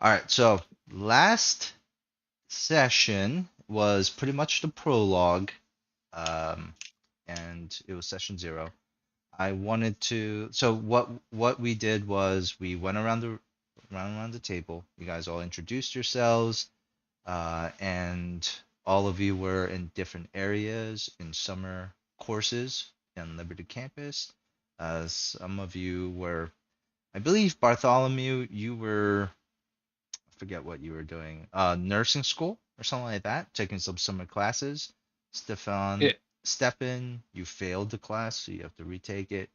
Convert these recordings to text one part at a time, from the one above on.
All right, so last session was pretty much the prologue, um, and it was session 0. I wanted to. So what we did was we went around the table. You guys all introduced yourselves, and all of you were in different areas in summer courses in Liberty campus. Some of you were, I believe, Bartholomew, you were, I forget what you were doing, nursing school or something like that, taking some summer classes. Yeah. Stefan, you failed the class, so you have to retake it.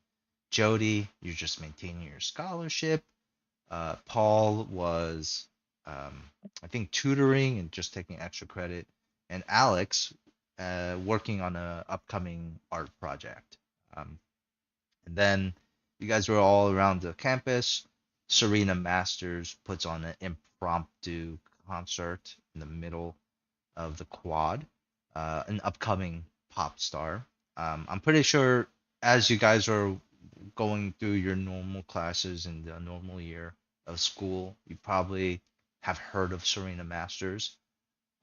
Jody, you're just maintaining your scholarship. Paul was, I think, tutoring and just taking extra credit. And Alex, working on a upcoming art project. And then you guys were all around the campus. Serena Masters puts on an impromptu concert in the middle of the quad, an upcoming pop star. I'm pretty sure as you guys are going through your normal classes in the normal year of school, you probably have heard of Serena Masters.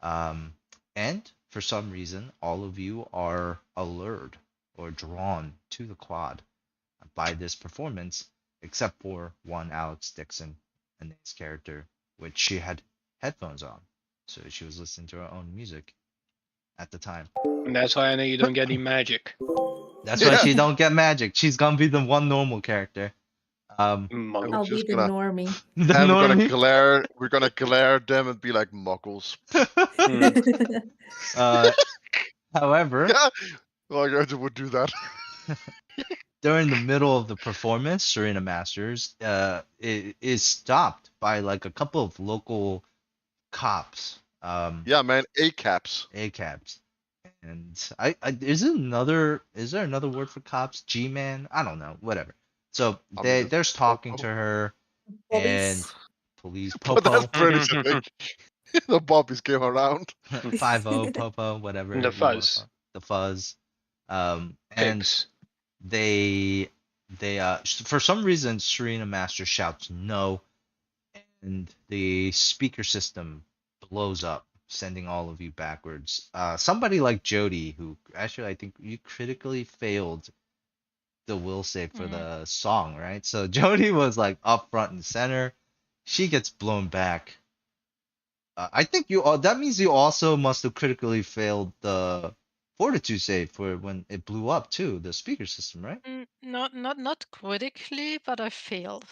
Um, and for some reason, all of you are allured or drawn to the quad by this performance, except for one Alex Dixon, Anae's character, which she had headphones on, so she was listening to her own music at the time. And that's why I know you don't get any magic. That's why she don't get magic. She's gonna be the one normal character. Muggle. I'll be the normie. The And normie. we're gonna glare at them and be like muggles. However, Yeah, like I would do that. during the middle of the performance, Serena Masters is stopped by like a couple of local cops. Yeah, man, ACAPs. ACABs. And is there another word for cops? G-man? I don't know. Whatever. So there's talking to her and police But that's Popo. pretty silly. The Bobbies came around. 5-0 Popo, whatever. The fuzz. The fuzz. And Pigs. they for some reason Serena Master shouts no, and the speaker system blows up, sending all of you backwards. Somebody like Jody, who actually I think you critically failed the will save for the song, right? So Jody was like up front and center. She gets blown back. I think you all, that means you also must have critically failed the fortitude save for when it blew up too, the speaker system, right? Not critically, but I failed.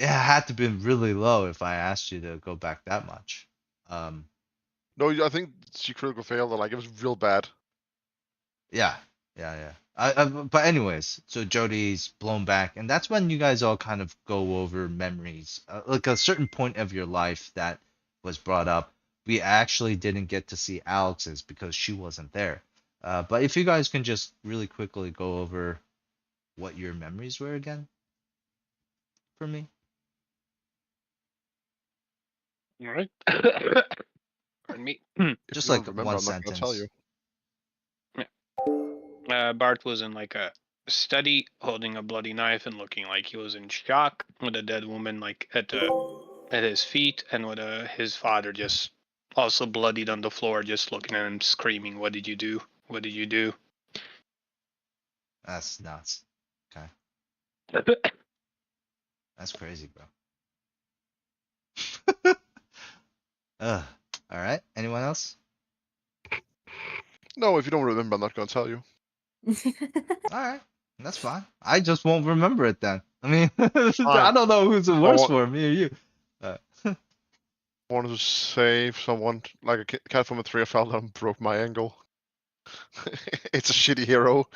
It had to have been really low if I asked you to go back that much. No, I think she critical failed. Like it was real bad. Yeah. But anyways, so Jody's blown back, and that's when you guys all kind of go over memories, like a certain point of your life that was brought up. We actually didn't get to see Alex's because she wasn't there. But if you guys can just really quickly go over what your memories were again, for me. All right. Pardon me. Just you like don't remember, one I'm not gonna tell sentence. you. Bart was in like a study, holding a bloody knife and looking like he was in shock, with a dead woman like at his feet, and with his father just also bloodied on the floor, just looking at him, screaming, "What did you do? What did you do?" That's nuts. Okay. That's crazy, bro. All right. Anyone else? No, if you don't remember, I'm not gonna tell you. All right. That's fine. I just won't remember it then. I mean, I don't know who's the worst for, me or you. Wanted to save someone, like a cat from a tree. I fell down and broke my ankle. It's a shitty hero.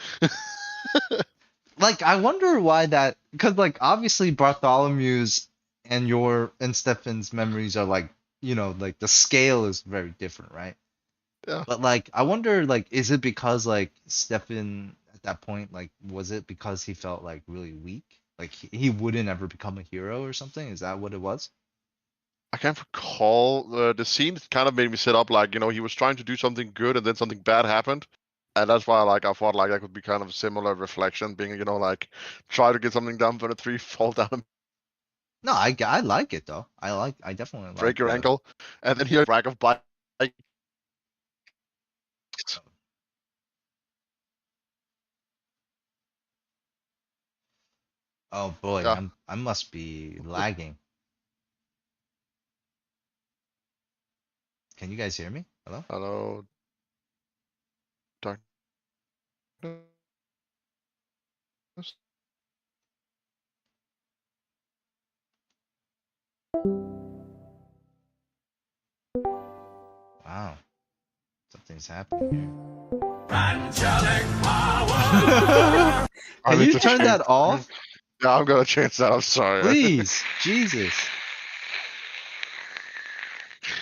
Like, I wonder why that, because like obviously Bartholomew's and Stefan's memories are like, like the scale is very different, right? Yeah. But like, I wonder, like, is it because like Stefan at that point, like, was it because he felt like really weak, like he wouldn't ever become a hero or something? Is that what it was? I can't recall. The scene kind of made me sit up, like, he was trying to do something good and then something bad happened. And that's why, like, I thought, like, that could be kind of a similar reflection, being, like, try to get something done for the tree, fall down. No, I like it though. I definitely like break your the. ankle, and then hear a rack of bike. Oh boy, Yeah. I must be lagging. Can you guys hear me? Hello? Hello. Darkness. Wow, something's happening here. I Can need you to turn change. that off, Yeah, I'm gonna change that. I'm sorry. please? Jesus.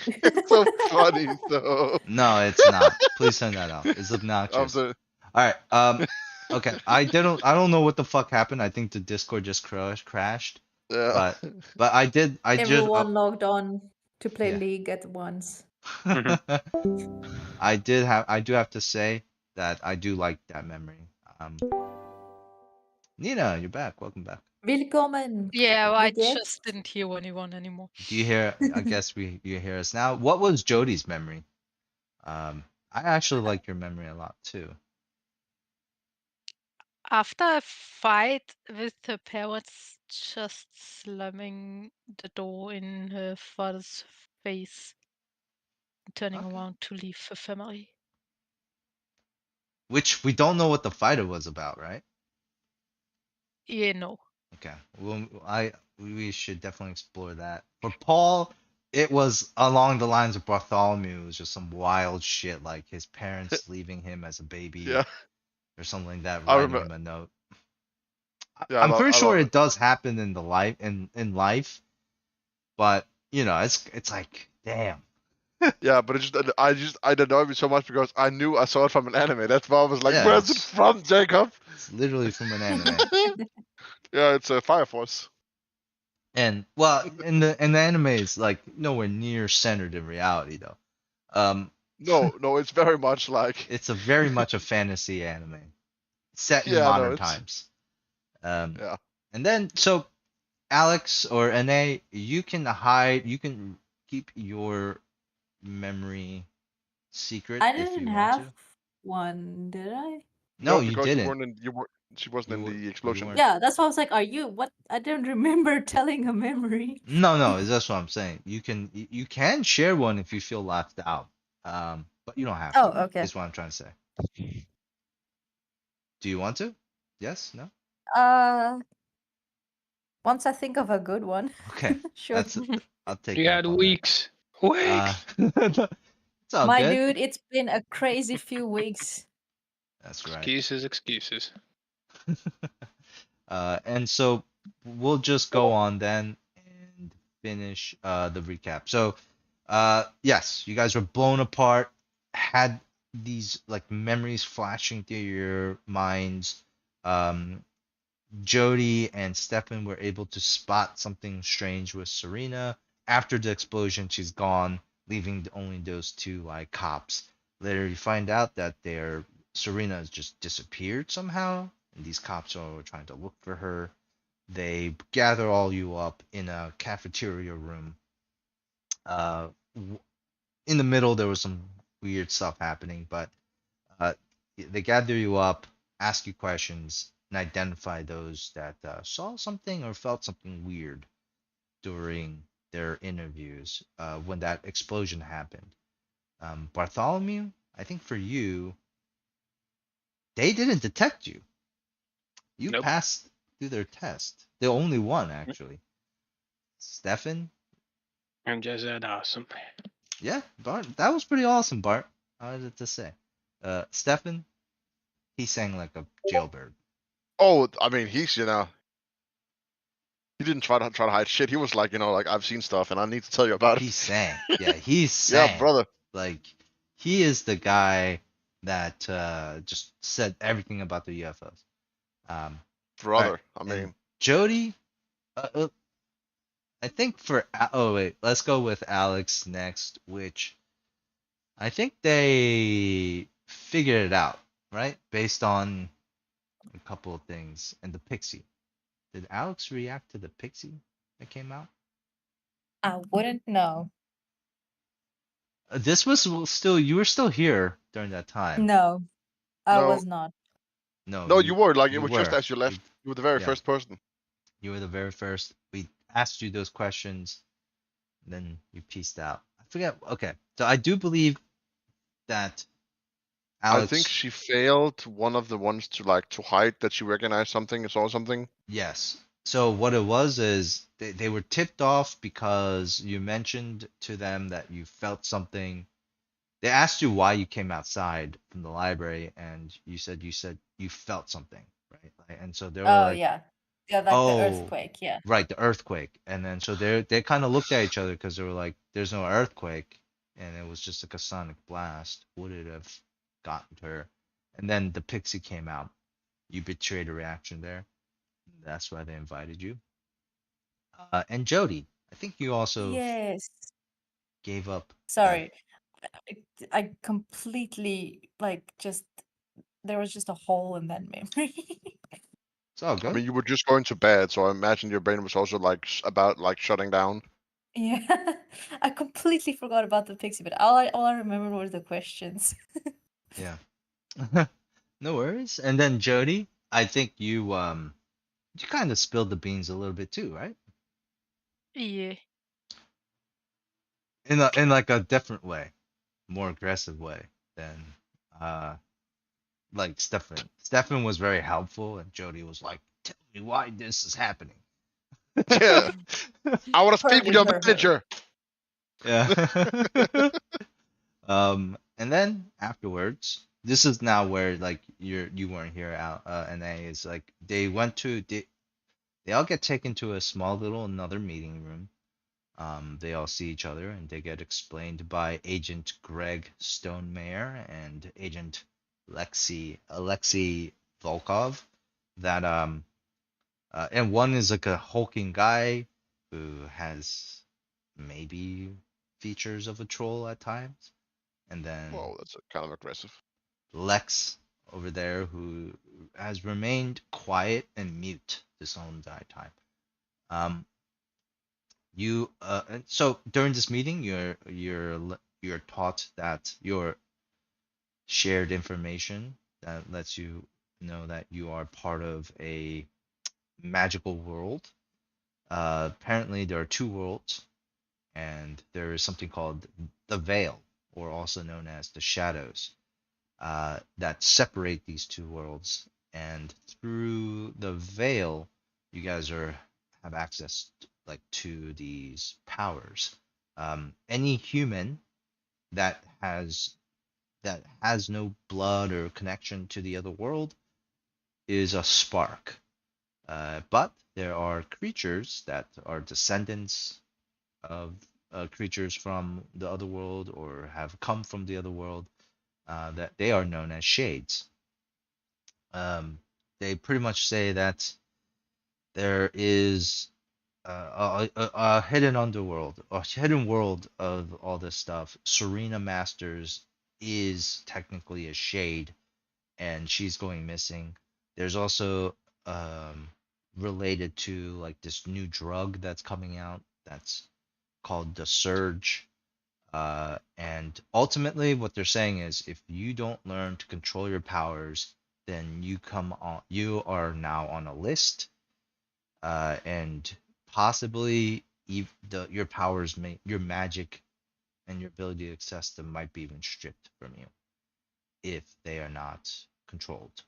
It's so funny though. No, it's not. Please turn that off. It's obnoxious. The... All right. Okay. I don't know what the fuck happened. I think the Discord just crashed. Yeah. But I just Everyone logged on to play yeah. League at once. I do have to say that I do like that memory. Nina, you're back. Welcome back. Willkommen. Yeah, well, Wie I geht's? just didn't hear anyone anymore. Do you hear? I guess you hear us now. What was Jody's memory? I actually like your memory a lot too. After a fight with her parents, just slamming the door in her father's face, turning Okay. around to leave her family. Which we don't know what the fighter was about, right? Yeah, no. Okay. Well, we should definitely explore that. For Paul, it was along the lines of Bartholomew. It was just some wild shit, like his parents leaving him as a baby, Yeah. or something like that, I writing remember. him a note. Yeah, I'm pretty I sure love it does happen in life, but it's like, damn. Yeah, but I don't know it so much because I knew I saw it from an anime. That's why I was like, Yeah, where's it from, Jacob? It's literally from an anime. Yeah, it's a Fire Force. And well, in the anime, it's like nowhere near centered in reality though. No, it's very much like It's yeah, very much a fantasy anime set in no, modern it's times. yeah. And then so Alex or Na, you can keep your memory secret I if didn't you want have to. one, did I? No, No, you because didn't. she wasn't You in were the you explosion. weren't. Yeah, that's why I was like, are you what? I don't remember telling a memory. No, that's what I'm saying. You can share one if you feel left out. But you don't have Oh, to. okay. Is what I'm trying to say. Do you want to? Yes? No? Once I think of a good one. Okay. Sure. I'll take You you had up on weeks. that. Weeks. It's all My good. dude, it's been a crazy few weeks. That's right. Excuses. And so we'll just go on then and finish the recap. So yes, you guys were blown apart, had these like memories flashing through your minds. Jody and Stefan were able to spot something strange with Serena. After the explosion, she's gone, leaving only those two like cops. Later, you find out that Serena has just disappeared somehow, and these cops are trying to look for her. They gather all you up in a cafeteria room. Uh, in the middle, there was some weird stuff happening, but uh, they gather you up, ask you questions, and identify those that saw something or felt something weird during their interviews when that explosion happened. Bartholomew, I think for you, they didn't detect you. You Nope. passed through their test. The only one, actually. Stefan, I'm just that awesome. yeah, Bart, that was pretty awesome, Bart. I had to say. Stefan, he sang like a jailbird. Oh, I mean, he's he didn't try to hide shit. He was like, like I've seen stuff and I need to tell you about He it. sang. Yeah, he sang. Yeah, brother. Like he is the guy that just said everything about the UFOs. Brother. Right, I and mean, Jody, I think oh wait, let's go with Alex next, which I think they figured it out, right? Based on a couple of things and the pixie. Did Alex react to the pixie? that came out? I wouldn't know. This was still, you were still here during that time. No, I No, was not. No, no, you were like it you was just were. as you left. You were the very Yeah, first person. you were the very first. We asked you those questions, then you pieced out. I forget. Okay, so I do believe that I think Alex. she failed one of the ones to hide that she recognized something, saw something. Yes. So what it was is they were tipped off because you mentioned to them that you felt something. They asked you why you came outside from the library, and you said you felt something, right? And so they were Oh like, yeah, yeah, like the "Oh, earthquake. Yeah. right, the earthquake." And then so they kind of looked at each other because they were like, "There's no earthquake," and it was just like a sonic blast. Would it have gotten to her? And then the pixie came out. You betrayed a reaction there. That's why they invited you. And Jody, I think you also Yes. gave up that. Sorry, I completely like just there was just a hole in that memory. It's all I good. mean, you were just going to bed, so I imagine your brain was also like about like shutting down. Yeah, I completely forgot about the pixie, but all I remember were the questions. Yeah. No worries. And then Jody, I think you kind of spilled the beans a little bit too, right? Yeah. In like a different way, more aggressive way than uh like Stefan. Stefan was very helpful and Jody was like, "Tell me why this is happening." Yeah, I want to speak with Hurry, your hurry, hurry. manager. Yeah. And then afterwards, this is now where like you weren't here out and they is like they all get taken to a small little another meeting room. They all see each other and they get explained by Agent Greg Stonemayer and Agent Alexei Volkov that and one is like a hulking guy who has maybe features of a troll at times, and then Whoa, that's kind of aggressive. Lex over there who has remained quiet and mute this whole entire time. Um, and so during this meeting, you're taught that your shared information that lets you know that you are part of a magical world. Apparently, there are two worlds, and there is something called the Veil, or also known as the Shadows, that separate these two worlds. And through the veil, you guys have access like to these powers. Any human that has no blood or connection to the other world is a spark. But there are creatures that are descendants of creatures from the other world or have come from the other world that they are known as shades. They pretty much say that there is a hidden underworld, a hidden world of all this stuff. Serena Masters is technically a shade, and she's going missing. There's also related to like this new drug that's coming out that's called the Surge. And ultimately, what they're saying is, if you don't learn to control your powers, then you are now on a list, and possibly your powers your magic and your ability to access them might be even stripped from you if they are not controlled.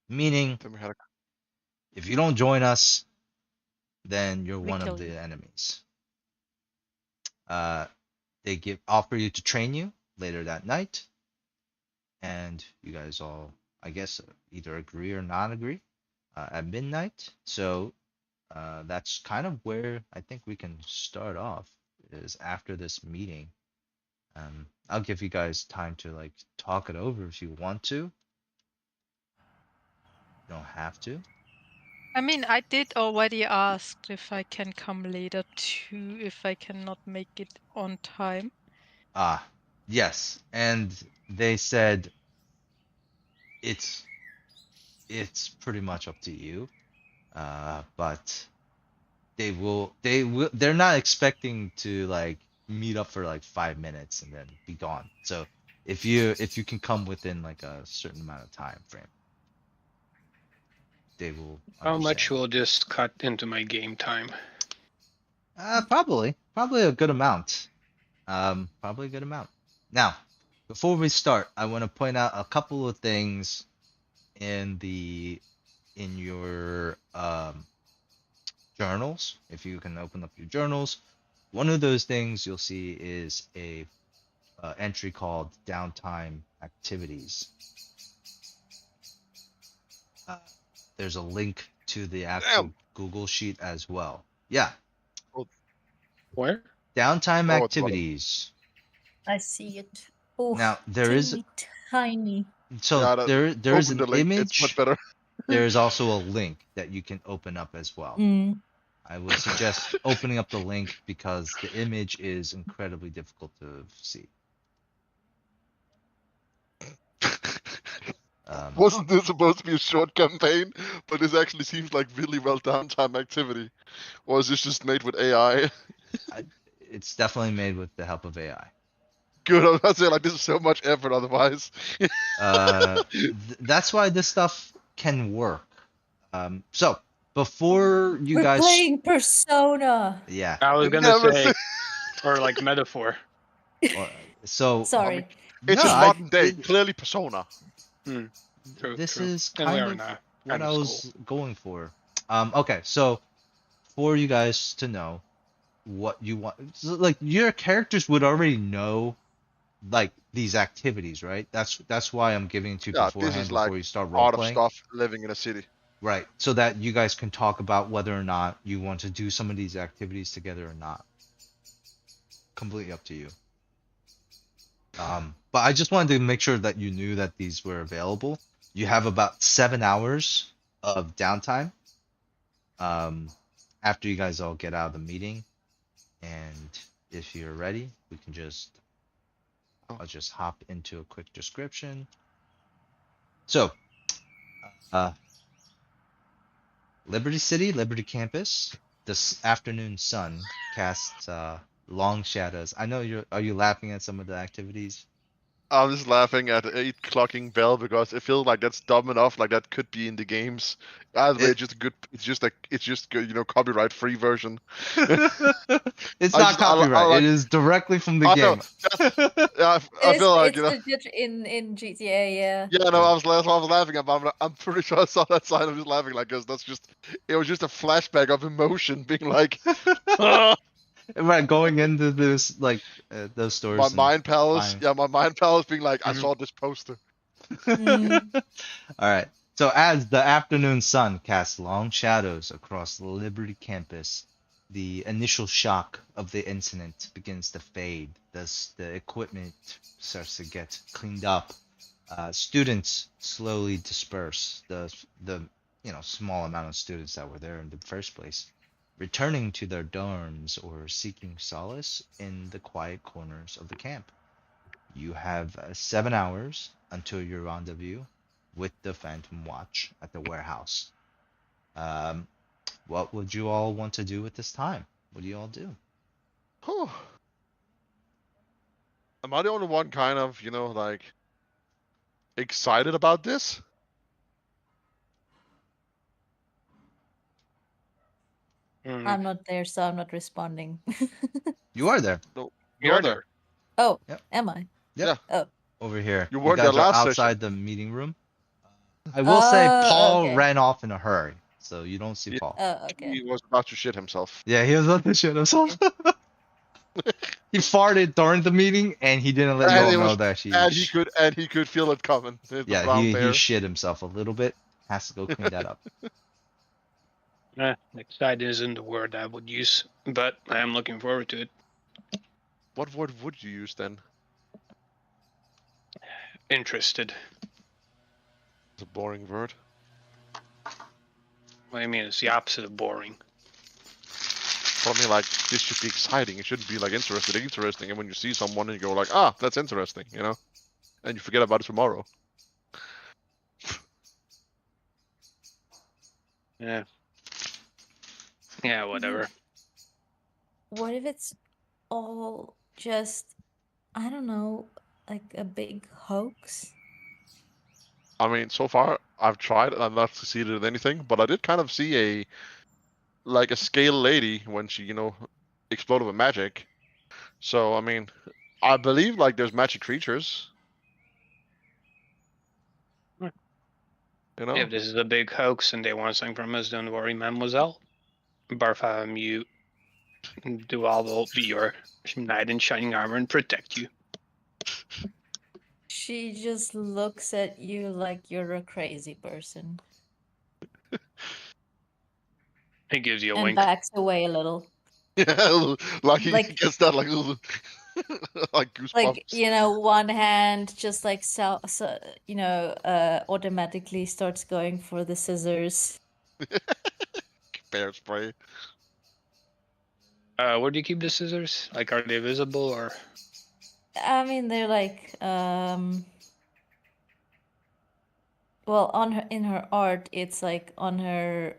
Meaning, Then we had a if you don't join us, then you're We one of kill you. the enemies. Uh, they offer you to train you later that night, and you guys all, I guess, either agree or not agree at midnight. So that's kind of where I think we can start off is after this meeting. I'll give you guys time to like talk it over if you want to. You don't have to. I mean, I did already ask if I can come later too, if I cannot make it on time. Ah, yes, and they said it's it's pretty much up to you. But They're not expecting to like meet up for like 5 minutes and then be gone. So if you can come within like a certain amount of time frame, they will How understand. much will just cut into my game time? Probably a good amount. Probably a good amount. Now, before we start, I want to point out a couple of things in your journals. If you can open up your journals, one of those things you'll see is a entry called downtime activities. There's a link to the actual Google sheet as well. Yeah. Where? Downtime Oh, activities. I see it. Oh, Now there is tiny. so Yeah, there's open an the link. It's image. much better. There's also a link that you can open up as well. Mm. I would suggest opening up the link because the image is incredibly difficult to see. Wasn't this supposed to be a short campaign? But this actually seems like really well downtime activity. Or is this just made with AI? It's definitely made with the help of AI. Good, I was about to say, like, this is so much effort otherwise. That's why this stuff can work. So before you We're guys, playing Persona. yeah. I was gonna Never say, say- or like metaphor. So Sorry. It's no, just modern day, clearly Persona. True, this true. is And we kind are of not what kind I of was going for. Okay, so for you guys to know what you want, so, like your characters would already know like these activities, right? That's why I'm giving it to you Yeah, this beforehand is like before you start role part of playing. stuff living in a city. Right, so that you guys can talk about whether or not you want to do some of these activities together or not. Completely up to you. But I just wanted to make sure that you knew that these were available. You have about 7 hours of downtime after you guys all get out of the meeting. And if you're ready, we can I'll just hop into a quick description. So, Liberty City, Liberty Campus, this afternoon sun casts long shadows. I know are you laughing at some of the activities? I'm just laughing at the 8 clocking bell because it feels like that's dumb enough, like that could be in the games. Either way, it's just good, copyright free version. It's I not just- copyright. I It is directly from the I know, game. Yeah, I feel like, it's legit in GTA, yeah. Yeah, no, I was laughing at, but I'm pretty sure I saw that sign. I'm just laughing like, cause it was just a flashback of emotion, being like, Right, going into this like those stores. my and mind palace. buying. Yeah, my mind palace being like, I Mhm. saw this poster. Mm. All right. So as the afternoon sun casts long shadows across the Liberty campus, the initial shock of the incident begins to fade. Thus, the equipment starts to get cleaned up. Students slowly disperse. The small amount of students that were there in the first place, returning to their dorms or seeking solace in the quiet corners of the camp. You have 7 hours until your rendezvous with the Phantom Watch at the warehouse. What would you all want to do with this time? What do you all do? Whew. Am I the only one kind of, like, excited about this? I'm not there, so I'm not responding. You are there. You're there. Oh, Yep. am I? Yep. Oh. Over here. You weren't guys there are last outside session. the meeting room. I will say Paul Okay. ran off in a hurry, so you don't see Yeah. Paul. Oh, okay. He was about to shit himself. Yeah, he was about to shit himself. He farted during the meeting, and he didn't let And you all it know was- that he. And he could feel it coming. The Yeah, brown he bear. shit himself a little bit. Has to go clean that up. Excited isn't the word I would use, but I am looking forward to it. What word would you use then? Interested. It's a boring word. What do you mean? It's the opposite of boring. But I mean, like, this should be exciting. It shouldn't be like interesting. And when you see someone and you go like, ah, that's interesting, and you forget about it tomorrow. Yeah. Yeah, whatever. What if it's all just, I don't know, like a big hoax? I mean, so far I've tried and I've not succeeded in anything, but I did kind of see a scale lady when she, exploded with magic. So I mean, I believe like there's magic creatures. Right. You know. If this is a big hoax and they want something from us, don't worry, mademoiselle. Bartholomew Dual will be your knight in shining armor and protect you. She just looks at you like you're a crazy person He gives you a and wink. backs away a little. Yeah, like he Like- gets that like like goosebumps. Like, one hand just like automatically starts going for the scissors. Bear spray. Where do you keep the scissors? Like, are they visible or? I mean, they're like well, in her art, it's like on her,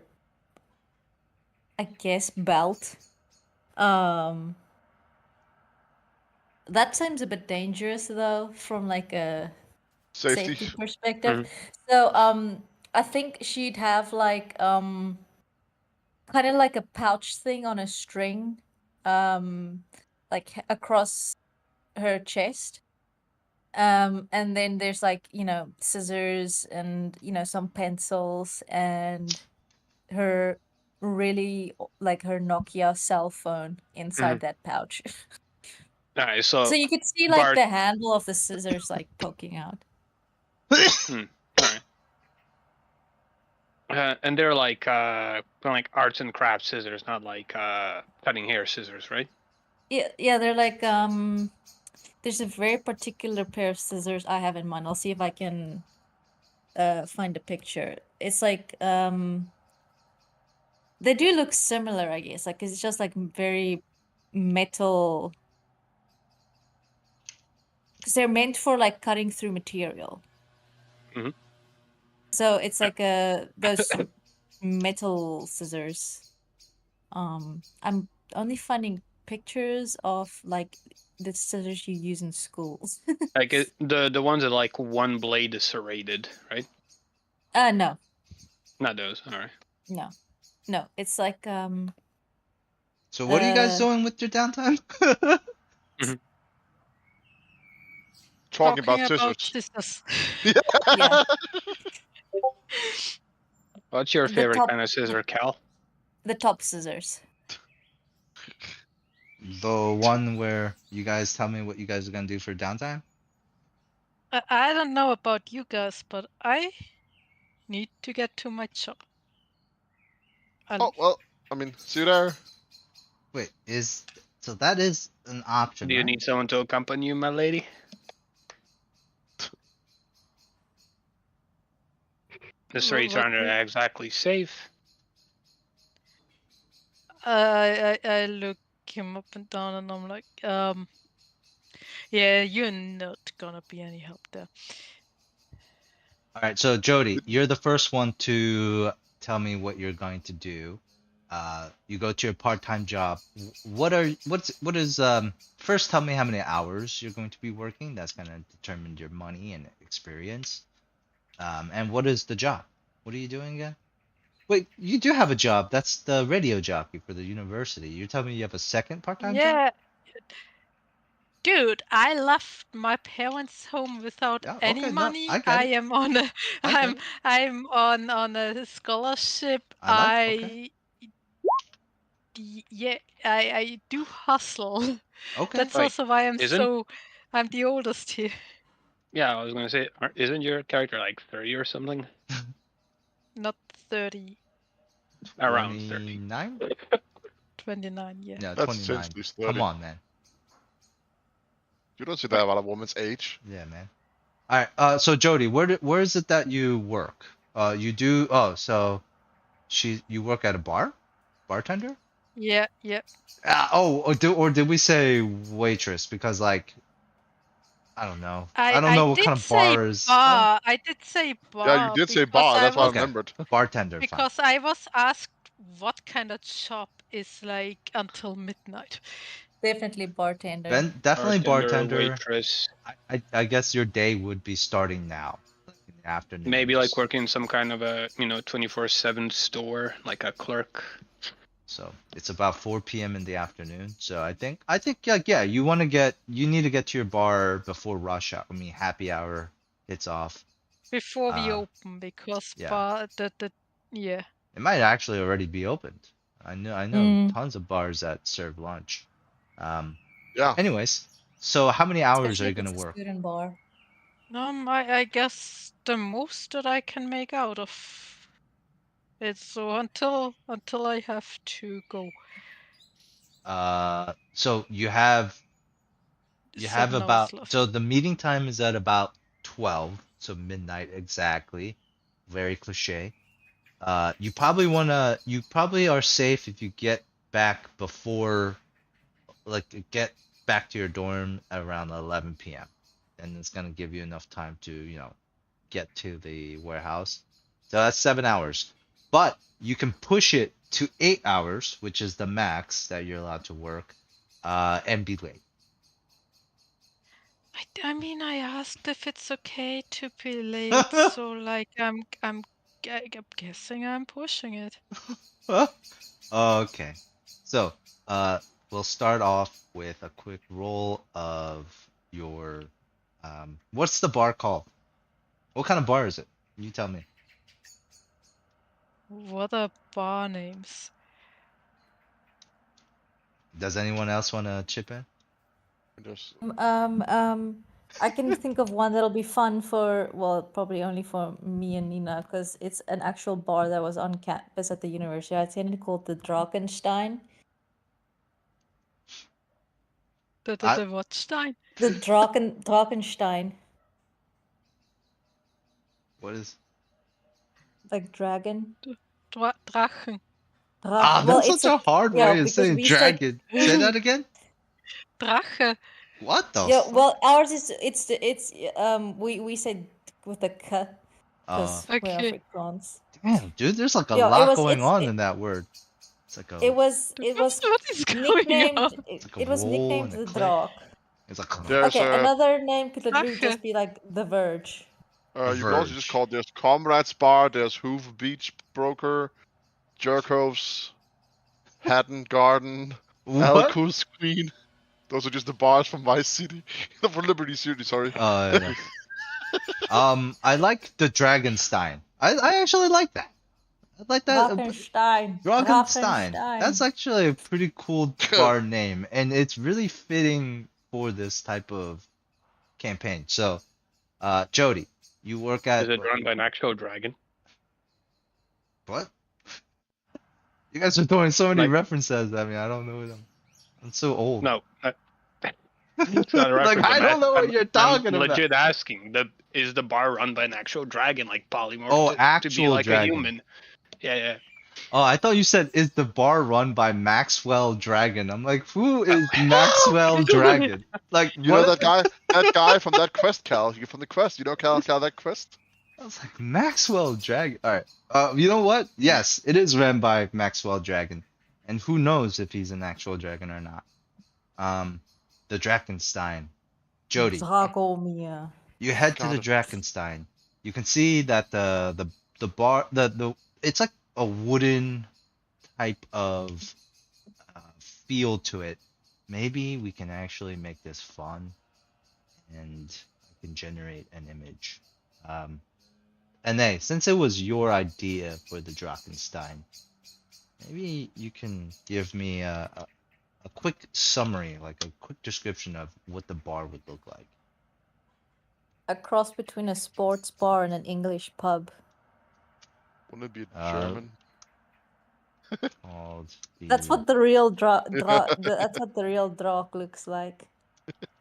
I guess, belt. That seems a bit dangerous though, from like a safety perspective. So I think she'd have like kind of like a pouch thing on a string, like across her chest. And then there's like, scissors and, some pencils and her really like her Nokia cell phone inside that pouch. Alright, So so you could see like Bart- the handle of the scissors like poking out. Alright. And they're like arts and crafts scissors, not like cutting hair scissors, right? Yeah, they're like there's a very particular pair of scissors I have in mind. I'll see if I can find a picture. It's like they do look similar, I guess. Like it's just like very metal, because they're meant for like cutting through material. Mhm. So it's like those metal scissors. I'm only finding pictures of like the scissors you use in schools. Like the ones that like one blade is serrated, right? No, Not those. All right. no. It's like So what are you guys doing with your downtime? Talking about scissors. scissors. yeah, What's your The favorite top- kind of scissor, Cal? the top scissors. The one where you guys tell me what you guys are gonna do for downtime? I don't know about you guys, but I need to get to my job. Oh well, I mean, see you there. Wait, so that is an option, Do you right? need someone to accompany you, my lady? The streets What aren't do you- exactly safe. I look him up and down and I'm like, yeah, you're not gonna be any help there. All right, so Jody, you're the first one to tell me what you're going to do. You go to your part-time job. What is first tell me how many hours you're going to be working. That's gonna determine your money and experience. And what is the job? What are you doing again? Wait, you do have a job. That's the radio jockey for the university. You're telling me you have a second part-time job? Yeah. Dude, I left my parents' home without Yeah, any okay, no, money. I get I it. am on a I get it. I'm on a scholarship. Okay. Yeah, I do hustle. Okay. That's Wait, also why isn't- I'm the oldest here. Yeah, I was gonna say, isn't your character like 30 or something? Not 30, Around 30. 29? 29, yeah. Yeah, That's 29. essentially 30. Come on, man. You don't see that about a woman's age. Yeah, man. All right. So Jody, where is it that you work? You do. Oh, so you work at a bartender? Yeah. Or did we say waitress? Because like, I don't know. I don't know what did kind of say bars. bar. I did say bar. Yeah, you did say because bar. That's why I Okay. remembered. Bartender. Fine. Because I was asked what what kind of job is like until midnight? Definitely bartender. Definitely bartender. waitress, I guess your day would be starting now, like in the afternoon. maybe like working some kind of a 24/7 store, like a clerk. So it's about 4 p.m. in the afternoon. So I think yeah, you need to get to your bar before rush hour. I mean happy hour hits off. Before we open, because yeah. yeah. It might actually already be opened. I know tons of bars that serve lunch. Yeah. Anyways, so how many hours Especially are you if gonna it's a work? student bar. I guess the most that I can make out of it. So until I have to go. So you have 7 hours about left. so the meeting time is at about 12, so midnight exactly. Very cliche. You probably are safe if you get back before, like get back to your dorm around 11 p.m. and it's gonna give you enough time to get to the warehouse. So that's 7 hours, but you can push it to 8 hours, which is the max that you're allowed to work, and be late. I mean, I asked if it's okay to be late, so like I'm guessing I'm pushing it. Okay, so we'll start off with a quick roll of your what's the bar called? What kind of bar is it? You tell me. What are bar names? Does anyone else want to chip in? Just I can think of one that'll be fun for, well, probably only for me and Nina, because it's an actual bar that was on campus at the university. I attended, called the Drakenstein. The what Stein? The Drakenstein, What is? like dragon. Drachen. Ah, Well, that's it's such a hard way of because saying we said dragon. Say that again. Drache. What the yeah. fuck? Well, ours is we said with a k because we're Okay. Afrikaans. Damn, dude, there's like a Yeah, lot going on in that word. It's like a it was What is going nicknamed on? it's like it a was roll nicknamed and a the click. Drak. It's like There's Okay, another name could literally Drache. just be like the Verge. The you can also just Verge. call there's Comrades Bar, there's Hoover Beach Broker, Jerkovs, Hatton Garden, What? Alco's Queen. Those are just the bars from Vice City. For Liberty City, sorry. Yeah. I like the Dragonstein. I actually like that. I like that. Dragonstein. That's actually a pretty cool bar name, and it's really fitting for this type of campaign. So, Jody, you work at Is it run by an actual dragon? what? You guys are throwing so many Like- references at me. I don't know them. I'm so old. No. It's not a Like, reference. I don't know what you're talking I'm about. legit asking. Is the bar run by an actual dragon, like polymorph Oh, to be actual like dragon. a human? Yeah. Oh, I thought you said, is the bar run by Maxwell Dragon? I'm like, who is Maxwell Dragon? Like, You what? know that guy from that quest, Cal. You from the quest. You know Cal that quest? I was like, Maxwell Dragon. All right. You know what? Yes, it is ran by Maxwell Dragon, and who knows if he's an actual dragon or not. The Drakenstein. Jody, Dragomir. you head to the Drakenstein. You can see that the bar it's like a wooden type of feel to it. Maybe we can actually make this fun, and I can generate an image. And hey, since it was your idea for the Drakenstein, maybe you can give me a quick summary, like a quick description of what the bar would look like. A cross between a sports bar and an English pub. Wouldn't it be German? Called That's what the real that's what the real Drak looks like.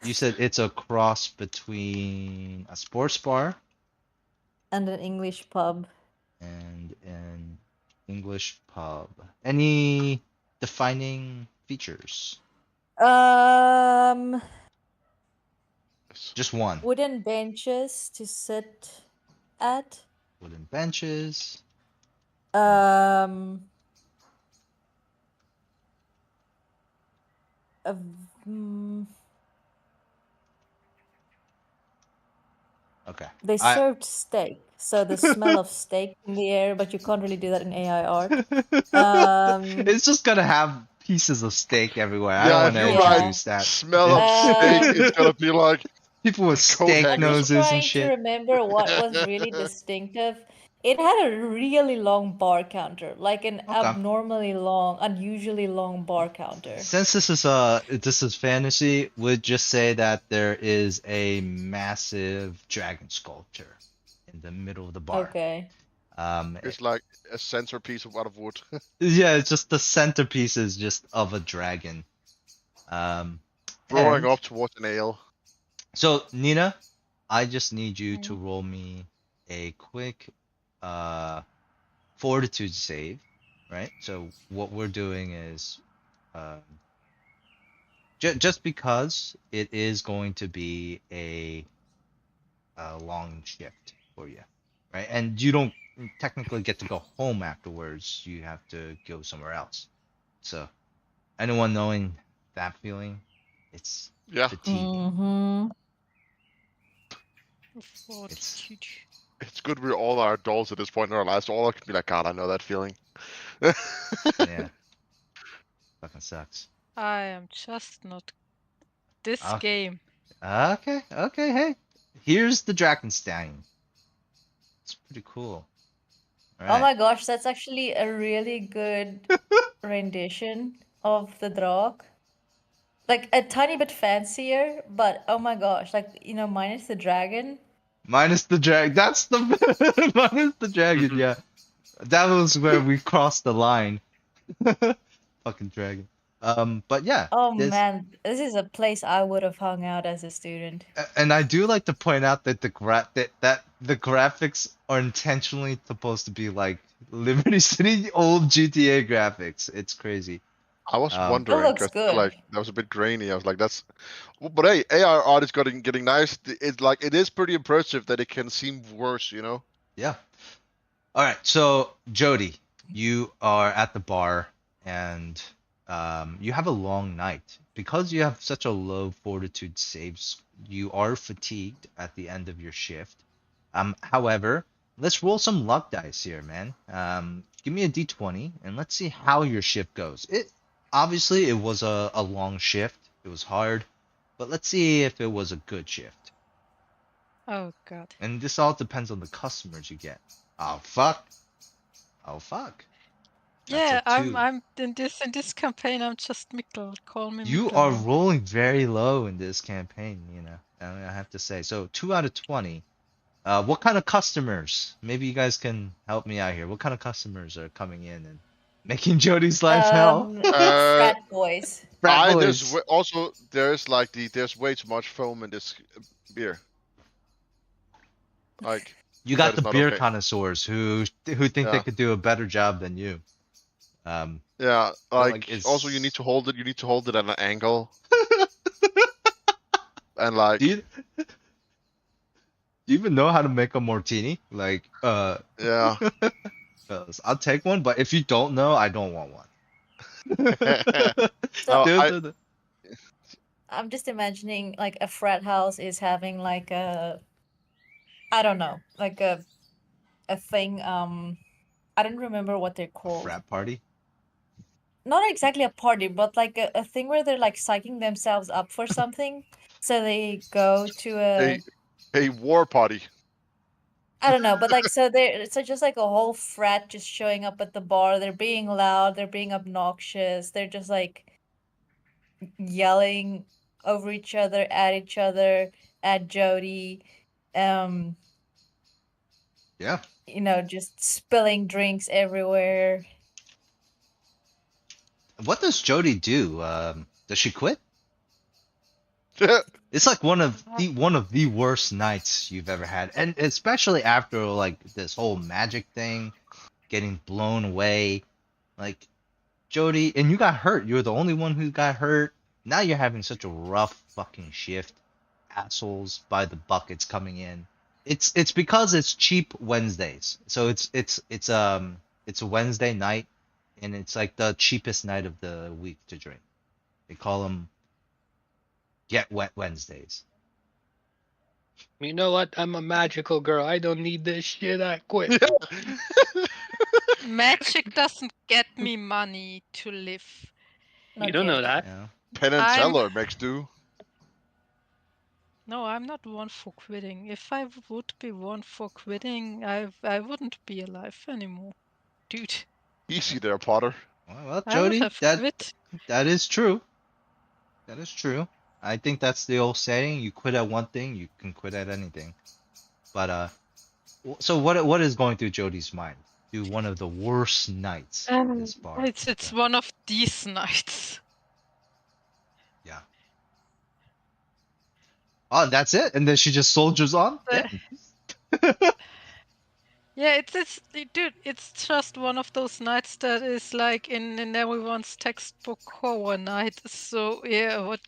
You said it's a cross between a sports bar and an English pub. And an English pub. Any defining features? Just one. Wooden benches to sit at. Wooden benches. Uh, mm, Okay. they served steak, so the smell of steak in the air, but you can't really do that in AI art. It's just gonna have pieces of steak everywhere. I don't Yeah, want if to you write introduce that. smell of steak, it's gonna be like People with coat steak I'm hangers. just noses and trying to shit. remember what was really distinctive. It had a really long bar counter, like an Okay. abnormally long, unusually long bar counter. Since this is fantasy, would just say that there is a massive dragon sculpture in the middle of the bar. Okay. It's like a centerpiece out of wood. Yeah, it's just the centerpiece is just of a dragon. Throwing And up towards an ale. so Nina, I just need you to Mm. roll me a quick fortitude save, right? So what we're doing is um, just because it is going to be a long shift for you, right? And you don't technically get to go home afterwards. You have to go somewhere else. So anyone knowing that feeling, it's Yeah, fatigue. Mm-hmm. Fortitude. it's good we all are adults at this point in our lives, so all I can be like, God, I know that feeling. Yeah, fucking sucks. I am just not this Okay. game. Okay, hey, here's the Drakenstein. It's pretty cool. All Oh right. my gosh, that's actually a really good rendition of the Drak. Like a tiny bit fancier, but oh my gosh, like minus the dragon. Minus the drag. That's the minus the dragon. Yeah, that was where we crossed the line. Fucking dragon. But yeah, Oh this man, this is a place I would have hung out as a student. and I do like to point out that that the graphics are intentionally supposed to be like Liberty City old GTA graphics. It's crazy. I was Um, It wondering looks because like good. that was a bit grainy. I was like, that's. But hey, AR art is getting nice. It's like it is pretty impressive that it can seem worse. You know. Yeah. All right. So Jody, you are at the bar and you have a long night. Because you have such a low fortitude saves, you are fatigued at the end of your shift. However, let's roll some luck dice here, man. Give me a d20 and let's see how your shift goes. It obviously it was a long shift. It was hard, but let's see if it was a good shift. Oh god. And this all depends on the customers you get. Oh fuck. Oh fuck. That's Yeah, a 2. I'm in this campaign. I'm just Mikkel. Call me You Mikkel are now. rolling very low in this campaign, I have to say. So 2 out of 20. What kind of customers? Maybe you guys can help me out here. What kind of customers are coming in and making Jody's life hell? Frat boys. Frat There's boys. also there's like there's way too much foam in this beer. Like You that got the is not beer okay. connoisseurs who think they Yeah. could do a better job than you. Yeah, like it's also you need to hold it. You need to hold it at an angle. And like Do you even know how to make a martini? Like, yeah. I'll take one, but if you don't know, I don't want one. So Dude, I'm just imagining like a frat house is having like I don't know, like a thing. I don't remember what they're a called. frat party. Not exactly a party, but like a thing where they're like psyching themselves up for something. So they go to a war party. I don't know, but like so just like a whole frat just showing up at the bar. They're being loud, they're being obnoxious, they're just like yelling over each other, at Jody. Um, Yeah. just spilling drinks everywhere. What does Jody do? Does she quit? It's like one of the worst nights you've ever had, and especially after like this whole magic thing, getting blown away. Like Jody, and you got hurt. You're the only one who got hurt. Now you're having such a rough fucking shift. Assholes by the buckets coming in. It's because it's cheap Wednesdays. So it's a Wednesday night, and it's like the cheapest night of the week to drink. They call them Get Wet Wednesdays. You know what? I'm a magical girl. I don't need this shit. I quit. Magic doesn't get me money to live. You Not don't know yet. that. Yeah. Penn and I'm- Teller makes do. No, I'm not one for quitting. If I would be one for quitting, I wouldn't be alive anymore. Dude, Easy there, Potter. Well, I would Jody, have quit. that is true. That is true. I think that's the old saying: you quit at one thing, you can quit at anything. But so what is going through Jody's mind? Do one of the worst nights at this bar. It's one of these nights. Yeah. Oh, that's it, and then she just soldiers on. Uh, Damn. Yeah, dude, it's just one of those nights that is like in everyone's textbook horror night. So yeah, what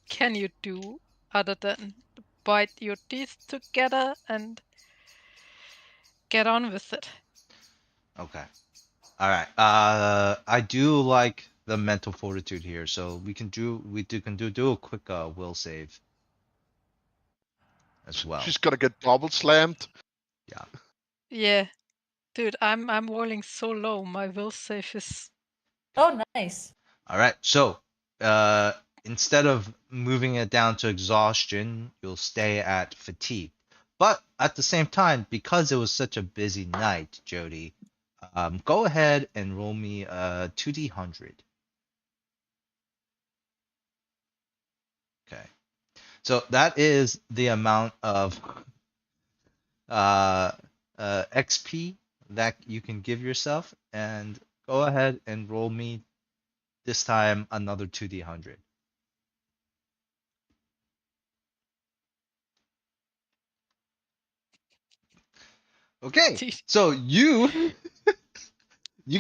can you do other than bite your teeth together and get on with it? Okay. All right. I do like the mental fortitude here, so we can do a quick will save as well. She's gonna get double slammed. Yeah, dude, I'm rolling so low. My will save is Oh, nice. All right. So, instead of moving it down to exhaustion, you'll stay at fatigue. But at the same time, because it was such a busy night, Jody, go ahead and roll me a 2d100. Okay. So that is the amount of XP that you can give yourself, and go ahead and roll me this time another 2d100. Okay, so you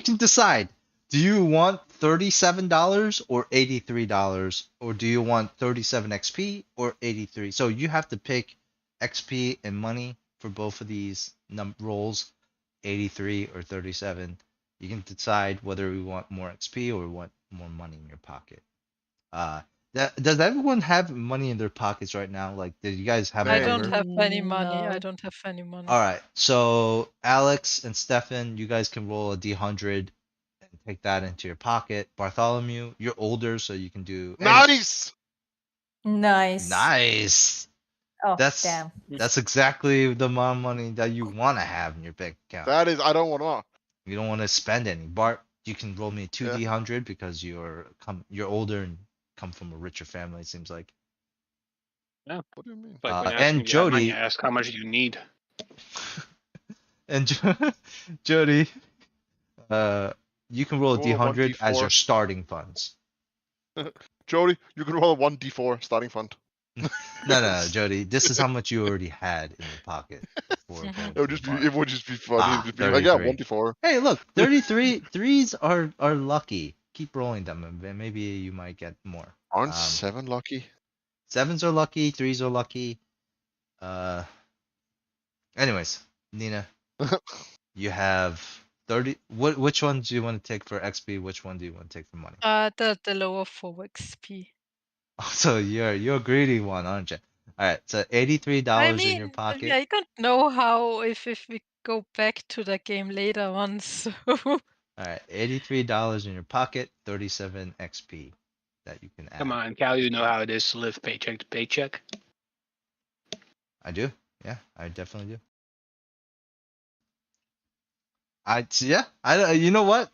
can decide. Do you want $37 or $83, or do you want 37 XP or 83? So you have to pick XP and money for both of these rolls, 83 or 37. You can decide whether we want more XP or we want more money in your pocket. Does everyone have money in their pockets right now? Like, did you guys have a I don't number? have any money. I No. don't have any money. All right, so Alex and Stefan, you guys can roll a d100 and take that into your pocket. Bartholomew, you're older, so you can do. Nice. Nice. Nice. Oh, That's damn. that's exactly the amount of money that you want to have in your bank account. That is, I don't want to. You don't want to spend any. Bart, you can roll me a 2d100 because you're older and come from a richer family. It seems like. Yeah. What do you mean? Like when And asking if you have money, Jody, I ask how much do you need. and Jody, you can roll a Roll a d100 as 1d4. your starting funds. Jody, you can roll a 1d4 starting fund. No, Jody. This is how much you already had in your pocket before going It to would the just be, bar. it would just be funny. Ah, It'd be like, yeah, 33. 1d4. Hey, look, 33 threes are lucky. Keep rolling them, and maybe you might get more. Aren't 7 lucky? Sevens are lucky. Threes are lucky. Anyways, Nina, you have 30. Which one do you want to take for XP? Which one do you want to take for money? The lower 4 XP. So you're a greedy one, aren't you? All right, so $83 I in mean, your pocket. I don't know how if we go back to the game later on. So All right, $83 in your pocket, 37 XP that you can add. Come on, Cal, you know how it is to live paycheck to paycheck. I do. Yeah, I definitely do. You know what?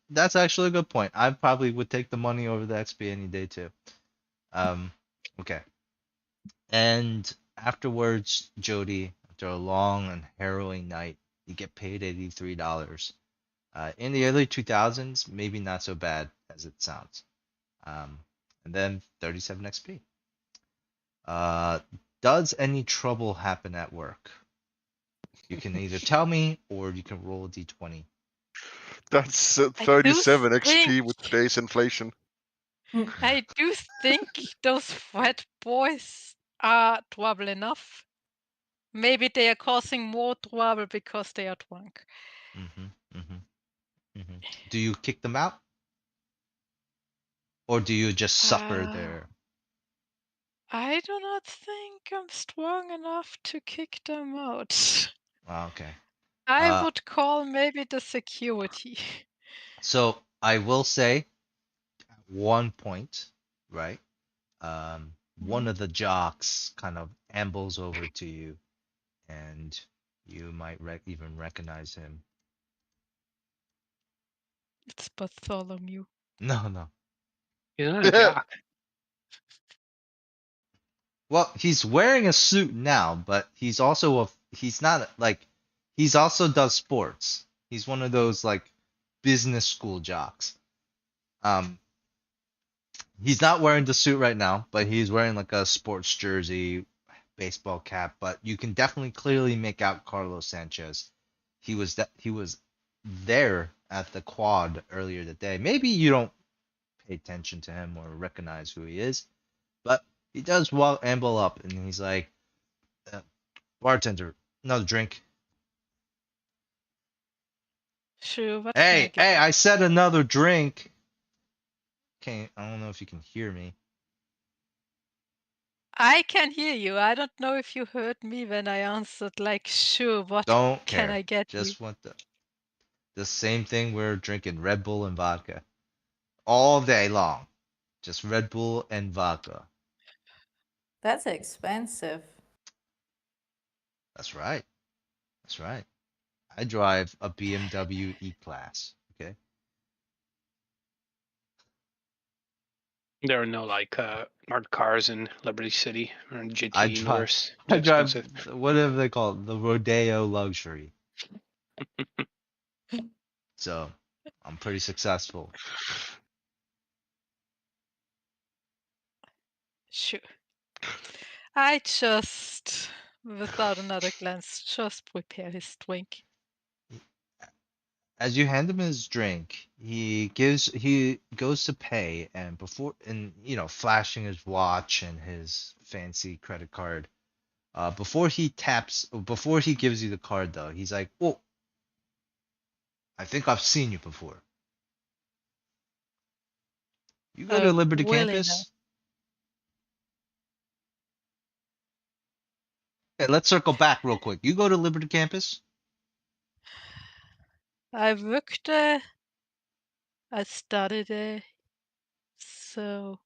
That's actually a good point. I probably would take the money over the XP any day too. Okay. And afterwards, Jody, after a long and harrowing night, you get paid $83. In the early 2000s, maybe not so bad as it sounds. And then 37 XP. Does any trouble happen at work? You can either tell me or you can roll a d20. That's 37 XP think- with today's inflation. I do think those fat boys are trouble enough. Maybe they are causing more trouble because they are drunk. Do you kick them out? or do you just suffer there? I do not think I'm strong enough to kick them out. Oh, okay. I would call maybe the security. So I will say, at one point, right? One of the jocks kind of ambles over to you, and you might even recognize him. It's Bartholomew. No. He's not a jock. Well, he's wearing a suit now, but he's also he's also does sports. He's one of those like business school jocks. He's not wearing the suit right now, but he's wearing like a sports jersey, baseball cap, but you can definitely clearly make out Carlos Sanchez. He was there at the quad earlier today. Maybe you don't pay attention to him or recognize who he is, but he does amble up and he's like, bartender, another drink. Sure, what can I Hey, get? I said another drink. I don't know if you can hear me. I can hear you. I don't know if you heard me when I answered, like, sure, what Don't can care. I get you? Just want the same thing. We're drinking Red Bull and vodka all day long. Just Red Bull and vodka. That's expensive. That's right. That's right. I drive a BMW E-Class. Okay. There are no like art cars in Liberty City or in GT I Norris. drive. Too expensive. Whatever they call it, the Rodeo Luxury. So I'm pretty successful. Sure. I just, without another glance, just prepare his drink. As you hand him his drink, he goes to pay, and flashing his watch and his fancy credit card. Before he gives you the card though, he's like, "Whoa, I think I've seen you before. You go to Liberty Really Campus?" Hey, let's circle back real quick. You go to Liberty Campus? I worked there. I studied there. So,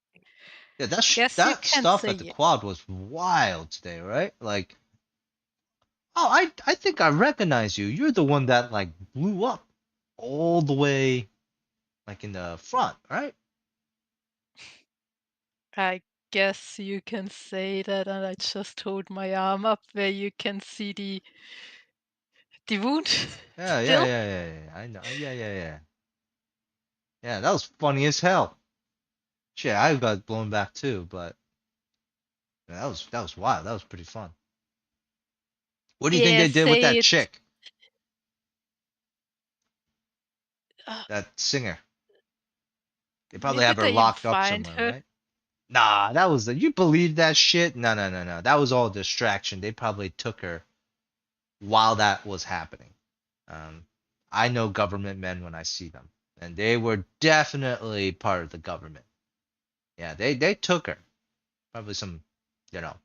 Yeah, guess you that can stuff say at the yeah. quad was wild today, right? Like, oh, I think I recognize you. You're the one that like blew up all the way like in the front, right? I guess you can say that, and I just hold my arm up where you can see the wound. Yeah. I know. Yeah. Yeah, that was funny as hell. Shit, I got blown back too, but that was wild. That was pretty fun. What do you think Yeah, they did with say that it. chick? That singer? They probably have Did her they even locked up find somewhere, her? right? Nah, you believe that shit? No. That was all distraction. They probably took her while that was happening. I know government men when I see them, and they were definitely part of the government. Yeah, they took her. Probably some, you know,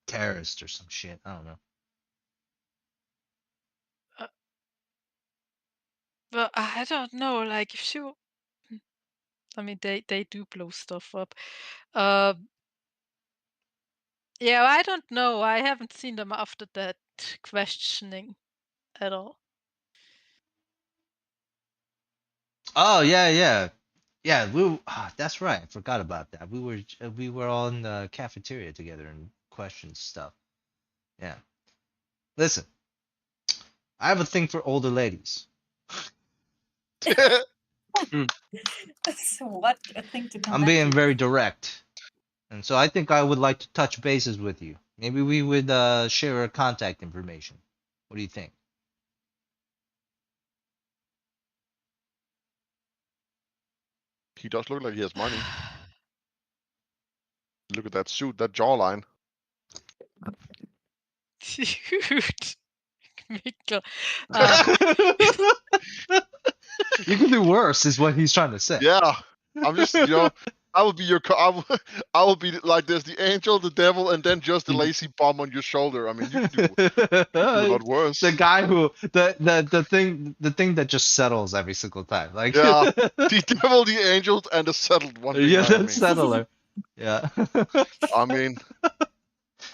terrorist or some shit. I don't know. Well, I don't know. Like, if she, I mean, they do blow stuff up. Yeah, I don't know. I haven't seen them after that questioning at all. Oh yeah. That's right. I forgot about that. We were all in the cafeteria together and questioned stuff. Yeah. Listen, I have a thing for older ladies. So what a thing to I'm connect being with. very direct, and so I think I would like to touch bases with you. Maybe we would share our contact information. What do you think? He does look like he has money. Look at that suit, that jawline. Dude. Mikkel. You can do worse, is what he's trying to say. Yeah, I'm just, I will be your, I will be like there's the angel, the devil, and then just the lazy bum on your shoulder. I mean, you can do a lot worse. The guy who the thing that just settles every single time. Like Yeah, the devil, the angel, and the settled one. yeah, behind the me. settler. Yeah. I mean,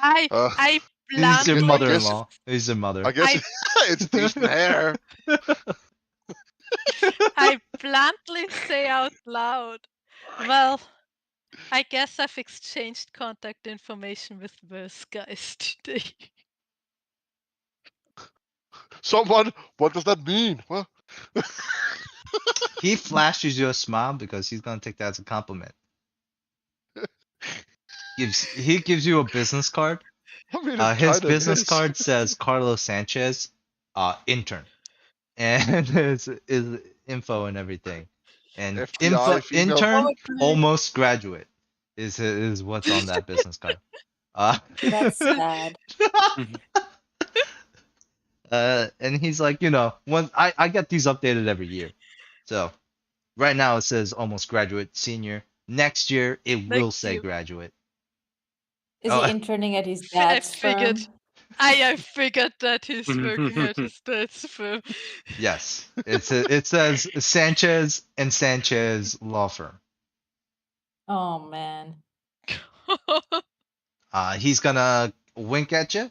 I He's your bluntly mother-in-law. He's your mother. I guess it's decent hair. I bluntly say out loud, well, I guess I've exchanged contact information with worse guys today. Someone, what does that mean? What? He flashes you a smile because he's gonna take that as a compliment. He gives you a business card. I mean, His business card says Carlos Sanchez, intern, and his info and everything. And FBI female. intern, Okay. almost graduate, is what's on that business card. That's sad. And he's like, when I get these updated every year. So right now it says almost graduate, senior. Next year it will Thank say you. graduate. Is Oh, he interning at his I dad's figured. firm? I figured that he's working at his dad's firm. Yes, it says Sanchez and Sanchez law firm. Oh man. He's gonna wink at you,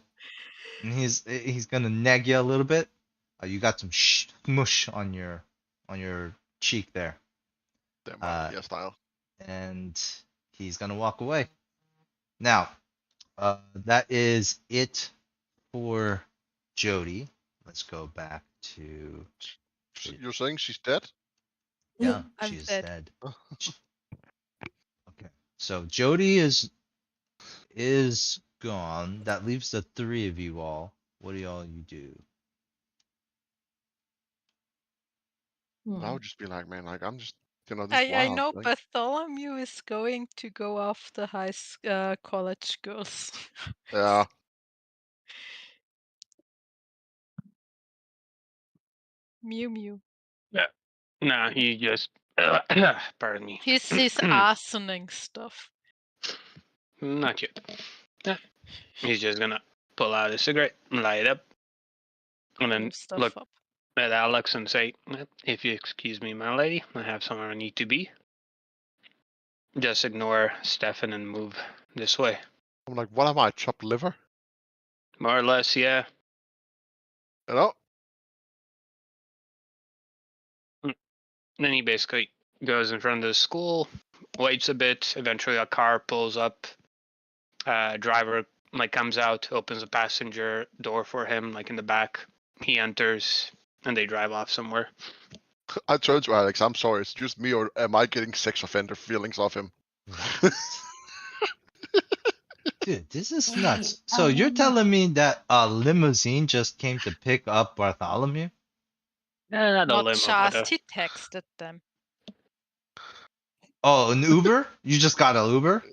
and he's gonna nag you a little bit. You got some mush on your cheek there, Damn right, yeah, style. and he's gonna walk away. Now, that is it for Jody. Let's go back to You're saying she's dead? yeah, I'm she's dead. dead. Okay, so Jody is gone. That leaves the three of you all. What do you do? Hmm. I would just be like, man, like I'm just, this I wild. know Like, Bartholomew is going to go after college girls. yeah. Mew Mew. Nah, he just pardon me. He's arsoning stuff. Not yet. Yeah. He's just gonna pull out a cigarette, light it up, and then Blow stuff look up. at Alex and say, "If you excuse me, my lady, I have somewhere I need to be. Just ignore Stefan and move this way." I'm like, what am I, chopped liver? More or less, yeah. You know? Then he basically goes in front of the school, waits a bit. Eventually, a car pulls up. Driver comes out, opens the passenger door for him, in the back. He enters, and they drive off somewhere. I turned to Alex, I'm sorry, it's just me, or am I getting sex offender feelings of him? What? Dude, this is nuts. Wait, So you're telling me that a limousine just came to pick up Bartholomew? Not a Not limo, just, he texted them. Oh, an Uber? You just got an Uber?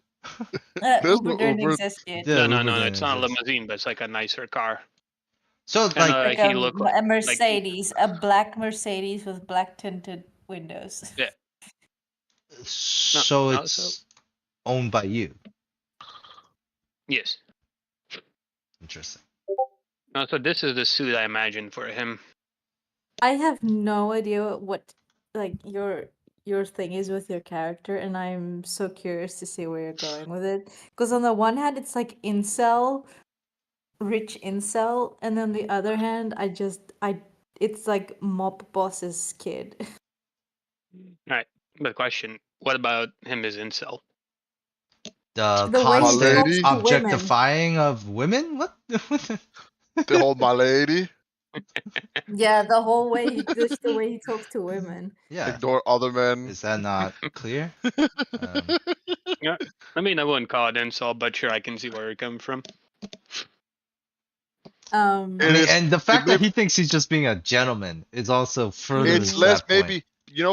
There's Uber no didn't Uber. exist yet. Yeah, no, Uber didn't it's not a exist. limousine, but it's a nicer car. So And Like he looked a Mercedes, a black Mercedes with black tinted windows. Yeah. so no, it's so- owned by you. Yes. Interesting. No, so this is the suit I imagined for him. I have no idea what your thing is with your character, and I'm so curious to see where you're going with it. Because on the one hand, it's like incel, rich incel, and on the other hand, it's like mob boss's kid. Right. But question, what about him as incel? The The way he constant talks to women. objectifying of women? What? The whole my lady. Yeah, the whole way just the way he talks to women. Yeah. Ignore other men. Is that not clear? Yeah. I mean, I wouldn't call it incel, but sure, I can see where it comes from. I mean, and the fact that he thinks he's just being a gentleman is also further. It's less, that point. maybe,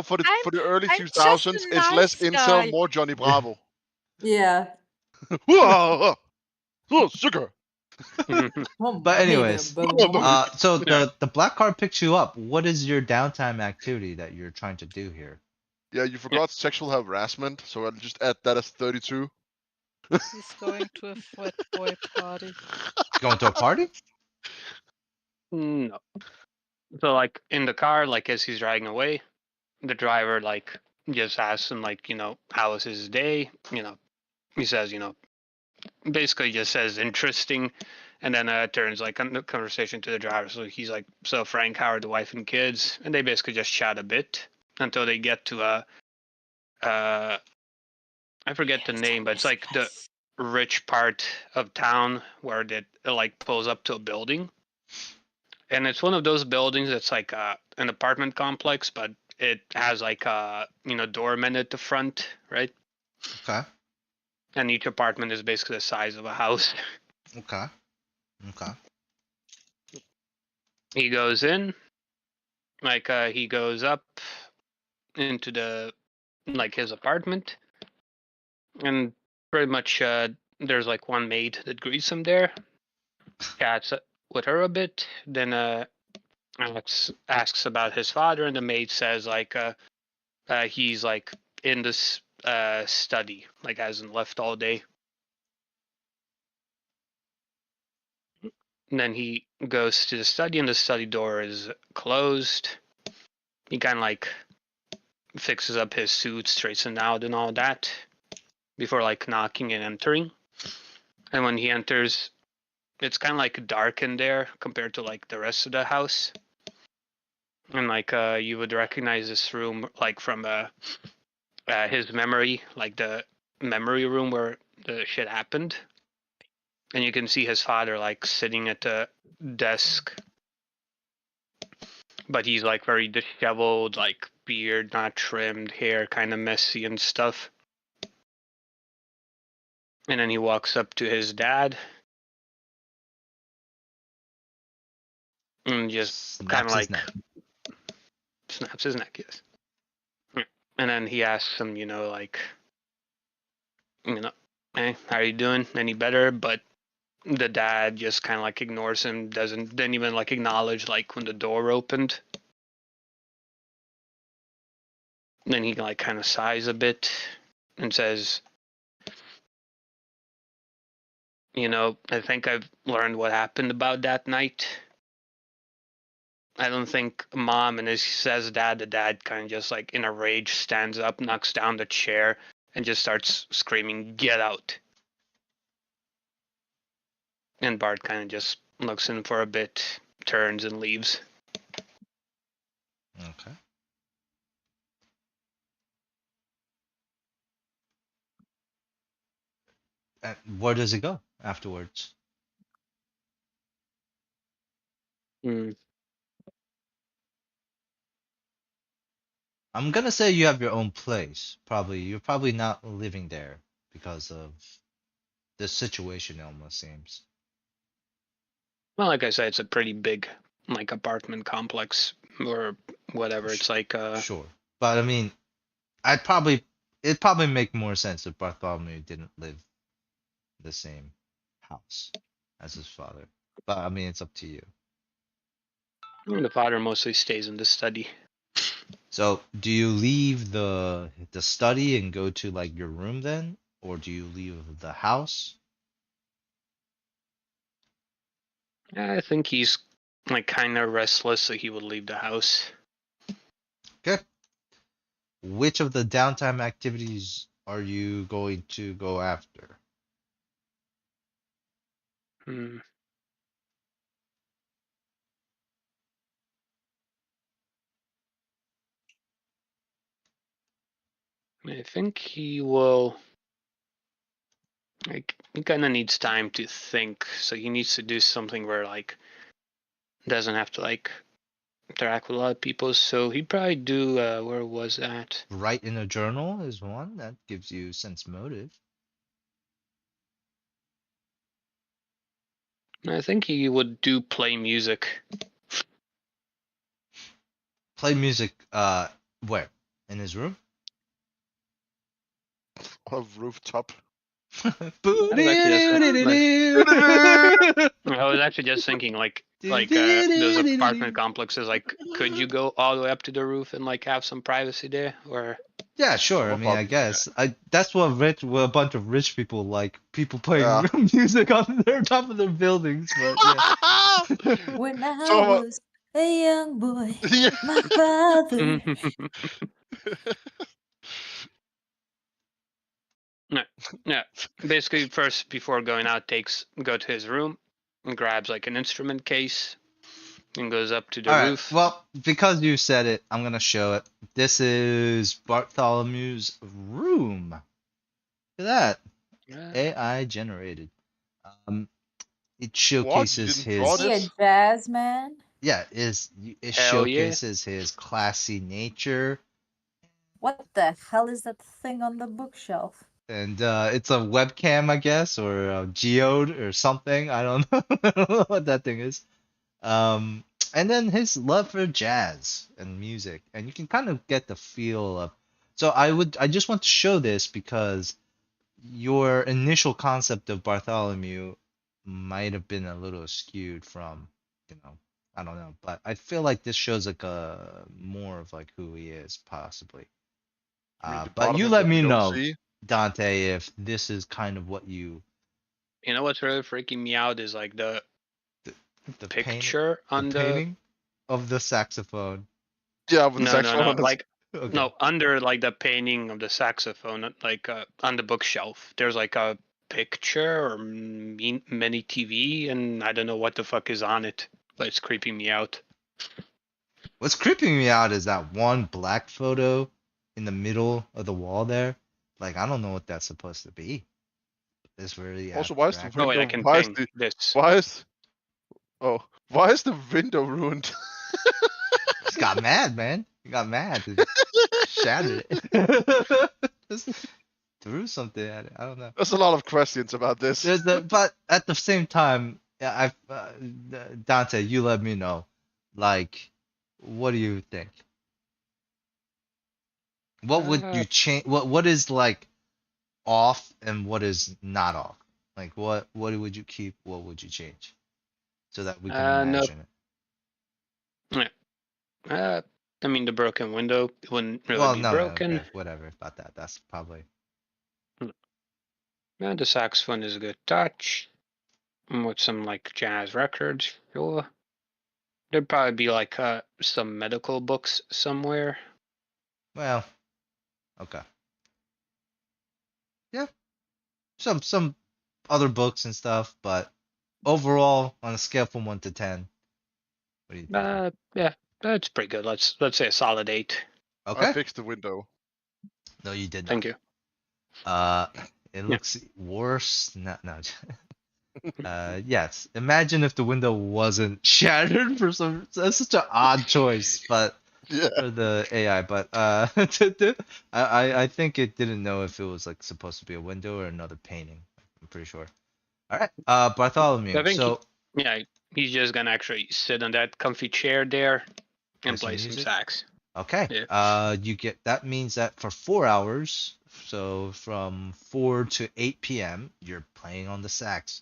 for the early I'm 2000s, just a it's less nice incel, guy. more Johnny Bravo. Yeah. Oh, sugar. Oh, But anyways, baby. so Yeah. the black car picks you up. What is your downtime activity that you're trying to do here? Yeah, you forgot sexual harassment, so I'll just add that as 32. He's going to a frat boy party. Going to a party? No. So like in the car, like as he's driving away, the driver like just asks him like, how was his day? He says, basically just says interesting, and then turns like the conversation to the driver. So he's like, so Frank, how are the wife and kids? And they basically just chat a bit until they get to I forget the name, but it's like the rich part of town where it like pulls up to a building. And it's one of those buildings that's like an apartment complex, but it has like doorman at the front, right? Okay. And each apartment is basically the size of a house. Okay. Okay. He goes in, like he goes up into the like his apartment, and pretty much there's like one maid that greets him there, chats with her a bit, then asks about his father, and the maid says like he's like in this study, like hasn't left all day. And then he goes to the study, and the study door is closed. He kind of like fixes up his suit, straightens out, and all that before like knocking and entering. And when he enters, it's kind of like dark in there compared to like the rest of the house. And like you would recognize this room like from his memory, like the memory room where the shit happened. And you can see his father like sitting at the desk, but he's like very disheveled, like beard not trimmed, hair kind of messy and stuff. And then he walks up to his dad and just kind Snaps of his like neck. snaps his neck, yes. And then he asks him, like, hey, how are you doing? Any better? But the dad just kind of like ignores him, didn't even like acknowledge like when the door opened. And then he like kind of sighs a bit and says, I think I've learned what happened about that night. I don't think mom, and as he says dad, the dad kind of just like in a rage stands up, knocks down the chair, and just starts screaming, "Get out!" And Bart kind of just looks in for a bit, turns and leaves. Okay. Where does it go afterwards? Hmm. I'm gonna say you have your own place. Probably you're probably not living there because of the situation. It almost seems. Well, like I said, it's a pretty big like apartment complex or whatever. It's like Sure, but I mean, it'd probably make more sense if Bartholomew didn't live in the same house as his father. But I mean, it's up to you. the father mostly stays in the study. So, do you leave the study and go to like your room then, or do you leave the house? I think he's like kind of restless, so he would leave the house. Okay. Which of the downtime activities are you going to go after? Hmm. I think he will. Like he kind of needs time to think, so he needs to do something where like doesn't have to like interact with a lot of people. So he'd probably do where was that? Write in a journal is one that gives you sense motive. I think he would do play music. Play music. Where? In his room? Of rooftop. I was actually just thinking, like those apartment complexes. Like, could you go all the way up to the roof and like have some privacy there, or? Yeah, sure. I What mean, I about- guess that's what a bunch of rich people like. People playing Yeah. music on their top of their buildings. But yeah. When I So, was a young boy, yeah. my father. Yeah. Basically, first before going out, go to his room and grabs like an instrument case and goes up to the All right. roof. Well, because you said it, I'm gonna show it. This is Bartholomew's room. Look at that. AI generated. Um, it What? You showcases didn't draw Is he a this? jazz man? yeah, it Hell yeah. showcases his classy nature, What the hell is that thing on the bookshelf? and it's a webcam, I guess, or a geode or something. I don't know. I don't know what that thing is. And then his love for jazz and music, and you can kind of get the feel of. So I just want to show this because your initial concept of Bartholomew might have been a little skewed from, I don't know, but I feel like this shows like a more of like who he is possibly. I mean, the part But of you him let that we me don't know, see. Dante, if this is kind of what you You know what's really freaking me out is like the the picture on the painting of the saxophone. Yeah, with the no saxophone on his- like Okay. no under like the painting of the saxophone, like on the bookshelf. There's like a picture or mini TV, and I don't know what the fuck is on it, but it's creeping me out. What's creeping me out is that one black photo in the middle of the wall there. Like, I don't know what that's supposed to be. It's really Also, why is the abstract. Oh wait, I window? can Why is ping the? this. Why is? Oh, why is the window ruined? Just got mad, man. He got mad. He shattered it. Just threw something at it. I don't know. There's a lot of questions about this. But at the same time, yeah, Dante, you let me know. Like, what do you think? What would you change? What is like off and what is not off? Like, what would you keep? What would you change? So that we can No. imagine it. I mean, the broken window wouldn't really Well, be no, broken. okay, whatever about that. That's probably. Yeah, the saxophone is a good touch. With some like jazz records, sure. There'd probably be like some medical books somewhere. Well, okay. Yeah, some other books and stuff, but overall, on a scale from 1 to 10, what do you think? Yeah, that's pretty good. Let's say a solid 8. I Okay. fixed the window. No, you did not. Thank you. It looks worse. No. Yes. Imagine if the window wasn't shattered for some. That's such an odd choice, but Yeah. for the AI. But I think it didn't know if it was like supposed to be a window or another painting. I'm pretty sure. All right. Bartholomew. I think So yeah, he's just gonna actually sit on that comfy chair there and Play play some some music? sax. okay. Yeah. You get that means that for 4 hours. So from 4 to 8 p.m. you're playing on the sax.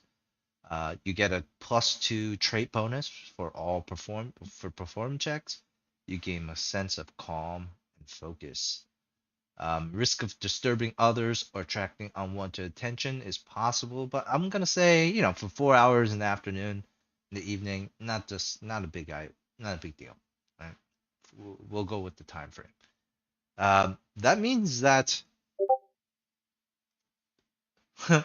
You get a +2 trait bonus for all perform checks. You gain a sense of calm and focus. Risk of disturbing others or attracting unwanted attention is possible, but I'm gonna say, for 4 hours in the afternoon, in the evening, not a big deal. Right? We'll go with the time frame. That means that he's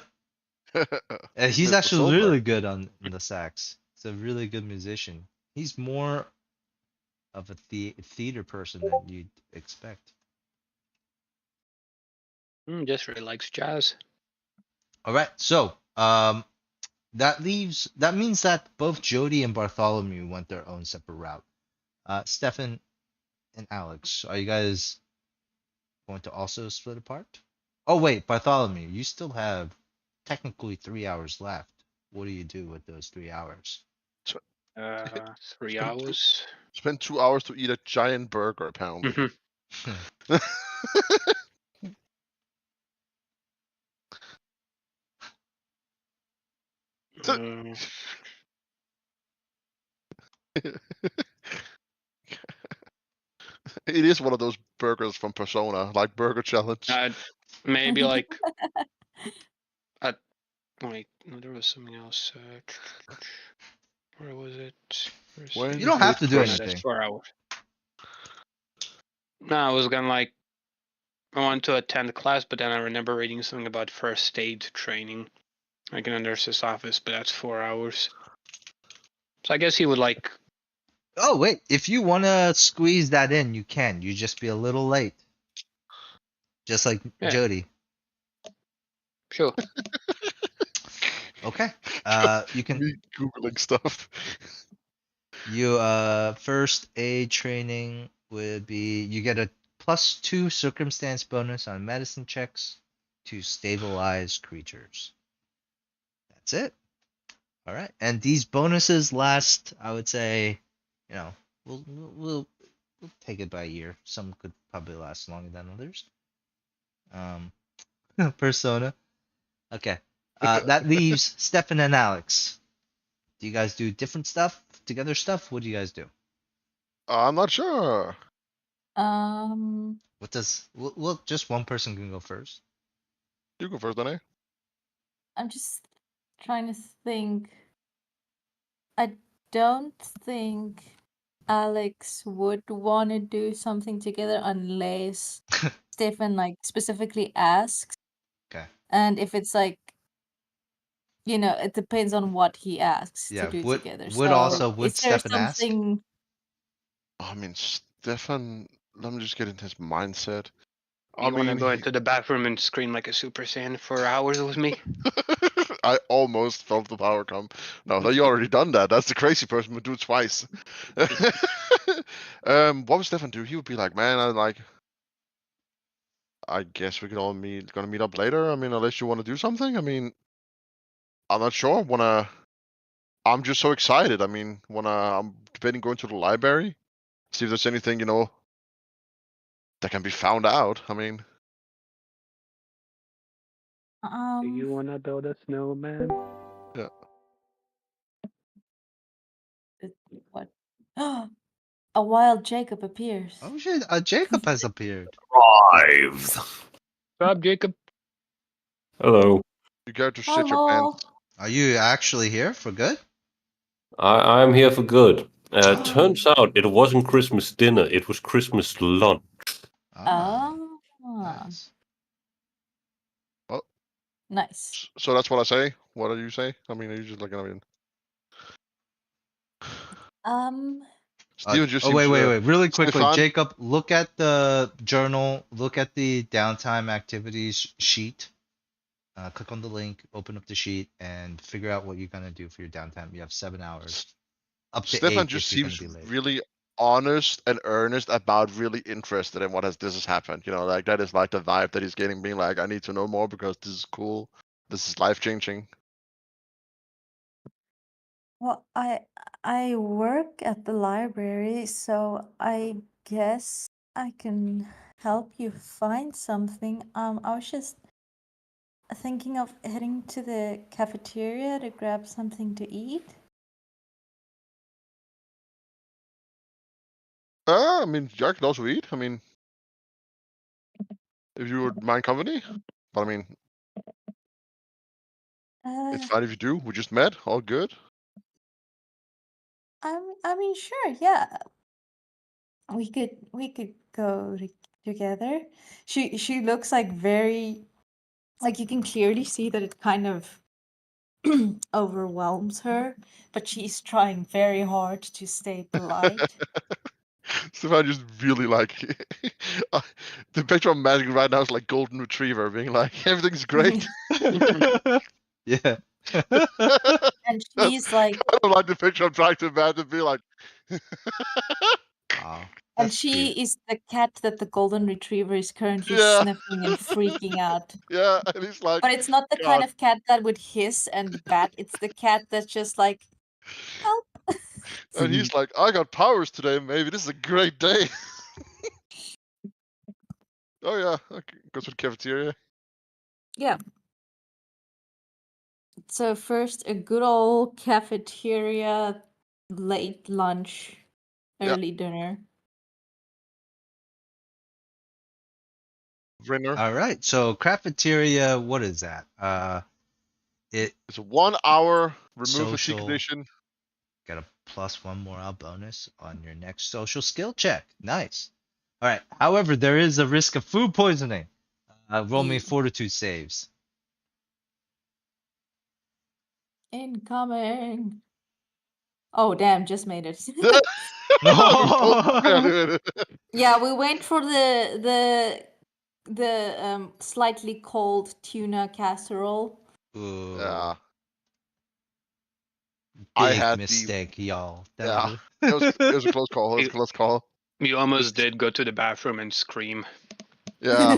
Mr. actually Silver. really good on the sax. He's a really good musician. He's more of a theater person than you'd expect. Just really likes jazz. All right, so that means that both Jody and Bartholomew went their own separate route. Stefan and Alex, are you guys going to also split apart? Oh wait, Bartholomew, you still have technically 3 hours left. What do you do with those 3 hours? 3 hours. Spend 2 hours to eat a giant burger, apparently. It is one of those burgers from Persona, like Burger Challenge. Maybe like. Wait, no, there was something else. Where was it? When You don't have to do No, anything. that's 4 hours. No, I was gonna like. I wanted to attend class, but then I remember reading something about first aid training, like in a nurse's office, but that's 4 hours. So I guess he would like. Oh wait, if you want to squeeze that in, you can. You just be a little late. Just like Yeah. Jody. Sure. Okay. You can. Me googling stuff. You first aid training would be you get a +2 circumstance bonus on medicine checks to stabilize creatures. That's it. All right, and these bonuses last, I would say, you know, we'll take it by year. Some could probably last longer than others. Persona. Okay. That leaves Stefan and Alex. Do you guys do different stuff, together stuff? What do you guys do? I'm not sure. What does well just one person can go first. You go first, Danae. I'm just trying to think. I don't think Alex would want to do something together unless Stefan like specifically asks. Okay. And if it's like, it depends on what he asks Yeah. to do together. Would So also would is there Stefan ask? something? I mean, Stefan. Let me just get into his mindset. You wanna go into the bathroom and scream like a Super Saiyan for hours with me? I almost felt the power come. No, you already done that. That's the crazy person who do it twice. What would Stefan do? He would be like, man, I guess we could all gonna meet up later. I mean, unless you want to do something. I mean, I'm not sure. I'm just so excited. I mean, I'm debating going to the library, see if there's anything, that can be found out. I mean, Do you wanna build a snowman? yeah. What? A wild Jacob appears. Oh shit! Jacob has appeared. Arrived. Rob, Jacob. Hello. You got to shit your Hello. pants. Are you actually here for good? I'm here for good. Turns out it wasn't Christmas dinner, it was Christmas lunch. Ah, Ah, nice. nice. So that's what I say. What do you say? I mean, are you just looking at me? Steven just Oh wait, seems, really quickly, Stefan? Jacob, look at the journal, look at the downtime activities sheet. Click on the link, open up the sheet, and figure out what you're gonna do for your downtime. You have 7 hours, up to Stefan 8 just if you're gonna seems be late. really honest and earnest about really interested in this has happened. Like that is like the vibe that he's getting, being like, I need to know more because this is cool. This is life changing. Well, I work at the library, so I guess I can help you find something. I was just thinking of heading to the cafeteria to grab something to eat. I mean, I could also eat. I mean, if you would mind company. But I mean, it's fine if you do. We just met. All good. I mean, sure, yeah. We could go together. She looks like very like you can clearly see that it kind of overwhelms her, but she's trying very hard to stay polite. Stefan just really like the picture I'm imagining right now is like golden retriever being like, everything's great. Yeah. And she's like, I don't like the picture I'm trying to imagine be like. Wow, and that's she cute. is the cat that the golden retriever is currently Yeah. sniffing and freaking out. Yeah, and he's like, But it's not the kind God. of cat that would hiss and bat. It's the cat that's just like, help. And he's like, I got powers today, maybe this is a great day. Oh yeah, okay. Goes to the cafeteria. Yeah. So first, a good old cafeteria, late lunch, Yeah. early dinner. Winner. All right. So cafeteria, what is that? It It's a 1 hour remove fatigue social. condition. Got a +1 morale bonus on your next social skill check. Nice. All right. However, there is a risk of food poisoning. Roll me Yeah. fortitude saves. Incoming. Oh damn! Just made it. We both failed it. Yeah, we went for the slightly cold tuna casserole. Ooh, Yeah. I big had mistake, y'all. That Yeah. was It was a close call. It was a close call. You almost did go to the bathroom and scream. Yeah.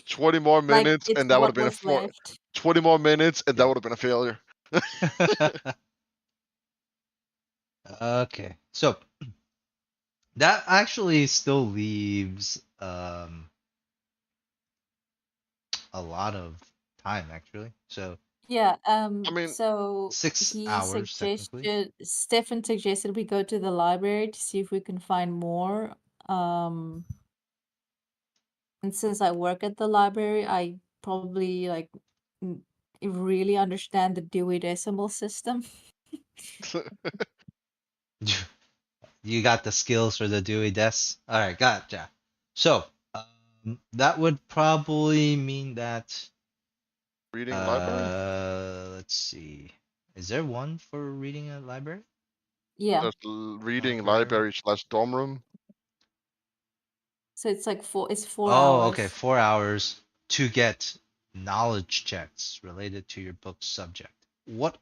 20 more Like minutes it's and that would have what been was left. 20 more minutes and that would have been a failure. Okay. So that actually still leaves a lot of time actually. So Yeah. I mean, So 6 he hours technically. Stefan suggested we go to the library to see if we can find more. And since I work at the library, I probably like really understand the Dewey Decimal System. You got the skills for the Dewey Des. All right, gotcha. So that would probably mean that reading library? let's see. Is there one for reading a library? Yeah. There's reading Library. library / dorm room. So it's like 4 Oh, hours. okay, 4 hours to get knowledge checks related to your book subject. What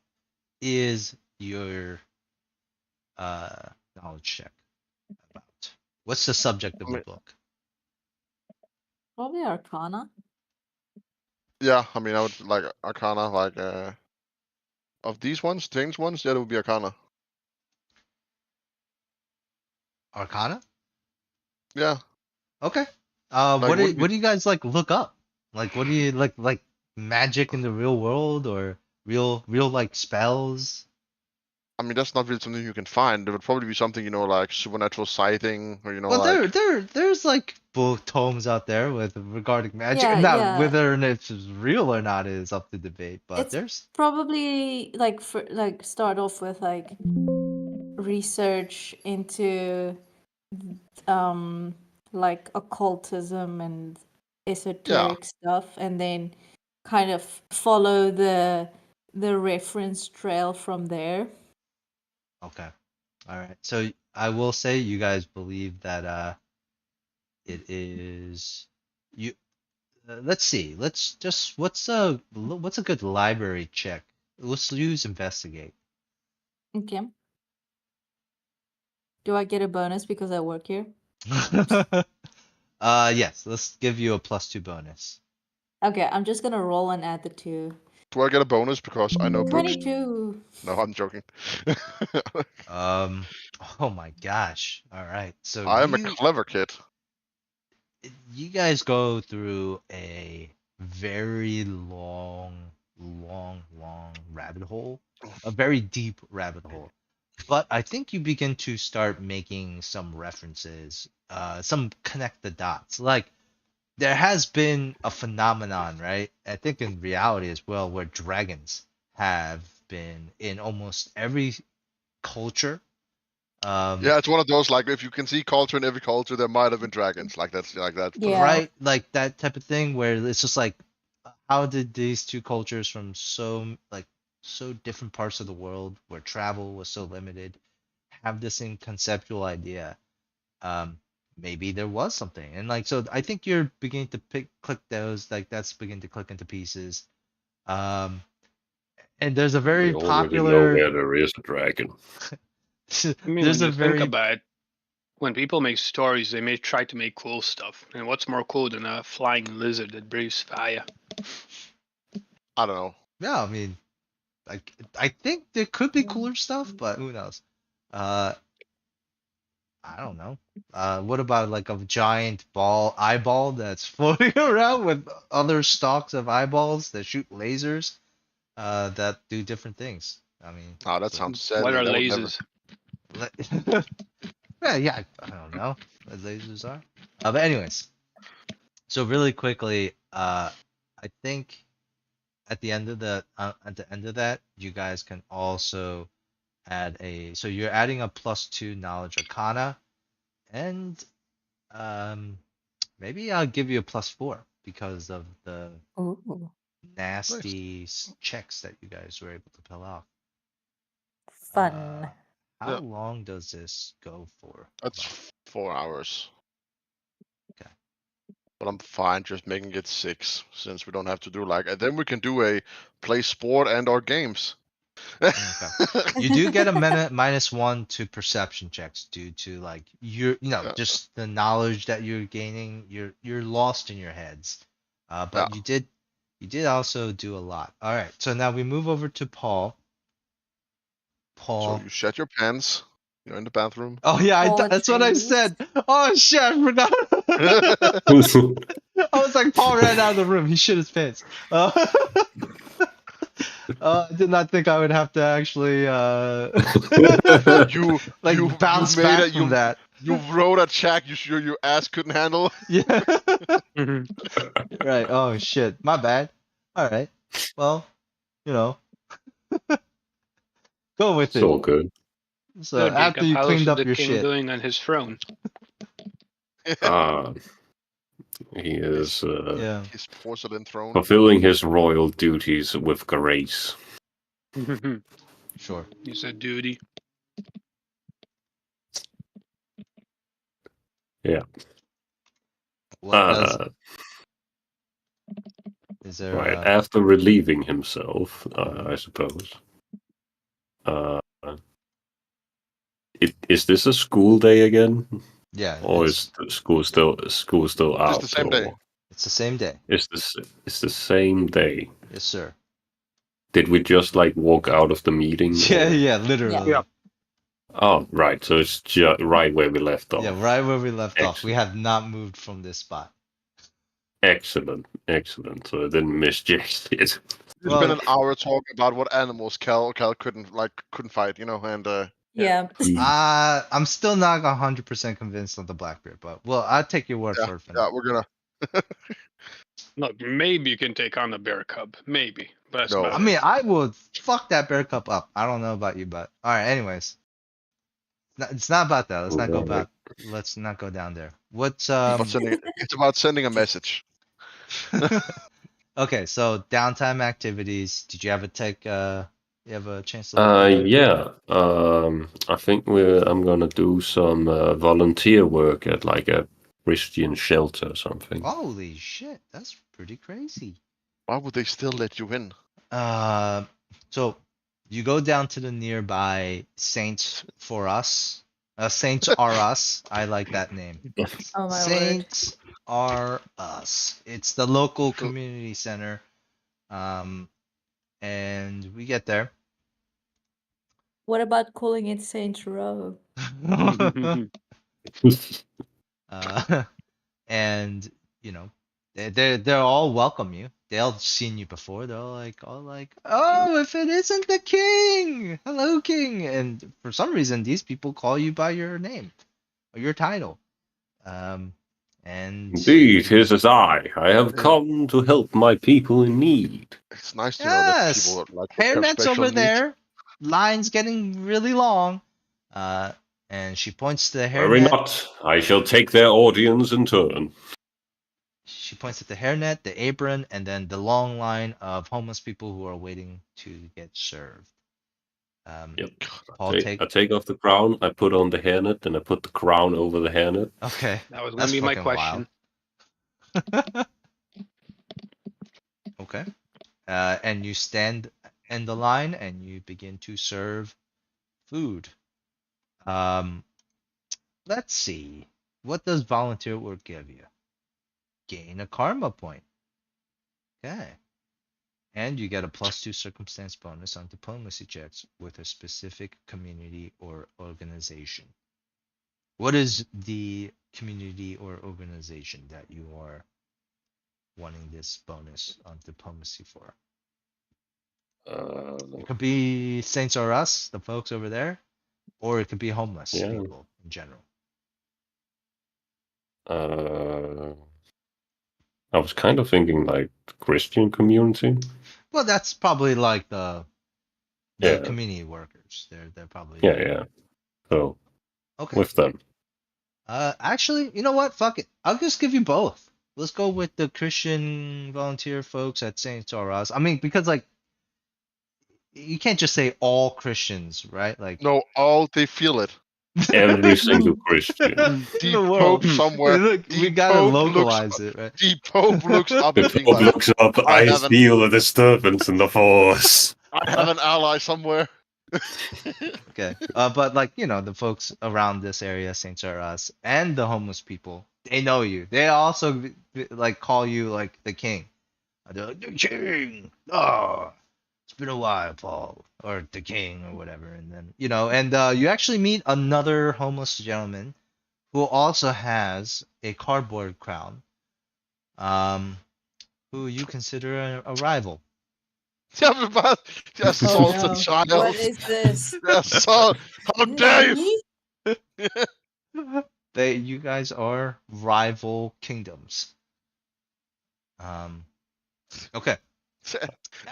is your knowledge check about? What's the subject of I the mean, book? Probably Arcana. yeah, I mean, I would like Arcana, like, of these ones, yeah, it would be Arcana. Arcana? Yeah. Okay. Like, What it do wouldn't be, what do you guys like look up? Like what do you like magic in the real world or real like spells? I mean, that's not really something you can find. There would probably be something, like supernatural sighting or, Well, like, there's like book tomes out there with regarding magic. Yeah, Now, yeah. whether or not it's real or not is up to debate. But It's there's probably like start off with like research into like occultism and esoteric stuff, and then kind of follow the reference trail from there. okay. All right. So I will say you guys believe that it is you. Let's see. Let's just what's a good library check? Let's use investigate. Okay. Do I get a bonus because I work here? Yes. Let's give you a +2 bonus. Okay, I'm just gonna roll and add the 2. do I get a bonus because I know books? 22. No, I'm joking. Um. Oh my gosh. All right. So I am a clever kid. you guys go through a very long rabbit hole, a very deep rabbit hole. But I think you begin to start making some references, some connect the dots. Like there has been a phenomenon, right? I think in reality as well, where dragons have been in almost every culture. Yeah, it's one of those, like, if you can see culture in every culture, there might have been dragons. Like that. Yeah. Right, like that type of thing where it's just like, how did these two cultures from so different parts of the world where travel was so limited have the same conceptual idea? Um, maybe there was something, and like so, I think you're beginning to click those, like that's beginning to click into pieces. Um, and there's a We very already know popular. where there is a dragon. I mean, There's when a you think very about it, when people make stories, they may try to make cool stuff. And what's more cool than a flying lizard that breathes fire? I don't know. yeah. I mean, like I think there could be cooler stuff, but who knows? Uh, I don't know. What about like a giant eyeball that's floating around with other stalks of eyeballs that shoot lasers? that do different things. I mean, Oh, that so sounds sad. What are That would never. lasers? yeah, I don't know what lasers are. But anyways, so really quickly, I think at the end of that, you guys can also add so you're adding a +2 knowledge arcana, and maybe I'll give you a +4 because of the Ooh, nasty checks that you guys were able to pull off. fun. How Yeah. long does this go for? That's 4 hours. Okay. But I'm fine just making it 6 since we don't have to do and then we can do a play sport and or games. Okay. You do get a -1 to perception checks due to Yeah. just the knowledge that you're gaining. You're lost in your heads. But Yeah. you did also do a lot. All right. So now we move over to Paul. So Paul. you shat your pants. You're in the bathroom. Oh yeah, that's what I Apologies. said. Oh shit, I forgot. I was like, Paul ran out of the room. He shit his pants. I did not think I would have to actually you bounce made back it. from that. You wrote a check your ass couldn't handle. Yeah. Right. Oh shit. My bad. All right. Well, you know, go with It's it. all good. So So, after Jacob, you how's cleaned up the your king shit. doing on his throne? Ah, he is Yeah. His porcelain throne. fulfilling his royal duties with grace. Sure. You said duty. Yeah. What does Uh, is there right after relieving himself, I suppose. Is this a school day again, yeah, or is the school still out? the same day. Or it's the same day. it's the same day? Yes, sir. Did we just walk out of the meeting? Yeah, or- yeah, literally. Yeah. Oh, right. So it's just right where we left off. Yeah, right where we left off. We Excellent. have not moved from this spot. Excellent. So I didn't miss jack shit. We Well, spent an hour talking about what animals Cal couldn't fight, and Yeah. I'm still not 100% convinced on the Blackbeard, but well, I'll take your word for it for now. we're gonna Look, maybe you can take on the bear cub. Maybe. But that's No. about I mean, it. I would fuck that bear cup up. I don't know about you, but all right. Anyways, it's not about that. Right. Let's not go down there. What's it's about sending a message. Okay, so downtime activities. Did you ever take you have a chance to look at that? Yeah. I think I'm gonna do some volunteer work at a Christian shelter or something. Holy shit, that's pretty crazy. Why would they still let you in? So you go down to the nearby Saints for Us. Saints Are Us. I like that name. Oh my word. Saints Are Us. It's the local community center. And we get there. What about calling it Saint Row? And they're all welcome you. They all seen you before. They're all like, oh, if it isn't the king, hello, king. And for some reason, these people call you by your name or your title. And Indeed, it is I. I have come to help my people in need. It's nice to know that yes, people have hairnet's special over needs. there. Line's getting really long. And she points to the Worry hairnet. not, I shall take their audience in turn. She points at the hairnet, the apron, and then the long line of homeless people who are waiting to get served. Yep. Paul, I take off the crown, I put on the hairnet, and I put the crown over the hairnet. Okay. That was going That's to be my fucking question. wild. Okay. And you stand in the line and you begin to serve food. Let's see. What does volunteer work give you? Gain a karma point. Okay. And you get a +2 circumstance bonus on diplomacy checks with a specific community or organization. What is the community or organization that you are wanting this bonus on diplomacy for? It could be Saints or Us, the folks over there, or it could be homeless Yeah. people in general. I was kind of thinking like the Christian community. Well, that's probably like the Yeah. community workers. They're probably Yeah. So okay. with them. Actually, you know what? Fuck it. I'll just give you both. Let's go with the Christian volunteer folks at Saints or Us. I mean, because like you can't just say all Christians, right? Like No, all they feel it. Every single Christian. in The the world. Pope somewhere. Look, The we gotta Pope localize it, right? The Pope looks up The and being Pope like, looks up, I have an- feel a disturbance in the force. I have an ally somewhere. Okay. But like, you know, the folks around this area, Saints or Us, and the homeless people, they know you. They also like call you like the king. The king. Oh, it's been a while, Paul, or the king, or whatever. And then, you know, and you actually meet another homeless gentleman who also has a cardboard crown, who you consider a rival. Yeah, but assault Oh, a no. child. What is this? Assault. How dare you? Nani? You guys are rival kingdoms. Okay.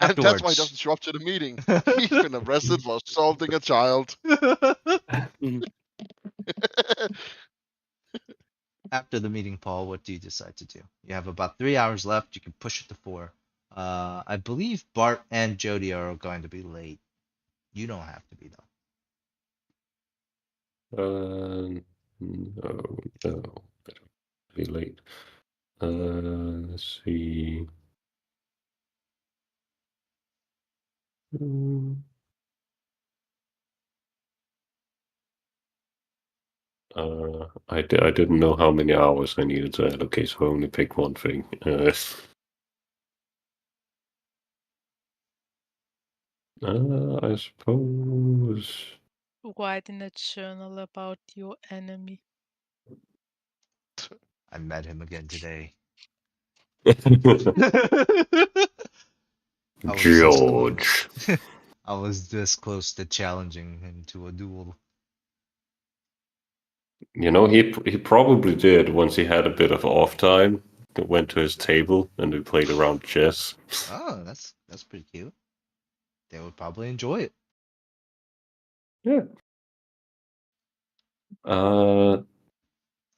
And that's why he Afterwards. doesn't show up to the meeting. He's been arrested for assaulting a child. After the meeting, Paul, what do you decide to do? You have about 3 hours left. You can push it to 4. I believe Bart and Jody are going to be late. You don't have to be though. No, better be late. Let's see. I didn't know how many hours I needed to allocate, so I only picked one thing. I suppose. Write in a journal about your enemy. I met him again today. George. I was this close to challenging him to a duel. You know, he probably did once he had a bit of off time. Went to his table and we played around chess. Oh, that's pretty cute. They would probably enjoy it. Yeah.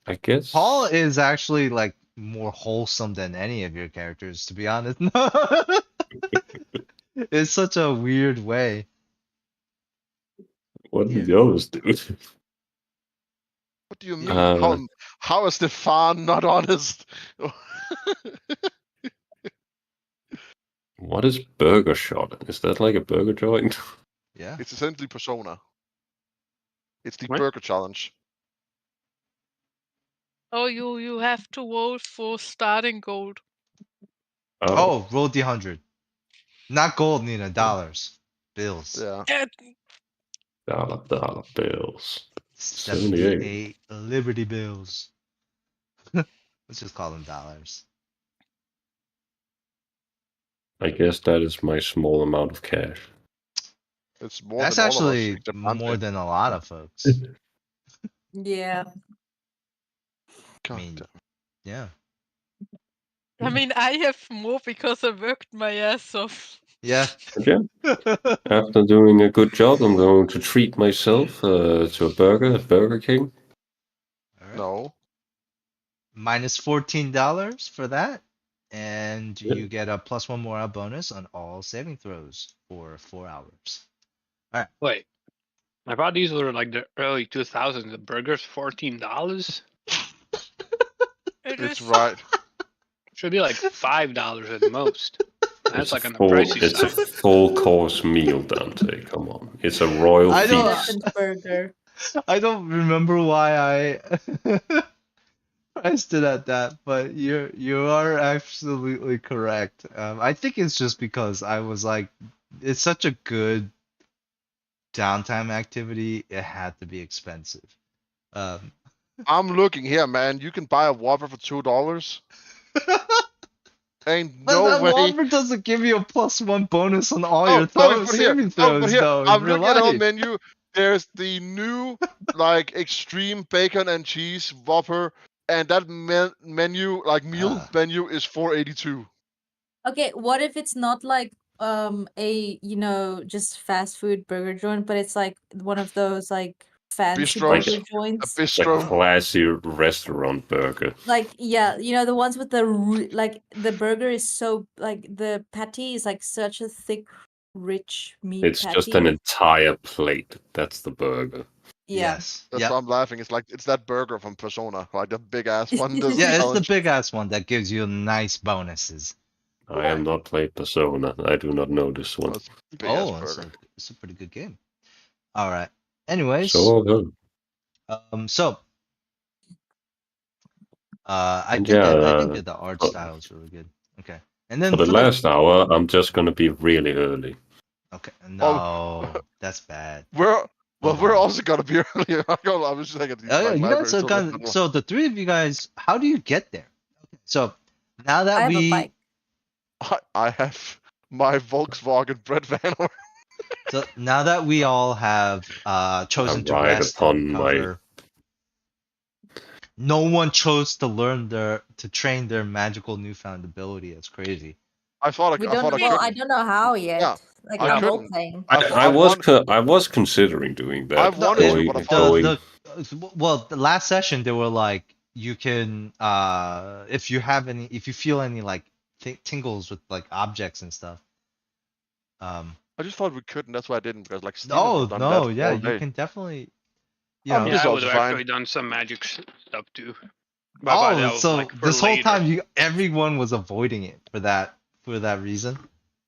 I guess Paul is actually like more wholesome than any of your characters, to be honest. It's such a weird way. What did the others do? What do you mean? How is Stefan not honest? What is Burger Shot? Is that like a burger joint? Yeah. It's essentially Persona. It's the What? burger challenge. Oh, you have to roll for starting gold. Oh, roll D100. Not gold, Nina. Dollars. Bills. Yeah. Dollar bills. 78 Liberty Bills. Let's just call them dollars. I guess that is my small amount of cash. It's more That's than actually all of us, except more Dante. than a lot of folks. Yeah. I mean, God yeah. I mean, I have more because I worked my ass off. Yeah. Yeah. After doing a good job, I'm going to treat myself to a burger at Burger King. All right. No. Minus $14 for that. And Yeah. you get a +1 morale bonus on all saving throws for 4 hours. Wait, I thought these were like the early 2000s. The burgers, $14. It's right. Should be like $5 at most. That's like on the full, pricey it's a side. full course meal, Dante. Come on. It's a royal I don't- feast. Elephant burger. I don't remember why I priced it at that, but you are absolutely correct. I think it's just because I was like, it's such a good downtime activity. It had to be expensive. I'm looking here, man. You can buy a Whopper for $2. Ain't But no that way. Whopper doesn't give you a +1 bonus on all Oh, your no, but here, saving no, throws, but here, though, in I'm real looking at our life. menu. There's the new, like, extreme bacon and cheese Whopper, and that menu, like, meal menu is $4.82. Okay, what if it's not like a just fast food burger joint, but it's like one of those like fancy Bistros, burger a joints? It's a bistro. classy restaurant burger. Like the ones with the like the burger is so like the patty is like such a thick, rich meat It's patty. just an entire plate. That's the burger. Yeah. Yes. That's Yep. why I'm laughing. It's that burger from Persona, like the big ass one. Yeah, it's the big ass one that gives you nice bonuses. I have not played Persona. I do not know this one. Big ass Oh, burger. it's a pretty good game. All right. Anyways, So good. I And think yeah, that the art style is really good. Okay, and then For the last hour, I'm just gonna be really early. Okay, no, that's bad. We're Hold we're on. also gonna be earlier. I was just thinking. You guys are so the three of you guys, how do you get there? So now that I have a bike. I have my Volkswagen bread van. So now that we all have chosen to ride rest upon and recover, no one chose to train their magical newfound ability. It's crazy. I thought I could. I don't know how yet. Yeah, like I I'm role couldn't. playing. I was considering doing that. I've wanted to, but Well, the last session they were like, you can if you feel any like tingles with like objects and stuff. I just thought we couldn't. That's why I didn't, because like. Steven Oh has done no, that yeah, all you day. can definitely. Yeah, I would have actually done some magic stuff too. Oh, so this whole time everyone was avoiding it for that reason.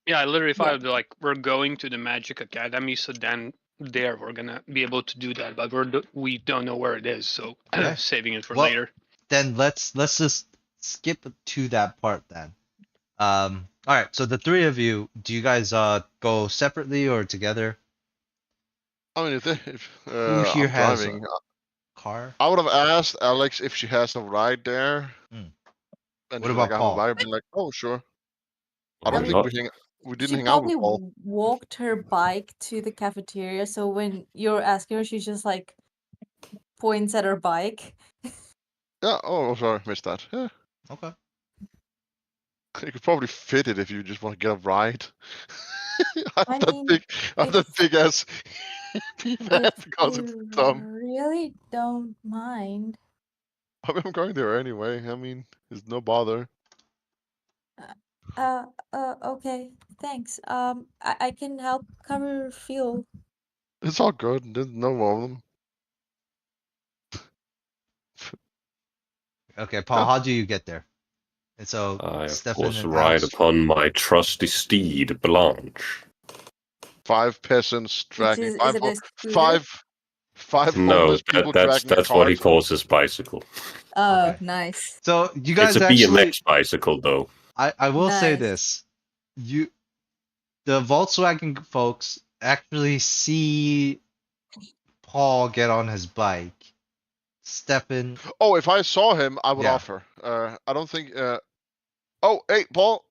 Yeah, I literally thought like we're going to the Magic Academy, so then there we're gonna be able to do that, but we don't know where it is, so saving it for later. Then let's just skip to that part then. All right, so the three of you, do you guys go separately or together? I mean, if who here I'm has driving, a car? I would have asked Alex if she has a ride there. And what about Paul? I've been like, oh sure. I don't think we didn't hang out with Paul. Paul. Walked her bike to the cafeteria, so when you're asking her, she just like points at her bike. Yeah. Oh, sorry, missed that. Yeah. Okay. You could probably fit it if you just want to get a ride. I'm that big ass because it's dumb. Really don't mind. I mean, I'm going there anyway. I mean, it's no bother. Okay, thanks. I can help cover fuel. It's all good. There's no problem. Okay, Paul, how do you get there? And so I of Stefan course and ride Alex. upon my trusty steed, Blanche. 5 peasants dragging five No, homeless people that's dragging a what he cart. calls his bicycle. Oh, Okay. nice. So you guys it's a actually BMX bicycle, though. I will say this. The Volkswagen folks actually see Paul get on his bike. Stefan. Oh, if I saw him, I would offer. I don't think. Oh, hey, Paul.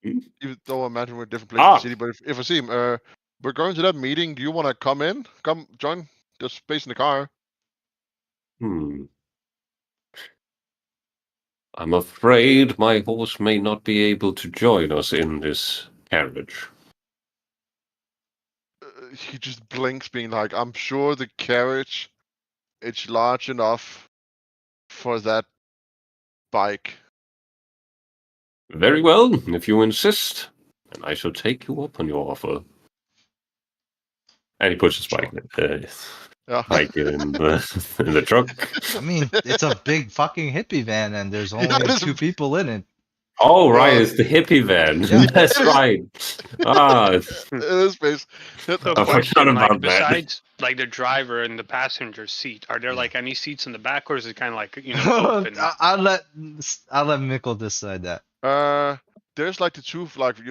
Even though I imagine we're in different places in the city, but if I see him, we're going to that meeting. Do you want to come in? Come join. There's space in the car. I'm afraid my horse may not be able to join us in this carriage. He just blinks, being like, I'm sure the carriage it's large enough for that bike. Very well, if you insist, then I shall take you up on your offer. And he puts his bike in the truck. I mean, it's a big fucking hippie van, and there's only 2 people in it. Oh, right, it's the hippie van. Yeah. That's right. It is space. So I forgot about that. Besides, like the driver and the passenger seat, are there like any seats in the back, or is it kind of like open? I'll let Mikkel decide that. There's like the 2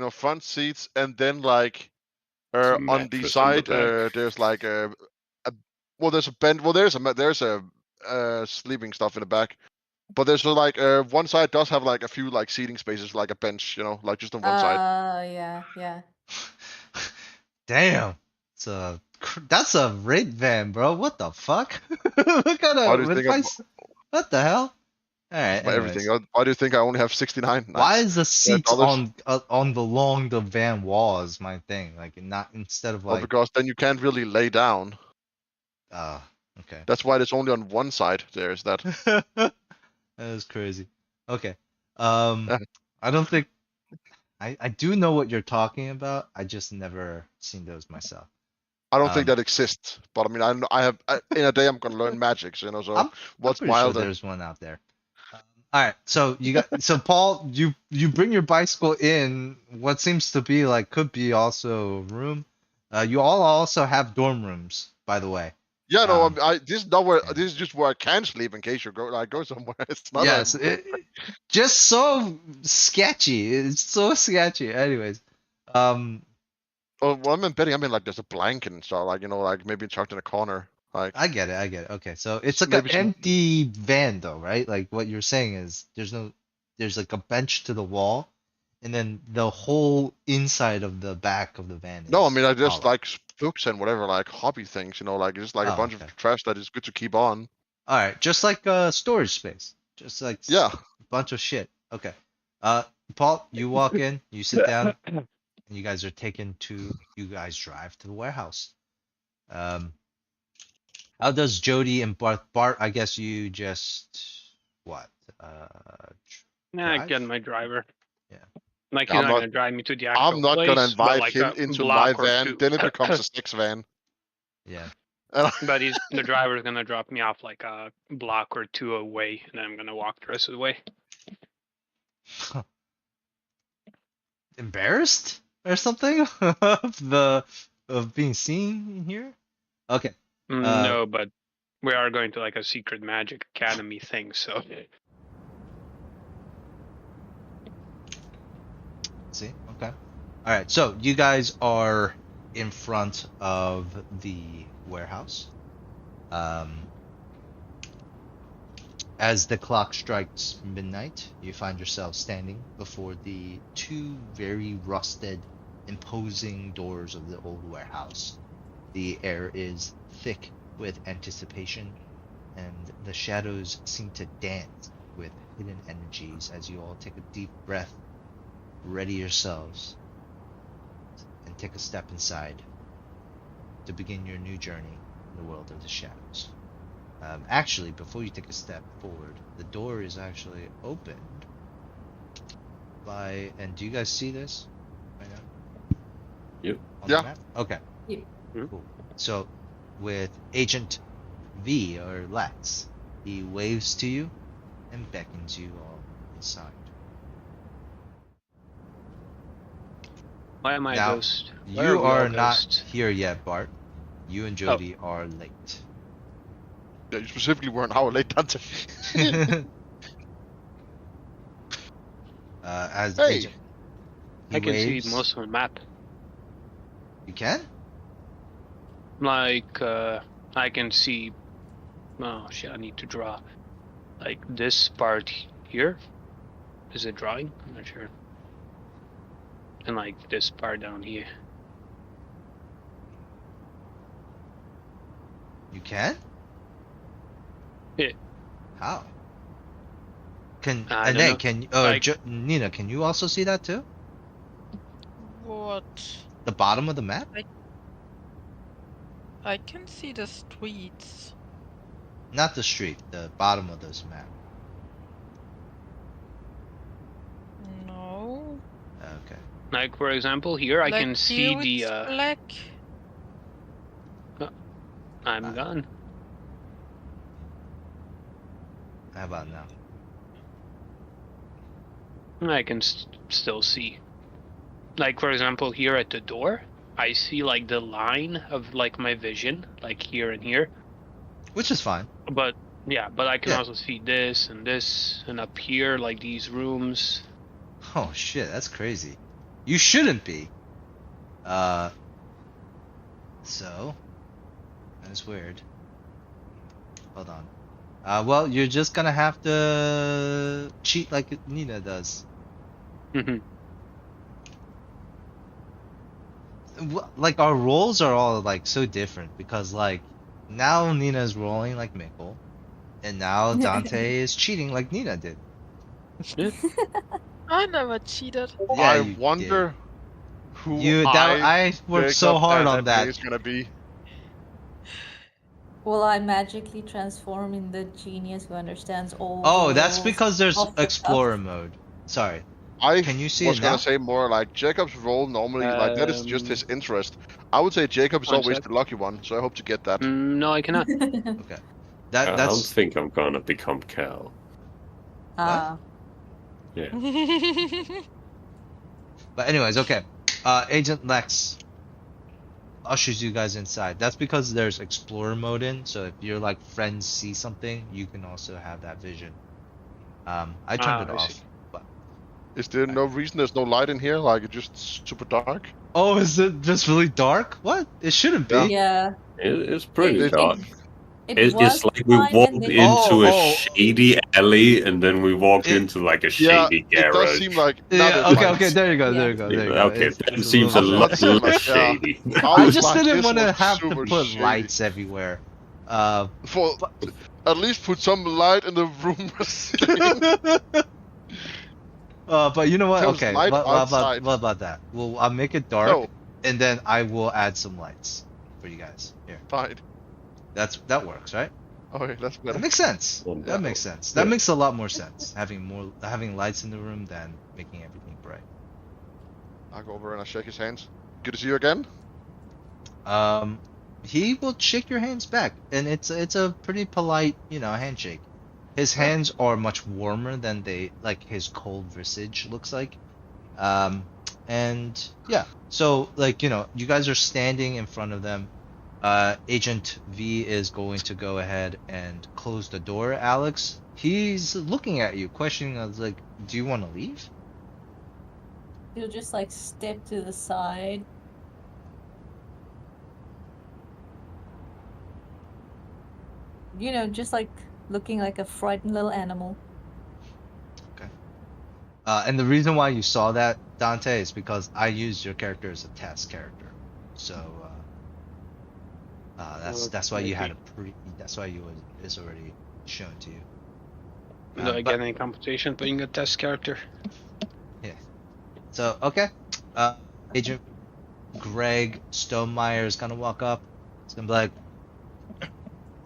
front seats, and then like on the side there's like there's a sleeping stuff in the back, But there's like one side does have like a few like seating spaces, like a bench, you know, like just on one side. Yeah. Damn. That's a raid van, bro. What the fuck? What kind Why do of you think advice? What the hell? All right. by everything? Anyways, Why do you think I only have 69 why knights? is the seats Dollars? on the along the van wall is my thing? Like not instead of Well, like. because then you can't really lay down. Okay. That's why it's only on one side. There's that. That is crazy. Okay. Yeah. I don't think I do know what you're talking about. I just never seen those myself. I don't think Um, that exists, but I mean, in a day I'm gonna learn magic, you know. So I'm what's pretty sure wilder? there's one out there. All right, so Paul, you bring your bicycle in what seems to be like could be also a room. You all also have dorm rooms, by the way. Yeah, no, Um, this is not where. yeah. This is just where I can sleep in case you go somewhere. It's not. Yes, just so sketchy. It's so sketchy. Anyways, Well, I'm in betting. I mean, like there's a blanket and stuff, like you know, like maybe tucked in a corner, like I get it. Okay, so it's like an maybe some. empty van though, right? Like what you're saying is there's like a bench to the wall, and then the whole inside of the back of the van No, I is mean, I just hollow. like books and whatever, like hobby things, you know, like just like a Oh, bunch okay. of trash that is good to keep on. All right, just like a storage space, just like Yeah. a bunch of shit. Okay. Paul, you walk in, you sit down, and you guys are you guys drive to the warehouse. How does Jody and Bart, I guess you just what? Nah, Drive? get my driver. Yeah. Like he's I'm not not. gonna drive me to the actual I'm not place, gonna but invite like him a into my block or van. two. Then it becomes a sex van. Yeah. But the driver's gonna drop me off like a block or two away, and I'm gonna walk the rest of the way. Embarrassed or something of being seen in here? Okay. No, but we are going to like a secret magic academy thing, so. See? Okay. All right. So you guys are in front of the warehouse. As the clock strikes midnight, you find yourself standing before the two very rusted, imposing doors of the old warehouse. The air is thick with anticipation, and the shadows seem to dance with hidden energies as you all take a deep breath, ready yourselves, and take a step inside to begin your new journey in the world of the shadows. Actually, before you take a step forward, the door is actually opened by, and do you guys see this right now? Yep. On Yeah. the map? Okay. Yep. Cool. So, with Agent V or Lex, he waves to you and beckons you all inside. Why am I Now, a ghost? Why you we all are not ghosts? here yet, Bart. You and Jody are late. Yeah, you specifically were an hour late, Dante. As Hey! Agent, he I can waves. see most of the map. You can? Like, I can see. Oh shit! I need to draw. Like this part here. Is it drawing? I'm not sure. And like this part down here. You can? Yeah. How? Can I and don't then know. can Like- Nina? Can you also see that too? What? The bottom of the map? I can see the streets. Not the street. The bottom of this map. No. Okay. Like for example, here I Like can see here the. it's black. I'm gone. How about now? I can still see. Like for example, here at the door, I see like the line of like my vision, like here and here. Which is fine. But yeah, but I can Yeah. also see this, and up here, like these rooms. Oh shit, that's crazy. You shouldn't be. So that is weird. Hold on. Well, you're just gonna have to cheat like Nina does. Like our roles are all like so different because like now Nina's rolling like Mikkel, and now Dante is cheating like Nina did. I never cheated. Yeah, I you wonder who did. I worked so Jacob, hard and on Emily that. is gonna be. Will I magically transform in the genius who understands all the Oh, that's rules because there's of the Explorer stuff? mode. Sorry. I Can you see was it gonna now? say more like Jacob's role normally, like that is just his interest. I would say Jacob is One always sec. the lucky one, so I hope to get that. No, I cannot. Okay. I don't That's think I'm gonna become Cal. Ah, Yeah. But anyways, okay. Agent Lex ushers you guys inside. That's because there's Explorer mode in, so if your like friends see something, you can also have that vision. I turned it I off. see. But Is there no reason there's no light in here? Like it's just super dark? oh, is it just really dark? What? It shouldn't be. yeah. It's pretty It- dark. It was It's like we fine, and walked then into a Oh. shady alley, and then we walked It- into like a Yeah, shady it garage. does seem like. now Yeah, there's okay, lights. okay, there you go, Yeah. there you go, there you go. Okay, It's that a seems a little lot bit- less shady. I was just like, didn't this want to was have to super put shady. lights everywhere. For at least put some light in the room we're sitting in. But you know what? There was Okay, light outside. what about that? Well, I'll make it dark, No, and then I will add some lights for you guys. Here, fine. that works, right? Okay, that's better. That makes sense. Well, That makes sense. That yeah. makes a lot more sense. Having lights in the room than making everything bright. I'll go over and I'll shake his hands. Good to see you again. He will shake your hands back, and it's a pretty polite, handshake. His hands are much warmer than his cold visage looks like. And yeah, so you guys are standing in front of them. Agent V is going to go ahead and close the door. Alex, he's looking at you, questioning us, like, do you want to leave? he'll just like step to the side. Just like looking like a frightened little animal. And the reason why you saw that, Dante, is because I used your character as a test character. So that's why you had that's why it's already shown to you. Do I get any compensation being a test character? So okay, Agent Greg Stonemeyer is gonna walk up. He's gonna be like,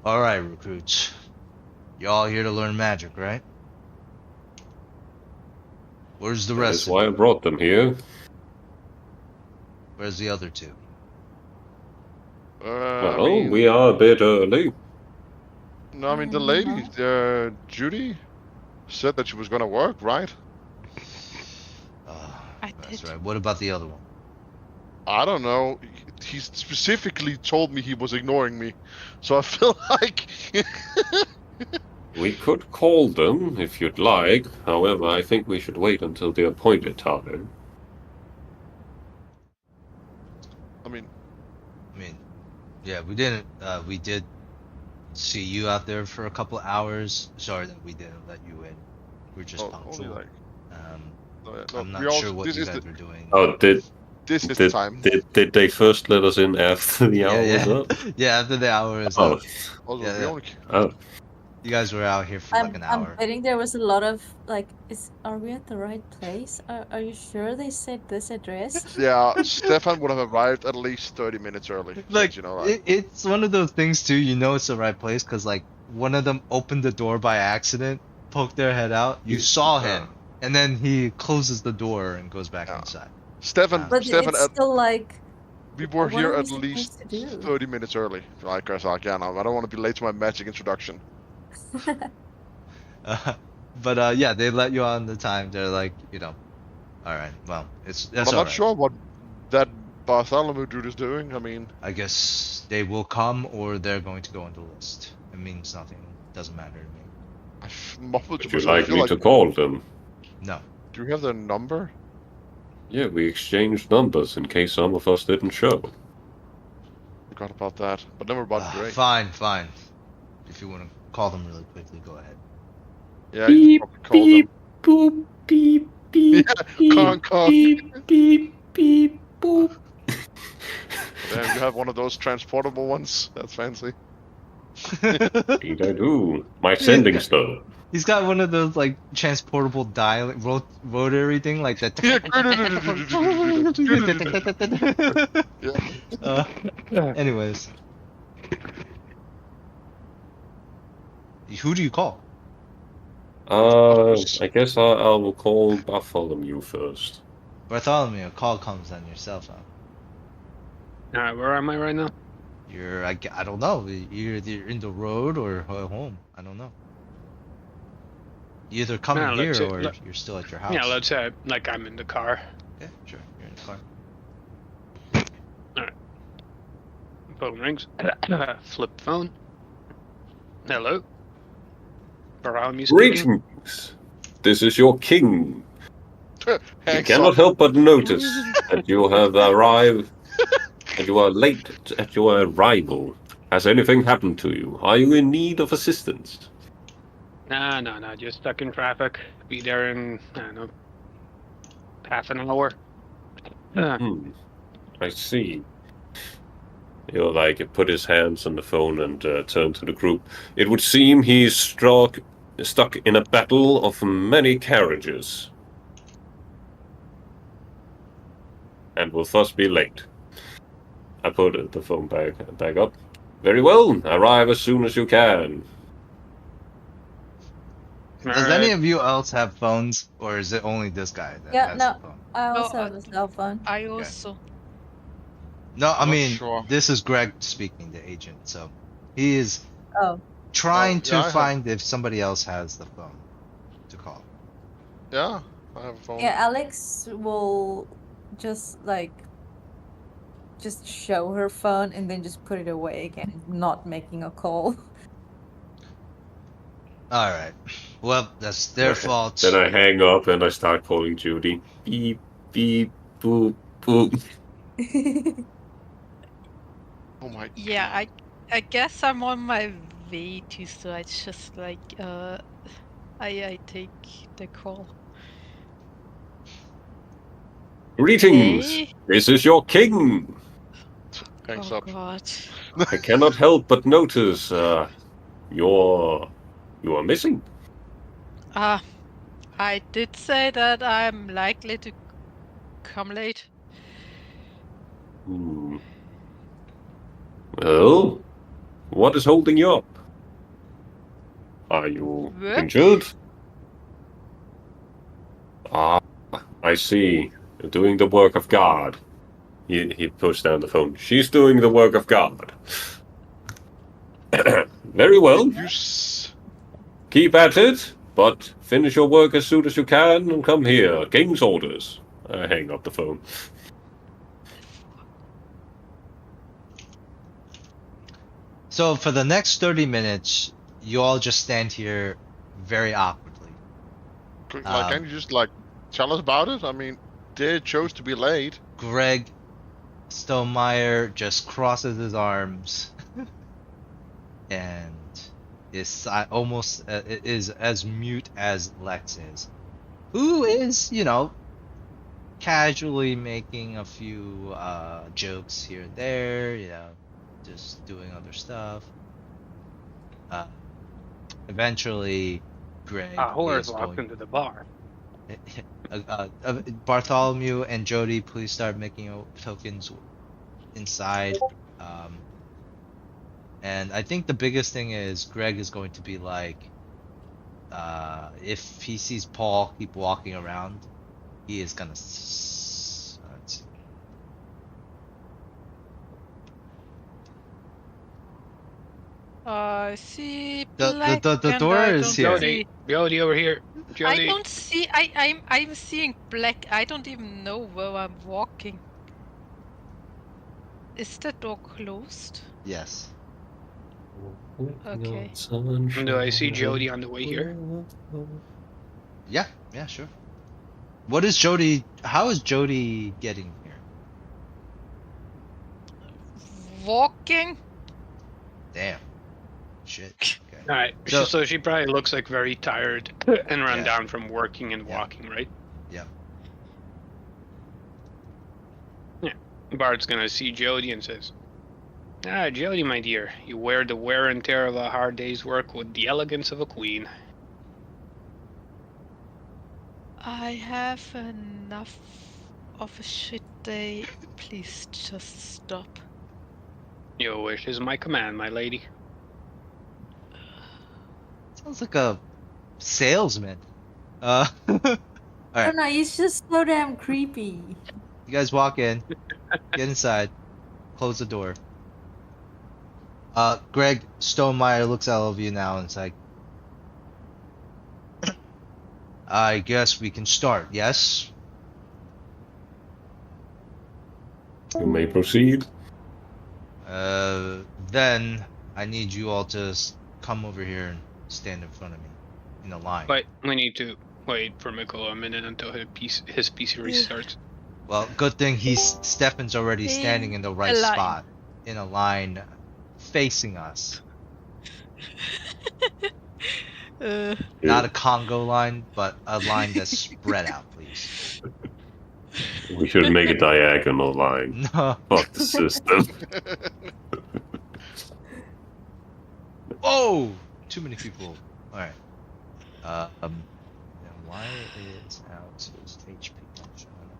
"All right, recruits, y'all here to learn magic, right? Where's the rest That's of why I you? brought them here. Where's the other two?" Well, we are a bit early. No, I mean the lady, Judy, said that she was gonna work, right? I That's did. right. What about the other one? I don't know. He specifically told me he was ignoring me, so I feel like. We could call them if you'd like. However, I think we should wait until the appointed time. I mean, Yeah, we didn't. We did see you out there for a couple hours. Sorry that we didn't let you in. We're just only punctual. like. No, I'm not we all, sure what this you is guys the, were doing. Oh, this is the did, time. did they first let us in after the hour yeah, was yeah. up? Yeah, after the hour is Oh, up. Also, Yeah, we yeah. only. oh. You guys were out here for like an I'm hour. betting there was a lot of like, are we at the right place? Are you sure they said this address? Yeah, Stefan would have arrived at least 30 minutes early. Like, like, it's one of those things too. You know it's the right place because like one of them opened the door by accident, poked their head out. You saw him, and then he closes the door and goes back inside. Stefan, But Stefan, it's still like, we were what here are we at least supposed to do? 30 minutes early. Like I was like, yeah, no, I don't want to be late to my magic introduction. But yeah, they let you on the time. They're like, all right, well, that's I'm all not right. sure what that Bartholomew dude is doing. I mean, I guess they will come or they're going to go on the list. It means nothing. Doesn't matter to me. I mumbled to Would you myself. I like feel me like, to call them? No. do you have their number? Yeah, we exchanged numbers in case some of us didn't show. Forgot about that, but never about Greg. Fine. If you want to call them really quickly. Go ahead. Yeah, you Beep, should probably call them. beep, boop, beep, beep, beep, Conk, conk. beep, beep, beep, boop. Damn, you have one of those transportable ones. That's fancy. Indeed I do. My sending slow. He's got one of those like transportable dial rotary thing like that. Anyways, who do you call? I guess I will call Bartholomew first. Bartholomew. A call comes on your cell phone. Where am I right now? You're I don't know. You're either in the road or home. I don't know. You're either coming let's here say- or let- you're still at your house. Yeah, let's say like I'm in the car. Okay, sure. You're in the car. Phone rings. Flip phone. Hello. Bartholomew speaking. Greetings. This is your king. I Hangs cannot up. help but notice that you have arrived, and you are late at your arrival. Has anything happened to you? Are you in need of assistance? No, just stuck in traffic. Be there in, I don't know, half an hour. I see. He'll put his hands on the phone and turn to the group. It would seem he's stuck in a battle of many carriages, and will thus be late. I put the phone back up. Very well. Arrive as soon as you can. Does any of you else have phones, or is it only this guy that Yeah, has no. a phone? I No, also have a cell phone. I also. No, I Not mean, sure. this is Greg speaking, the agent. So he is Oh, trying yeah, to I have- find if somebody else has the phone to call. Yeah, I have a phone. yeah. Alex will just just show her phone and then just put it away again, not making a call. All right. Well, that's their fault. Then I hang up and I start calling Judy. Beep, beep, boop, boop. Oh my. Yeah, I guess I'm on my way to, so I just I take the call. Greetings. Hey. This is your king. Hangs Oh up. God. I cannot help but notice you are missing. I did say that I'm likely to come late. Well, what is holding you up? Are you Work? injured? Ah, I see. You're doing the work of God. He puts down the phone. She's doing the work of God. Very well. Keep at it, but finish your work as soon as you can and come here. King's orders. I hang up the phone. So for the next 30 minutes, you all just stand here very awkwardly. Can you just tell us about it? I mean, they chose to be late. Greg Stonemeyer just crosses his arms and is almost is as mute as Lex is, who is, casually making a few jokes here and there, just doing other stuff. Eventually, Greg Horace is walked going. into the bar. Bartholomew and Jody, please start making tokens inside. And I think the biggest thing is Greg is going to be like, if he sees Paul keep walking around, he is gonna. Let's see. I see The black. door and I is don't here. see- Jody over here. I Jody. don't see. I'm seeing black. I don't even know where I'm walking. Is the door closed? Yes. Okay. Do I see Jody on the way here? Yeah, sure. What is Jody? How is Jody getting here? Walking. Damn. Shit. Okay. All right. So- So she probably looks like very tired and run Yeah. down from working and Yeah. walking, right? Yeah. Yeah. Bart's gonna see Jody and says, Jody, my dear, you wear the wear and tear of a hard day's work with the elegance of a queen. I have enough of a shit day. Please just stop. Your wish is my command, my lady. Sounds like a salesman. I Alright. don't know, he's just so damn creepy. You guys walk in, get inside, close the door. Greg Stonemeyer looks at all of you now and it's like, I guess we can start, yes? You may proceed. Then I need you all to come over here and stand in front of me in a line. But we need to wait for Mikko a minute until his PC restarts. Well, good thing Stefan's already standing in the right a line. spot, in a line facing us. Not a Congo line, but a line that's spread out, please. We should make a diagonal line. No. Fuck the system. Whoa! Too many people. Alright. Then why is Alex's HP not showing up?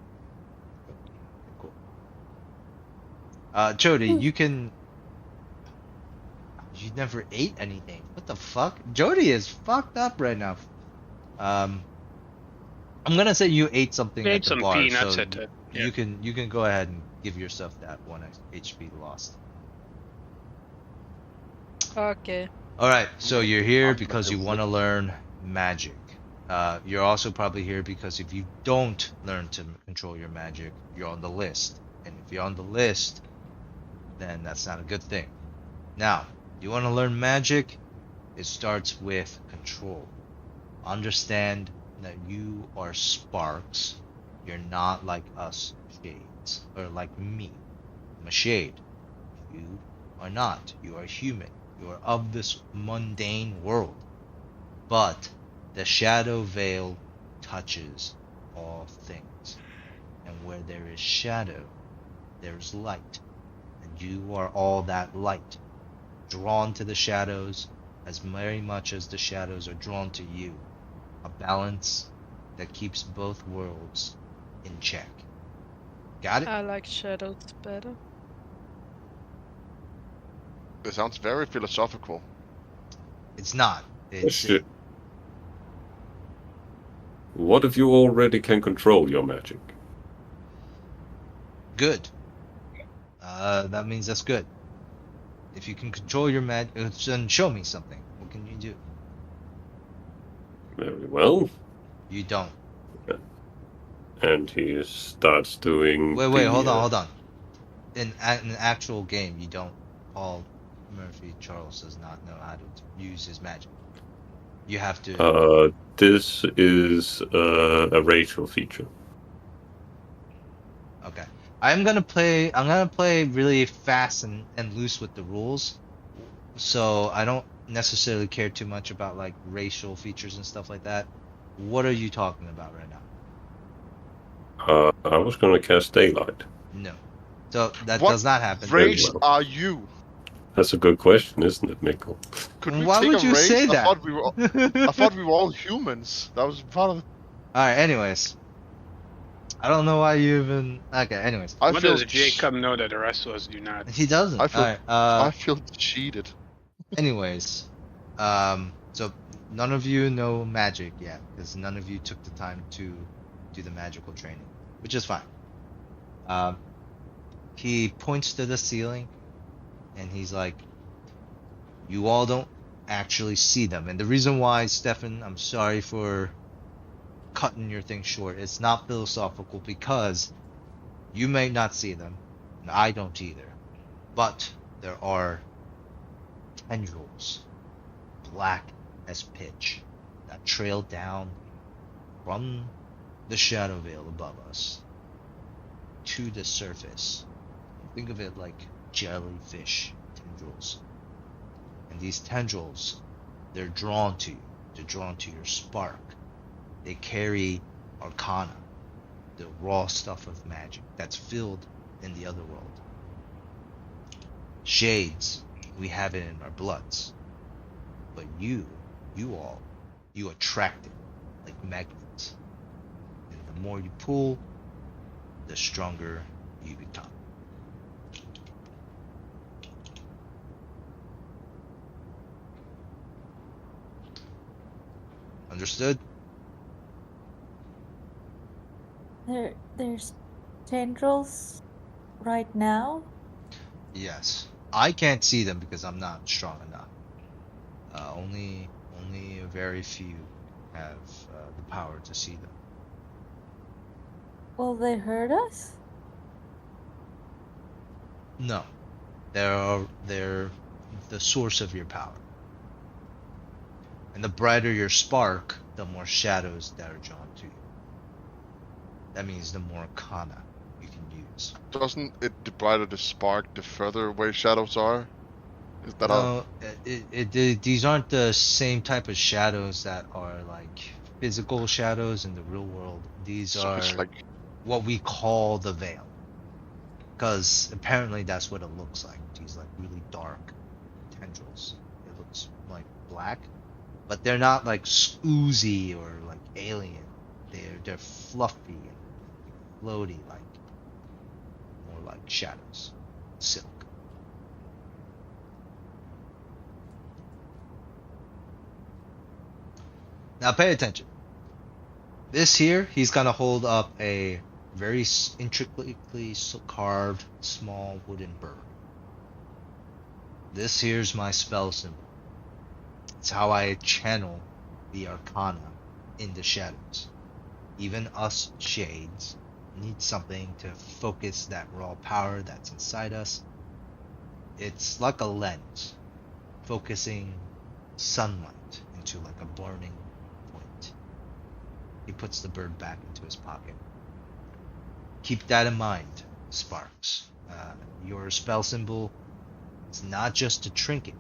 Cool. Jody, you can. You never ate anything. What the fuck? Jody is fucked up right now. I'm gonna say you ate something Ate at the some bar, peanuts so at the. you can go ahead and give yourself that 1 HP lost. Okay. Alright, so you're here because you want to learn magic. You're also probably here because if you don't learn to control your magic, you're on the list. And if you're on the list, then that's not a good thing. Now, you want to learn magic? It starts with control. Understand that you are sparks. You're not like us shades, or like me. I'm a shade. You are not. You are human. You are of this mundane world. But the shadow veil touches all things. And where there is shadow, there is light. And you are all that light. Drawn to the shadows as very much as the shadows are drawn to you. A balance that keeps both worlds in check. Got it? I like shadows better. It sounds very philosophical. It's not. It's Shit. What if you already can control your magic? good. That means that's good. If you can control your magic, then show me something. What can you do? Very well. You don't. And he starts doing. Wait, hold on. In an actual game, you don't. Paul Murphy Charles does not know how to use his magic. You have to. This is a racial feature. Okay. I'm gonna play really fast and loose with the rules. So I don't necessarily care too much about like racial features and stuff like that. What are you talking about right now? I was gonna cast daylight. No. So that What does not happen. Race well. are you? That's a good question, isn't it, Mikko? Could we Why take would a you race? say I that? thought we were all humans. That was part of. Alright, anyways. I don't know why you even. Okay, anyways. I What feel. does Jacob know that the rest of us do not? He doesn't. I feel- Alright, I feel cheated. anyways. So none of you know magic yet, because none of you took the time to do the magical training, which is fine. He points to the ceiling, and he's like, you all don't actually see them. And the reason why, Stefan, I'm sorry for cutting your thing short. It's not philosophical because you may not see them, and I don't either. But there are tendrils, black as pitch, that trail down from the shadow veil above us to the surface. Think of it like jellyfish tendrils. And these tendrils They're drawn to you. They're drawn to your spark. They carry Arcana, the raw stuff of magic that's filled in the other world. Shades, we have it in our bloods. But you all, you attract it like magnets. And the more you pull, the stronger you become. Understood? There's tendrils right now. Yes. I can't see them because I'm not strong enough. Only a very few have the power to see them. Will they hurt us? No. They're the source of your power. And the brighter your spark, the more shadows that are drawn to you. That means the more Arcana you can use. Doesn't it, the brighter the spark, the further away shadows are? Is that No, these aren't the same type of shadows that are like physical shadows in the real world. These so are it's like what we call the veil. Because apparently that's what it looks like. These like really dark tendrils. It looks like black. But they're not like oozy or like alien. They're fluffy and floaty, like more like shadows, silk. Now pay attention. This here, he's gonna hold up a very intricately carved small wooden bird. This here's my spell symbol. It's how I channel the Arcana in the shadows. Even us shades need something to focus that raw power that's inside us. It's like a lens, focusing sunlight into like a burning point. He puts the bird back into his pocket. Keep that in mind, Sparks. Your spell symbol is not just a trinket.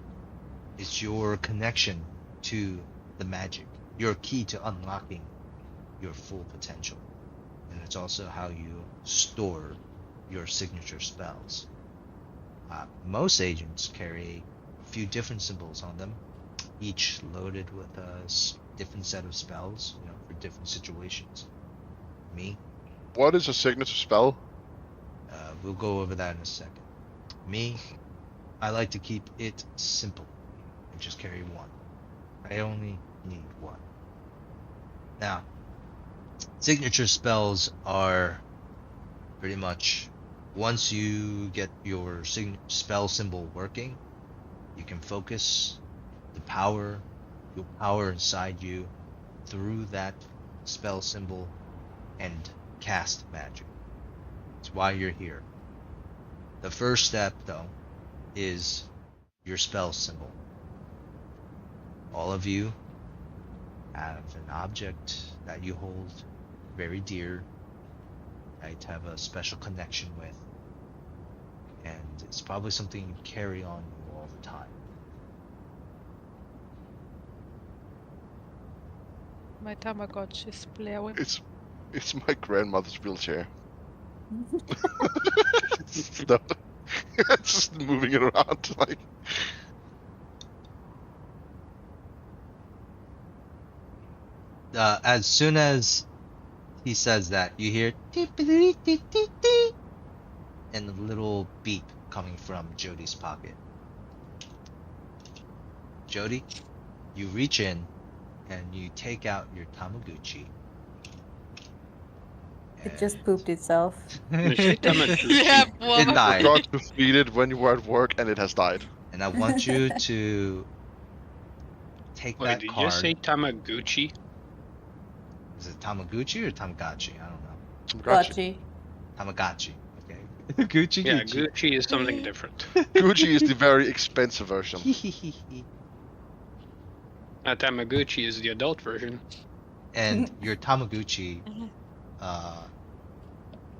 It's your connection to the magic, your key to unlocking your full potential. And it's also how you store your signature spells. Most agents carry a few different symbols on them, each loaded with a different set of spells, for different situations. Me, what is a signature spell? we'll go over that in a second. Me, I like to keep it simple and just carry one. I only need one. Now, signature spells are pretty much once you get your spell symbol working, you can focus your power inside you through that spell symbol and cast magic. It's why you're here. The first step, though, is your spell symbol. All of you have an object that you hold very dear, that you have a special connection with, and it's probably something you carry on you all the time. My Tamagotchi is blaring. It's my grandmother's wheelchair. It's just moving it around like. As soon as he says that, you hear and a little beep coming from Jody's pocket. Jody, you reach in and you take out your Tamagotchi. It just pooped itself. Yeah, well, It died. Got to feed it when you were at work, and it has died. And I want you to take Wait, that did card. you say Tamaguchi? Is it Tamagotchi or Tamagotchi? I don't know. Gotchi. Tamagotchi. Okay. Gucci. Yeah, Gucci. Gucci is something different. Gucci is the very expensive version. Tamaguchi is the adult version. And your Tamagotchi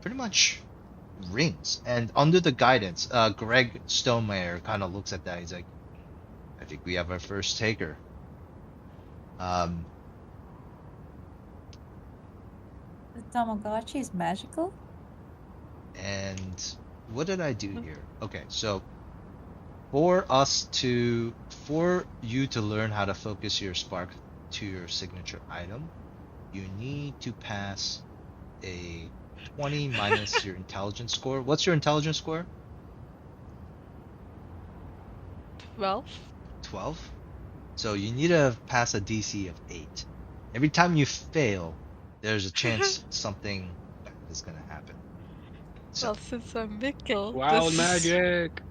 pretty much rings. And under the guidance, Greg Stonemeyer kind of looks at that. He's like, I think we have our first taker. Um, The Tamagotchi is magical? and what did I do here? Okay, so for you to learn how to focus your spark to your signature item, you need to pass a 20 minus your intelligence score. What's your intelligence score? 12. 12. So you need to pass a DC of 8. Every time you fail, there's a chance something bad is going to happen. So, Well, since I'm Mikkel, Wild this magic.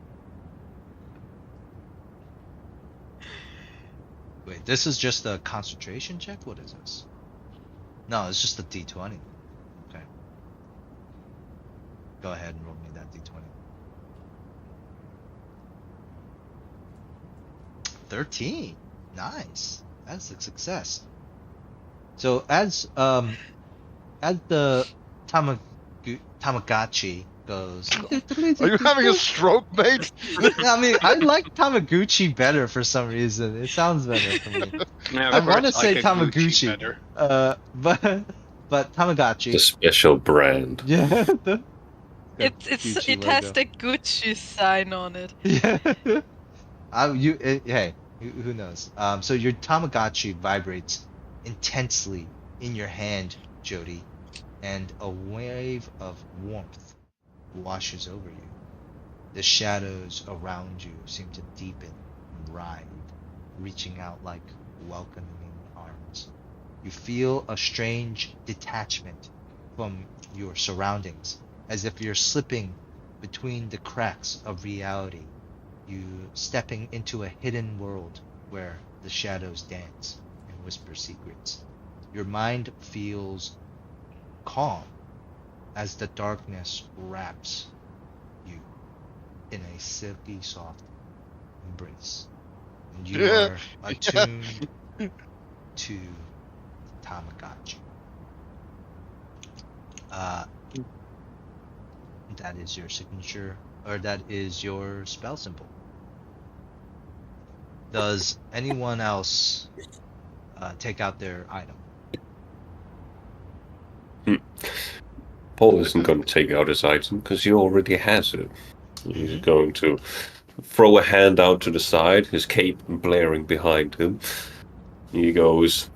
wait, this is just a concentration check? What is this? No, it's just a D20. Okay. Go ahead and roll me that D20. 13. Nice. That's a success. So as the Tamagotchi goes. Are you having a stroke, mate? I mean, I like Tamaguchi better for some reason. It sounds better for me. Yeah, I of want to course, say like a Gucci Tamaguchi, better. but Tamagotchi. The special brand. Yeah. it Gucci has logo. the Gucci sign on it. Yeah. Hey, who knows? So your Tamagotchi vibrates intensely in your hand, Jody, and a wave of warmth washes over you. The shadows around you seem to deepen and writhe, reaching out like welcoming arms. You feel a strange detachment from your surroundings, as if you're slipping between the cracks of reality. You stepping into a hidden world where the shadows dance and whisper secrets. Your mind feels calm as the darkness wraps you in a silky soft embrace. And you are attuned to Tamagotchi. That is your signature, or that is your spell symbol. Does anyone else take out their item? Paul isn't going to take out his item because he already has it. He's going to throw a hand out to the side, his cape blaring behind him. He goes,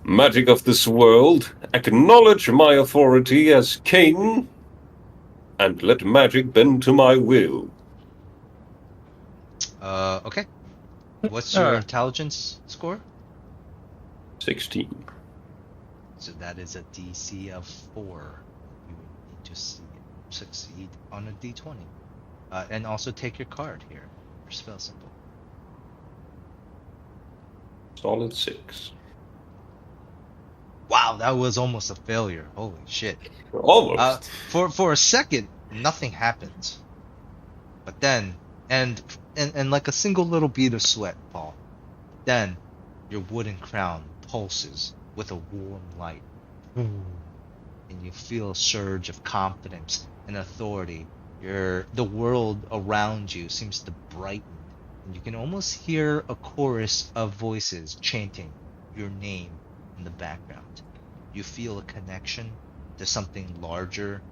"Magic of this world, acknowledge my authority as king, and let magic bend to my will." Okay. What's your intelligence score? 16. So that is a DC of 4. You would need to succeed on a D20. And also take your card here, your spell symbol. Solid 6. Wow, that was almost a failure. Holy shit. Almost. For a second, nothing happened. But then, and like a single little bead of sweat, Paul. Then, your wooden crown pulses with a warm light. And you feel a surge of confidence and authority. The world around you seems to brighten. And you can almost hear a chorus of voices chanting your name in the background. You feel a connection to something larger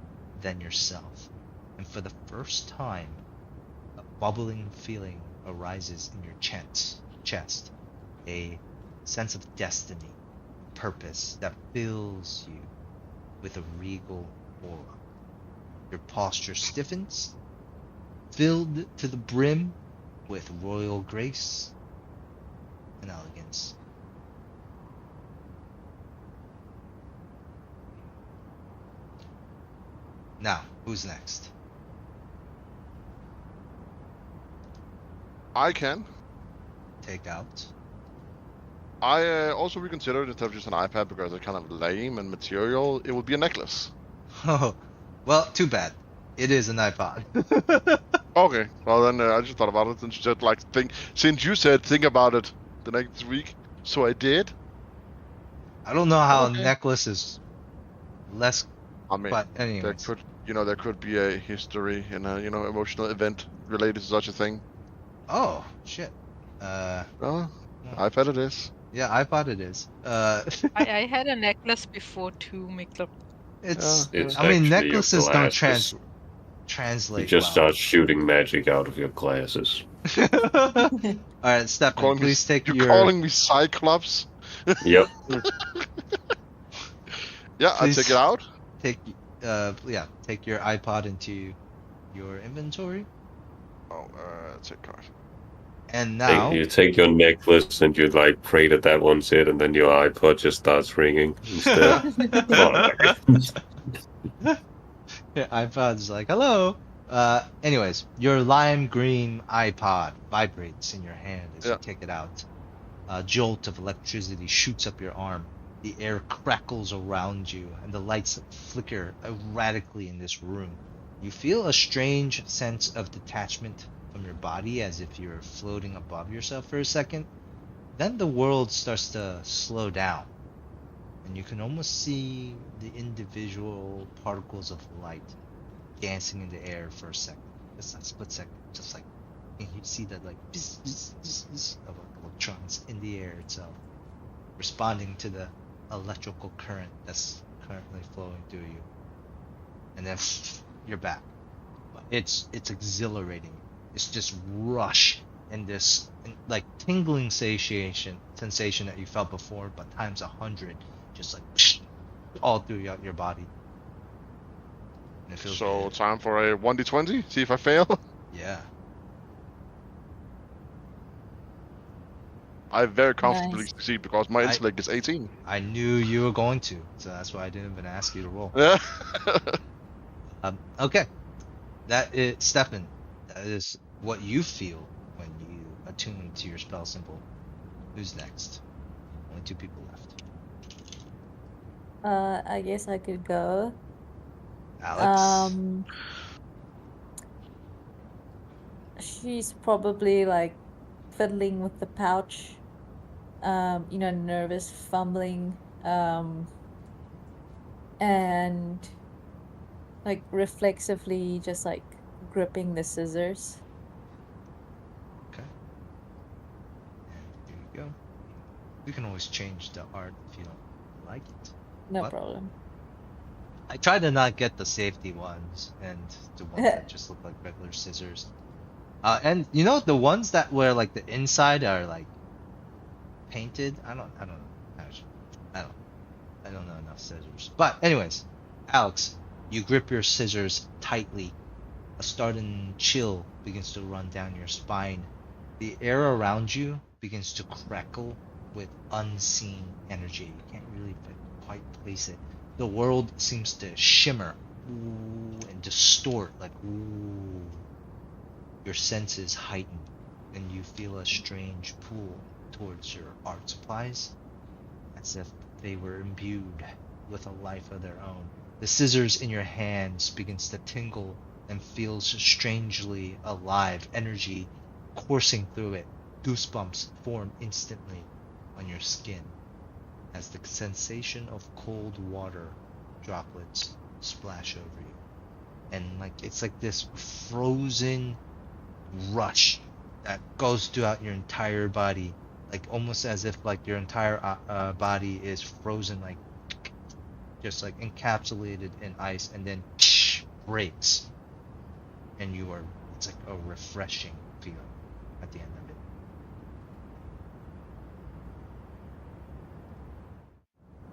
than yourself. And for the first time, a bubbling feeling arises in your chest. A sense of destiny, purpose that fills you with a regal aura. Your posture stiffens, filled to the brim with royal grace and elegance. Now, who's next? I can. Take out. I also reconsidered instead of just an iPad because it's kind of lame and material. It would be a necklace. Oh, well, too bad. It is an iPod. Okay, well then I just thought about it and said since you said think about it the next week, so I did. I don't know how Okay. a necklace is less, I mean, but there anyways. could be a history and a emotional event related to such a thing. Oh, shit. Well, iPad it is. Yeah, iPod it is. I had a necklace before too, Mikkel. It's. Yeah. It's I mean, actually your necklaces don't glasses. You translate just well. start shooting magic out of your glasses. All right, Stefan, Calling me, please take you're your. calling me Cyclops? Yep. Yeah, I Please take it out. Take take your iPod into your inventory, Oh, take card. and now You take your necklace and you like pray that that one's it, and then your iPod just starts ringing instead. your iPod's like, hello. Anyways, your lime green iPod vibrates in your hand as you Yeah. take it out. A jolt of electricity shoots up your arm. The air crackles around you, and the lights flicker erratically in this room. You feel a strange sense of detachment from your body, as if you're floating above yourself for a second. Then the world starts to slow down, and you can almost see the individual particles of light dancing in the air for a second. Just a split second, just like, and you see that like of electrons in the air itself, responding to the electrical current that's currently flowing through you. And then you're back. It's exhilarating. It's just rush and this like tingling sensation that you felt before, but times 100, just like all through your body. And it feels So good. time for a 1d20. See if I fail. Yeah. I very comfortably Nice. succeed because my intellect is 18. I knew you were going to, so that's why I didn't even ask you to roll. Yeah. Okay. That is Stefan. That is what you feel when you attune to your spell symbol. Who's next? Only 2 people left. I guess I could go. Alex. She's probably like fiddling with the pouch, nervous, fumbling, and like reflexively just like gripping the scissors. Okay. And here you go. We can always change the art if you don't like it. No What? problem. I try to not get the safety ones and the ones that just look like regular scissors. And you know the ones that where like the inside are like painted. I don't know. I don't know enough scissors. But anyways, Alex, you grip your scissors tightly. A starting chill begins to run down your spine. The air around you begins to crackle with unseen energy. You can't really quite place it. The world seems to shimmer and distort like ooh. Your senses heighten, and you feel a strange pull towards your art supplies, as if they were imbued with a life of their own. The scissors in your hands begins to tingle and feels strangely alive, energy coursing through it. Goosebumps form instantly on your skin as the sensation of cold water droplets splash over you. And like it's like this frozen rush that goes throughout your entire body, like almost as if like your entire body is frozen, like just like encapsulated in ice, and then breaks, and it's like a refreshing feeling at the end of it.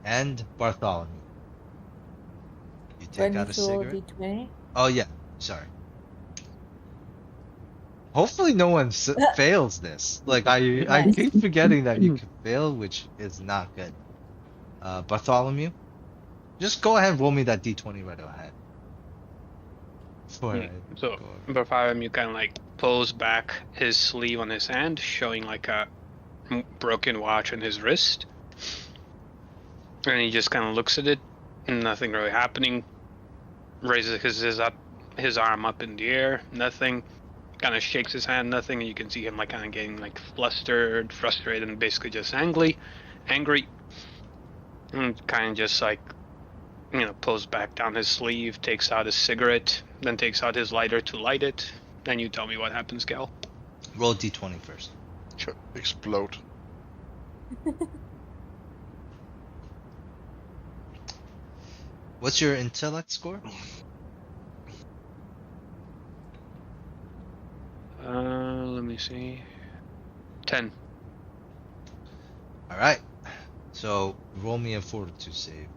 And Bartholomew, you take When out you a roll cigarette. d20. Oh yeah, sorry. Hopefully no one fails this. Like I Nice. keep forgetting that you can fail, which is not good. Bartholomew, just go ahead and roll me that d20 right ahead. So Bartholomew kind of like pulls back his sleeve on his hand, showing like a broken watch on his wrist. And he just kind of looks at it, nothing really happening. Raises his arm up in the air, nothing. Kind of shakes his hand, nothing. And you can see him like kind of getting like flustered, frustrated, and basically just angry. And kind of just like, pulls back down his sleeve, takes out his cigarette, then takes out his lighter to light it. Then you tell me what happens, Gal. Roll d20 first. Explode. What's your intellect score? Let me see. 10. All right. So roll me a fortitude save.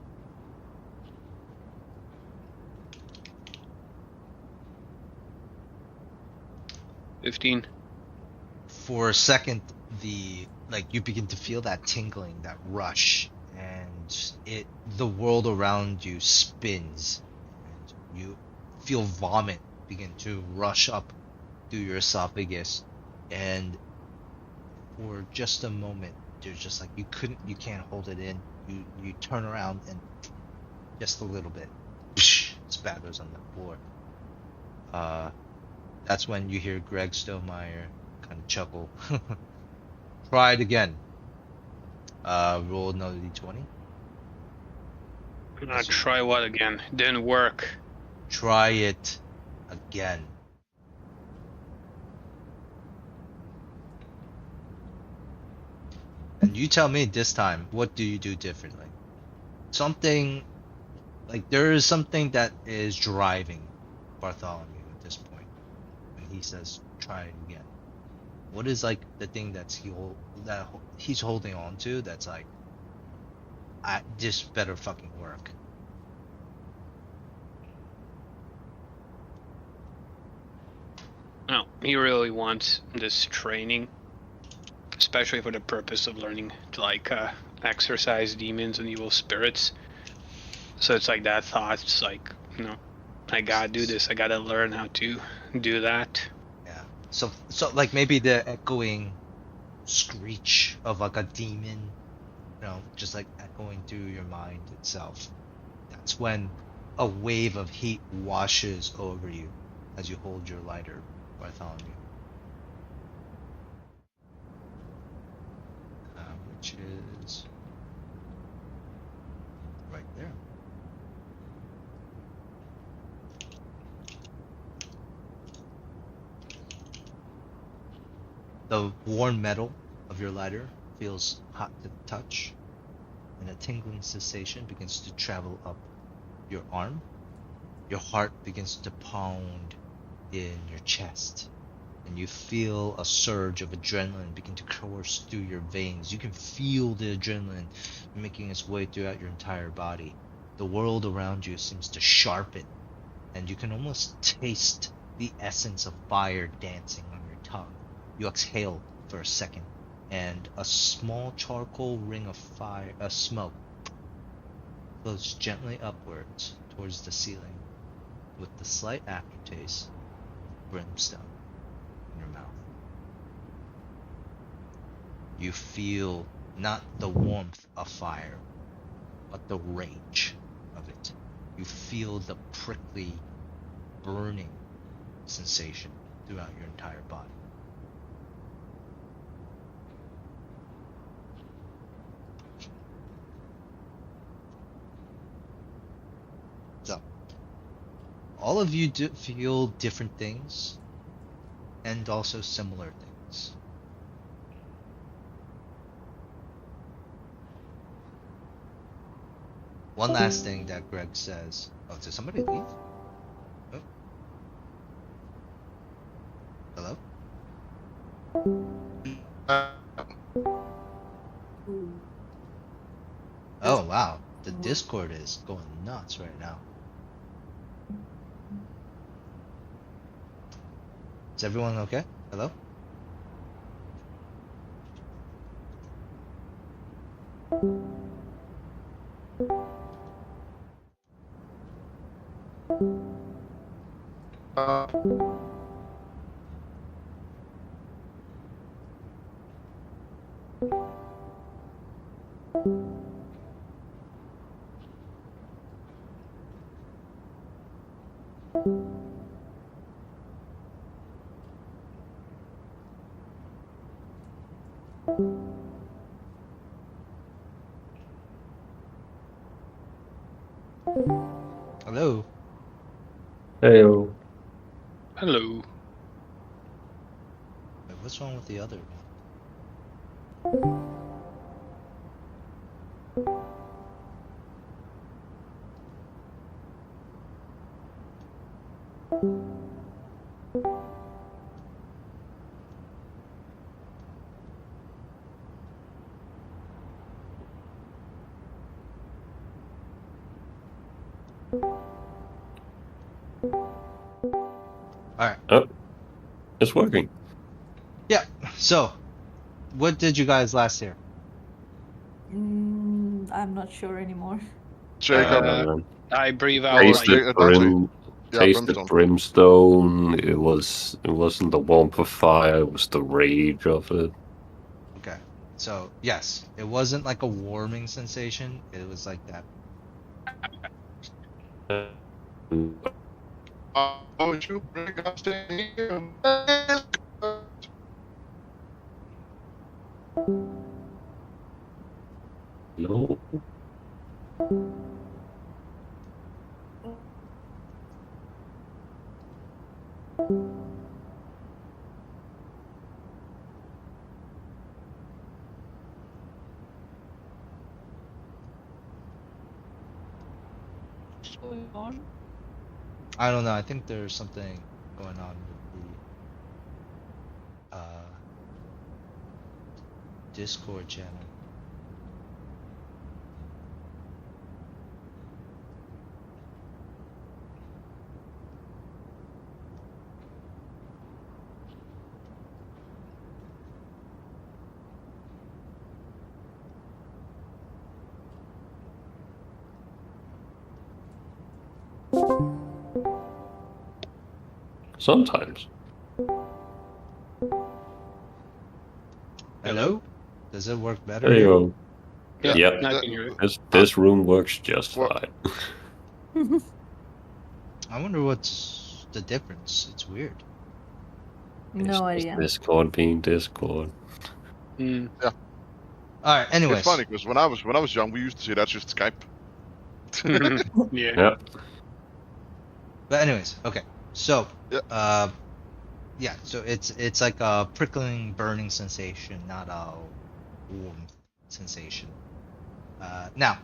15. For a second, you begin to feel that tingling, that rush, and the world around you spins, and you feel vomit begin to rush up through your esophagus, and for just a moment, there's just like you can't hold it in. You turn around and just a little bit spatters on the floor. That's when you hear Greg Stonemeyer kind of chuckle. Try it again. Roll another d20. Try what again? Didn't work. Try it again. And you tell me this time, what do you do differently? Something, like there is something that is driving Bartholomew at this point when he says, try it again. What is like the thing that he's holding on to that's like, this better fucking work? No, he really wants this training, especially for the purpose of learning to like exorcise demons and evil spirits. So it's like that thought. It's like, I gotta do this. I gotta learn how to do that. Yeah. So like maybe the echoing screech of like a demon, just like echoing through your mind itself. That's when a wave of heat washes over you as you hold your lighter, Bartholomew. Which is right there. The warm metal of your lighter feels hot to the touch, and a tingling sensation begins to travel up your arm. Your heart begins to pound in your chest, and you feel a surge of adrenaline begin to course through your veins. You can feel the adrenaline making its way throughout your entire body. The world around you seems to sharpen, and you can almost taste the essence of fire dancing on your tongue. You exhale for a second, and a small charcoal ring of smoke floats gently upwards towards the ceiling, with the slight aftertaste of brimstone in your mouth. You feel not the warmth of fire, but the rage of it. You feel the prickly, burning sensation throughout your entire body. So, all of you feel different things, and also similar things. One last thing that Greg says. Oh, did somebody leave? Oh. Hello? Oh, wow. The Discord is going nuts right now. Is everyone okay? Hello? Hello? Heyo. Hello. Wait, what's wrong with the other one? All right. Oh, it's working. Yeah. So, what did you guys last hear? I'm not sure anymore. Jacob. I breathe out Tasted like Dante. Yeah, tasted brimstone. It wasn't the warmth of fire. It was the rage of it. Okay. So, yes, it wasn't like a warming sensation. It was like that. Would you bring us in here? No. What's going on? I don't know. I think there's something going on with the Discord channel. Sometimes. Hello? Does it work better There you here? go. yeah, Yep. I can hear it. This room works just Well- fine. I wonder what's the difference. It's weird. No It's just idea. Discord being Discord. Mm. All right. Anyways, It's funny because when I was young, we used to say that's just Skype. Yeah. Yeah. but anyways, okay. So, Yeah. yeah. So it's like a prickling, burning sensation, not a warm sensation. Now,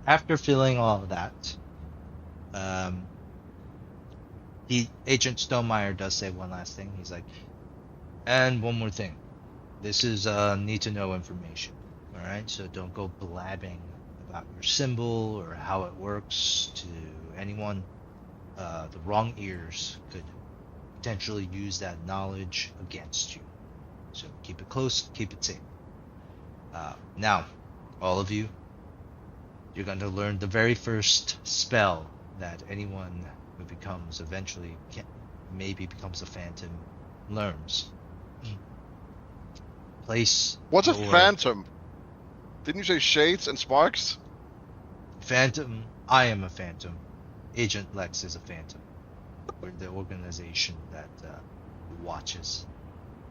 after feeling all of that, Agent Stonemeyer does say one last thing. He's like, and one more thing. This is need to know information. All right, so don't go blabbing about your symbol or how it works to anyone. The wrong ears could potentially use that knowledge against you. So keep it close, keep it safe. Now, all of you, you're going to learn the very first spell that anyone who becomes eventually maybe becomes a phantom learns. Place. What's a your phantom? Didn't you say shades and sparks? Phantom? I am a phantom. Agent Lex is a phantom. We're the organization that watches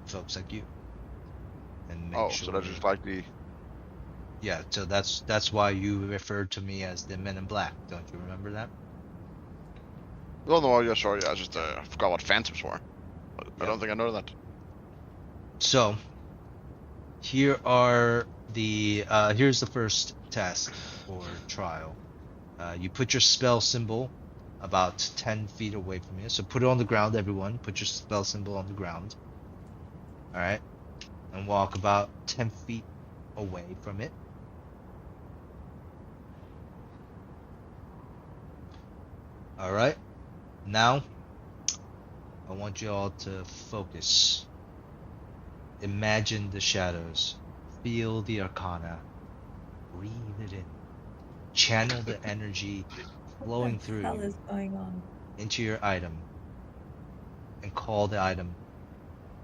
folks like you. And make sure. So that's just like the. Yeah, so that's why you referred to me as the Men in Black. Don't you remember that? Oh no, yeah, sorry, I just forgot what phantoms were. I don't think I know that. So here are the here's the first task or trial. You put your spell symbol about 10 feet away from you. So put it on the ground, everyone. Put your spell symbol on the ground. All right, and walk about 10 feet away from it. All right. Now, I want you all to focus. Imagine the shadows. Feel the Arcana. Breathe it in. Channel the energy flowing through What the hell you is going on? into your item. And call the item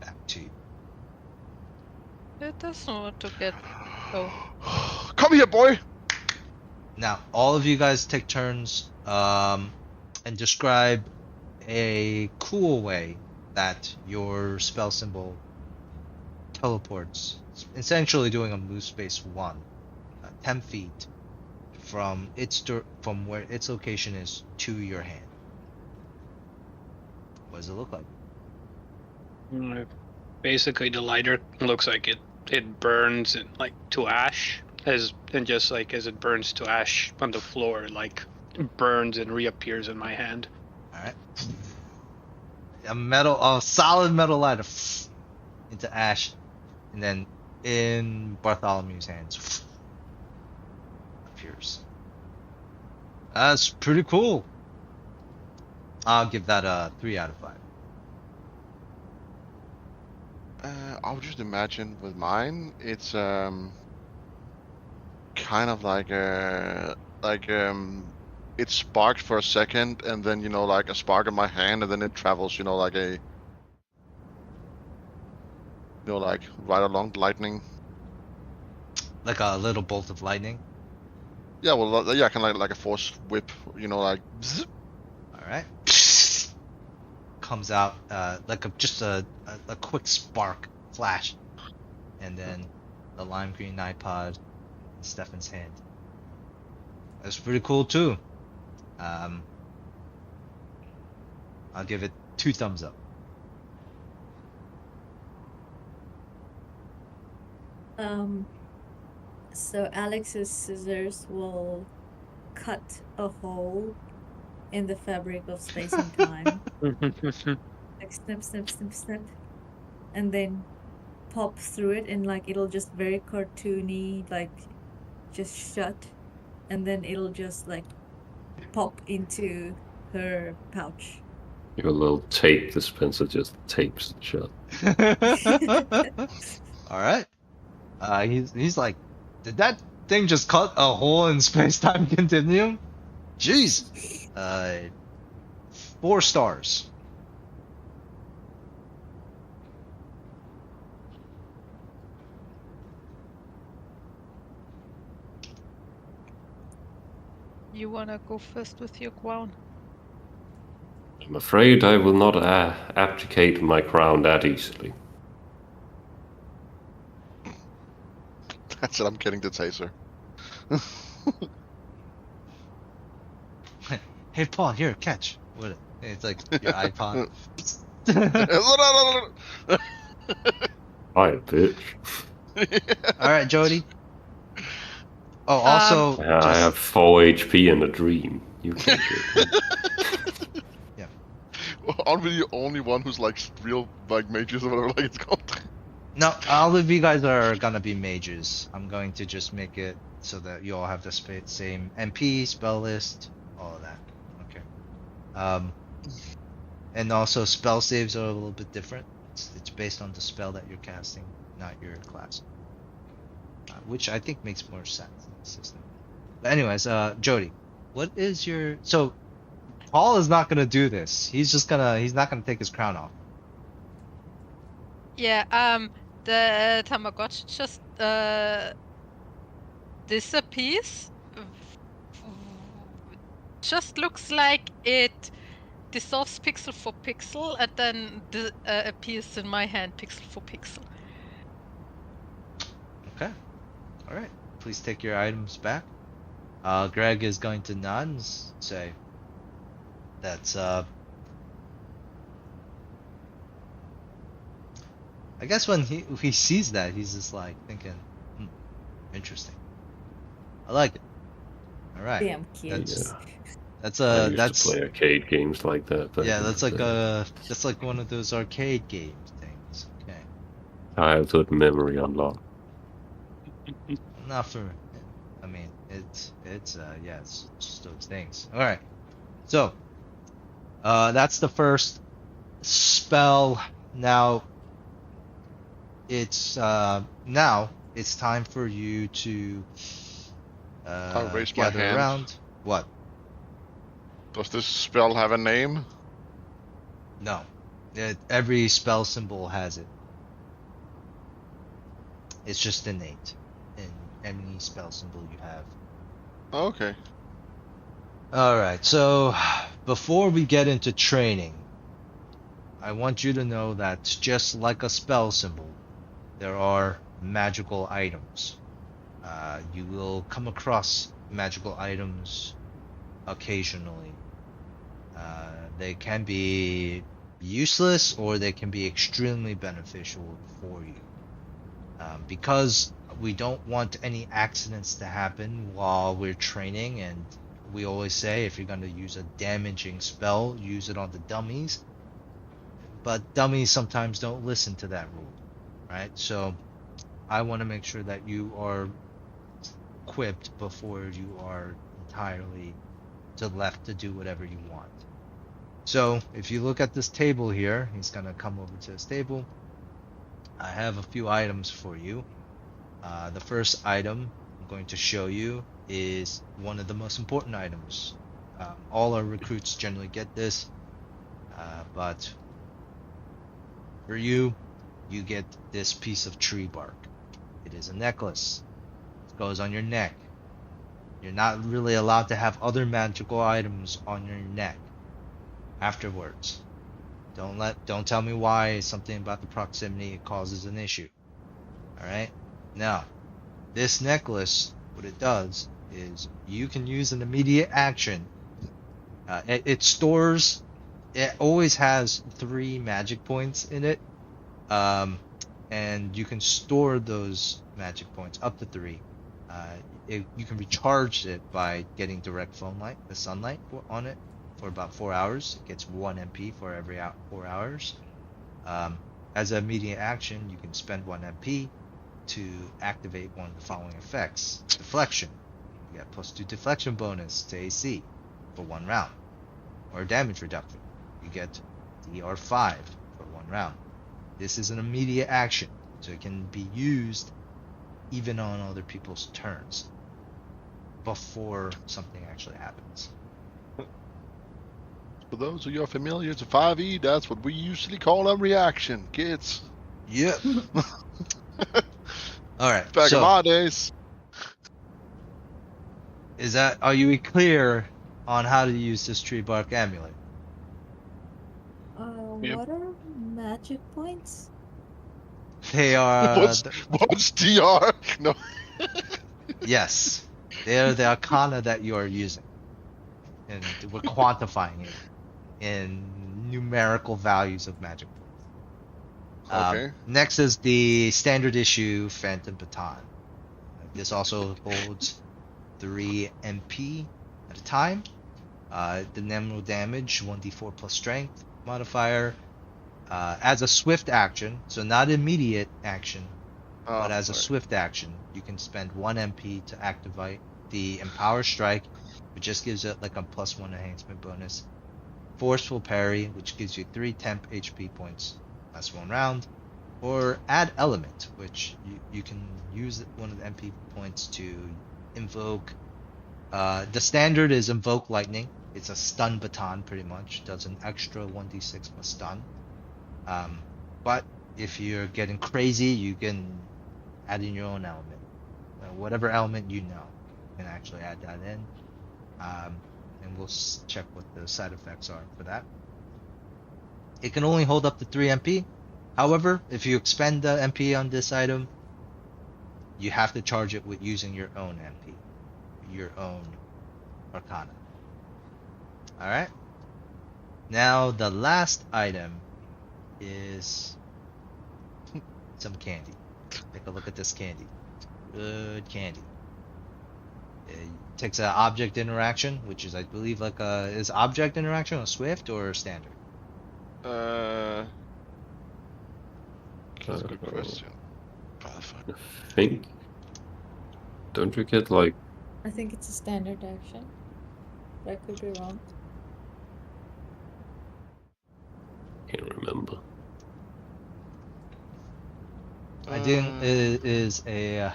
back to you. It doesn't want to get. Oh. Come here, boy! Now, all of you guys take turns and describe a cool way that your spell symbol teleports, essentially doing a move space 1, 10 feet from from where its location is to your hand. What does it look like? Basically, the lighter looks like it burns it like to ash, as it burns to ash on the floor, like burns and reappears in my hand. All right. A solid metal lighter into ash, and then in Bartholomew's hands appears. That's pretty cool. I'll give that a 3 out of 5. I'll just imagine with mine, it's kind of like it sparked for a second, and then like a spark in my hand, and then it travels, like like right along the lightning. Like a little bolt of lightning. Yeah, well, yeah, kind of like a force whip, like. Bzz. All right. Comes out like just a quick spark flash, and then the lime green iPod in Stefan's hand. That's pretty cool too. I'll give it 2 thumbs up. So Alex's scissors will cut a hole in the fabric of space and time. Like snip, snip, snip, snip, and then pop through it, and like it'll just very cartoony, like just shut, and then it'll just like pop into her pouch. Your little tape dispenser just tapes it shut. All right. He's like, did that thing just cut a hole in space-time continuum? Jeez. 4 stars. You wanna go first with your crown? I'm afraid I will not abdicate my crown that easily. That's it. I'm getting the taser. Hey, Paul, here, catch. What? It's like your iPod. Hi, bitch. All right, Jody. Oh, also, I have 4 HP in a dream. You can get it. Yeah. Well, aren't we the only one who's like real like mages or whatever like it's called? No, all of you guys are gonna be mages. I'm going to just make it so that you all have the same MP, spell list, all of that. Okay. And also spell saves are a little bit different. It's based on the spell that you're casting, not your class. Which I think makes more sense in the system. But anyways, Jody, what is your... So, Paul is not gonna do this. He's not gonna take his crown off. Yeah, the Tamagotchi just disappears. Just looks like it dissolves pixel for pixel and then appears in my hand pixel for pixel. Okay. Alright. Please take your items back. Greg is going to nod and say, that's, I guess when he sees that, he's just like thinking, interesting. I like it. Alright. Damn kids. That's I used to play arcade games like that. Yeah, that's like one of those arcade game things. Okay. Childhood memory unlocked. Not for, I mean, it's just those things. All right. So, that's the first spell. Now it's time for you to I'll raise my gather hand. around. What? Does this spell have a name? No. Every spell symbol has it. It's just innate in any spell symbol you have. Okay. Alright, so before we get into training, I want you to know that just like a spell symbol, there are magical items. You will come across magical items occasionally. They can be useless or they can be extremely beneficial for you. Because we don't want any accidents to happen while we're training, and we always say if you're going to use a damaging spell, use it on the dummies. But dummies sometimes don't listen to that rule, right? So I want to make sure that you are equipped before you are entirely left to do whatever you want. So if you look at this table here, he's gonna come over to this table. I have a few items for you. The first item I'm going to show you is one of the most important items. All our recruits generally get this, but for you, you get this piece of tree bark. It is a necklace. It goes on your neck. You're not really allowed to have other magical items on your neck afterwards. Don't tell me why something about the proximity causes an issue. Alright? Now, this necklace, what it does is you can use an immediate action. It stores, it always has 3 magic points in it. And you can store those magic points up to 3. You can recharge it by getting direct sunlight on it for about 4 hours. It gets 1 MP for every 4 hours. As an immediate action, you can spend 1 MP to activate one of the following effects. Deflection. You get +2 deflection bonus to AC for 1 round. Or damage reduction. You get DR5 for 1 round. This is an immediate action, so it can be used even on other people's turns before something actually happens. For those of you familiar to 5e, that's what we usually call a reaction, kids. Yep. Alright, Back in so my days. are you clear on how to use this tree bark amulet? Yep. What are magic points? They are What's DR? No. yes. They are the Arcana that you are using. And we're quantifying it in numerical values of magic points. Okay. Next is the standard issue Phantom Baton. This also holds 3 MP at a time. The nominal damage 1d4 plus strength modifier. As a swift action, so not immediate action, but as a swift action, you can spend 1 MP to activate the Empower Strike, which just gives it like a +1 enhancement bonus. Forceful Parry, which gives you 3 temp HP points, that's 1 round. Or Add Element, which you can use one of the MP points to invoke. The standard is Invoke Lightning. It's a stun baton, pretty much. Does an extra 1d6 plus stun. But if you're getting crazy, you can add in your own element. Whatever element you know, you can actually add that in. And we'll check what the side effects are for that. It can only hold up to 3 MP. However, if you expend the MP on this item, you have to charge it with using your own MP, your own Arcana. Alright? Now, the last item is some candy. Take a look at this candy. Good candy. It takes an object interaction, which is, I believe, like is object interaction a swift or standard? That's a good question. I think. Don't you get like? I think it's a standard action. But I could be wrong. Can't remember. I think it is a.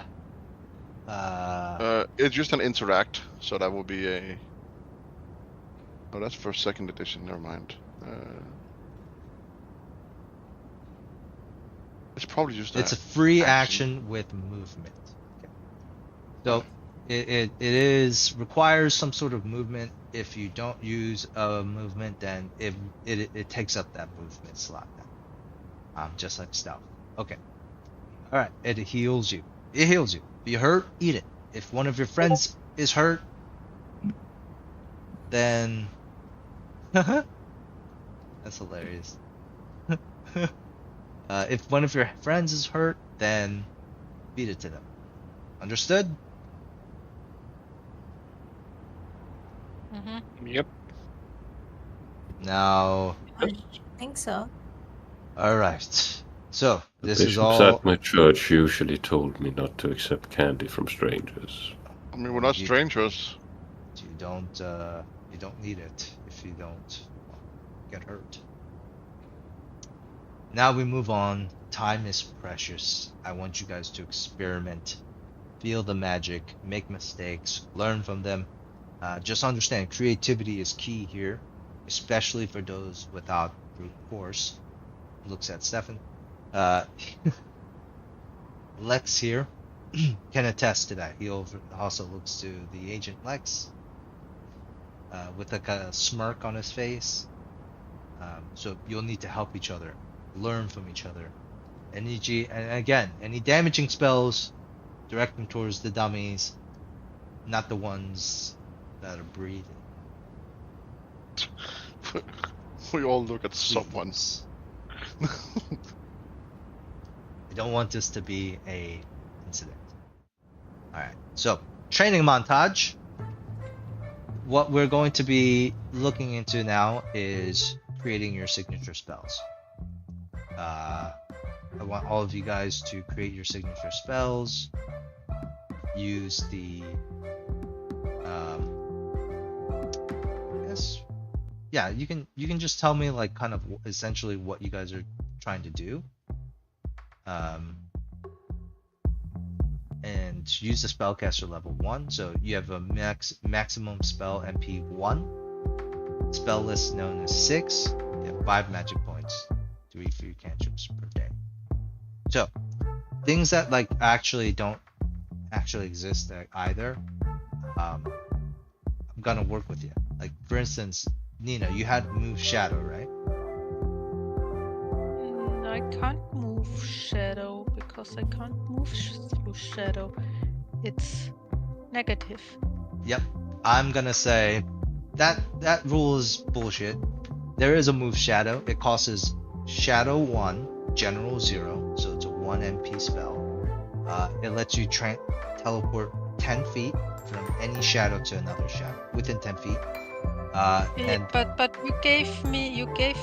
It's just an interact, so that will be a. Oh, that's for 2nd edition. Never mind. It's probably just. It's a free action with movement. Okay. So it is requires some sort of movement. If you don't use a movement, then it takes up that movement slot. Then. Just like stealth. Okay. All right. It heals you. It heals you. If you're hurt, eat it. If one of your friends is hurt, then that's hilarious. If one of your friends is hurt, then feed it to them. Understood? Yep. Now, I think so. all right. So The this is bishops all. at my church usually told me not to accept candy from strangers. I mean, we're not You- strangers. You don't need it if you don't. get hurt. Now we move on. Time is precious. I want you guys to experiment, feel the magic, make mistakes, learn from them. Just understand creativity is key here, especially for those without brute force. Looks at Stefan. Lex here can attest to that. He also looks to the agent Lex with like a smirk on his face. So you'll need to help each other, learn from each other. And again, any damaging spells, direct them towards the dummies, not the ones that are breathing. We all look at someone. I don't want this to be a incident. Alright, so training montage. What we're going to be looking into now is creating your signature spells. I want all of you guys to create your signature spells. Use the yeah, you can just tell me like kind of essentially what you guys are trying to do. And use the spellcaster level 1, so you have a maximum spell MP 1. Spell list known as 6. You have 5 magic points, 3 for your cantrips per day. So things that like actually don't actually exist either, I'm gonna work with you. Like for instance, Nina, you had move shadow, right? I can't move shadow because I can't move through shadow. It's negative. Yep. I'm gonna say that rule is bullshit. There is a move shadow. It costs shadow 1, general 0, so it's a 1 MP spell. It lets you teleport 10 feet from any shadow to another shadow within 10 feet. But you gave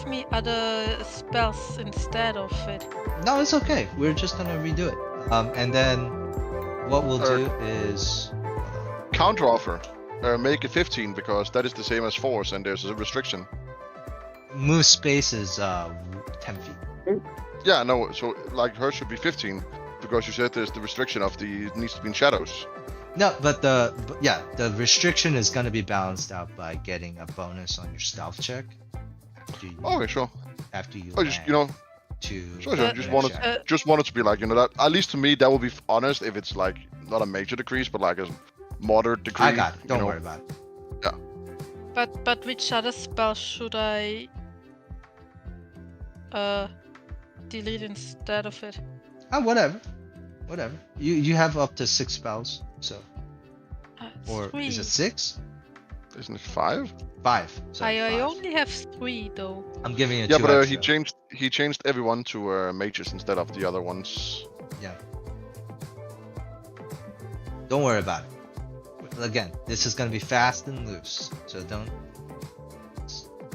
me other spells instead of it. No, it's okay. We're just gonna redo it. And then what we'll do is Counter offer. Make it 15 because that is the same as force and there's a restriction. move space is 10 feet. Yeah, no. So like hers should be 15 because you said there's the restriction of it needs to be in shadows. No, but the restriction is going to be balanced out by getting a bonus on your stealth check. Okay, sure. After you just, you know, sure. Just wanted to be like, you know, that at least to me that would be honest if it's like not a major decrease, but like a moderate decrease. I got it. Don't worry about it. Yeah. But which other spell should I delete instead of it? Whatever. You have up to 6 spells, so. Or 3. is it 6? Isn't it 5? 5. I 5. only have 3 though. I'm giving you 2 Yeah, but extra. he changed everyone to mages instead of the other ones. Yeah. Don't worry about it. Again, this is gonna be fast and loose, so don't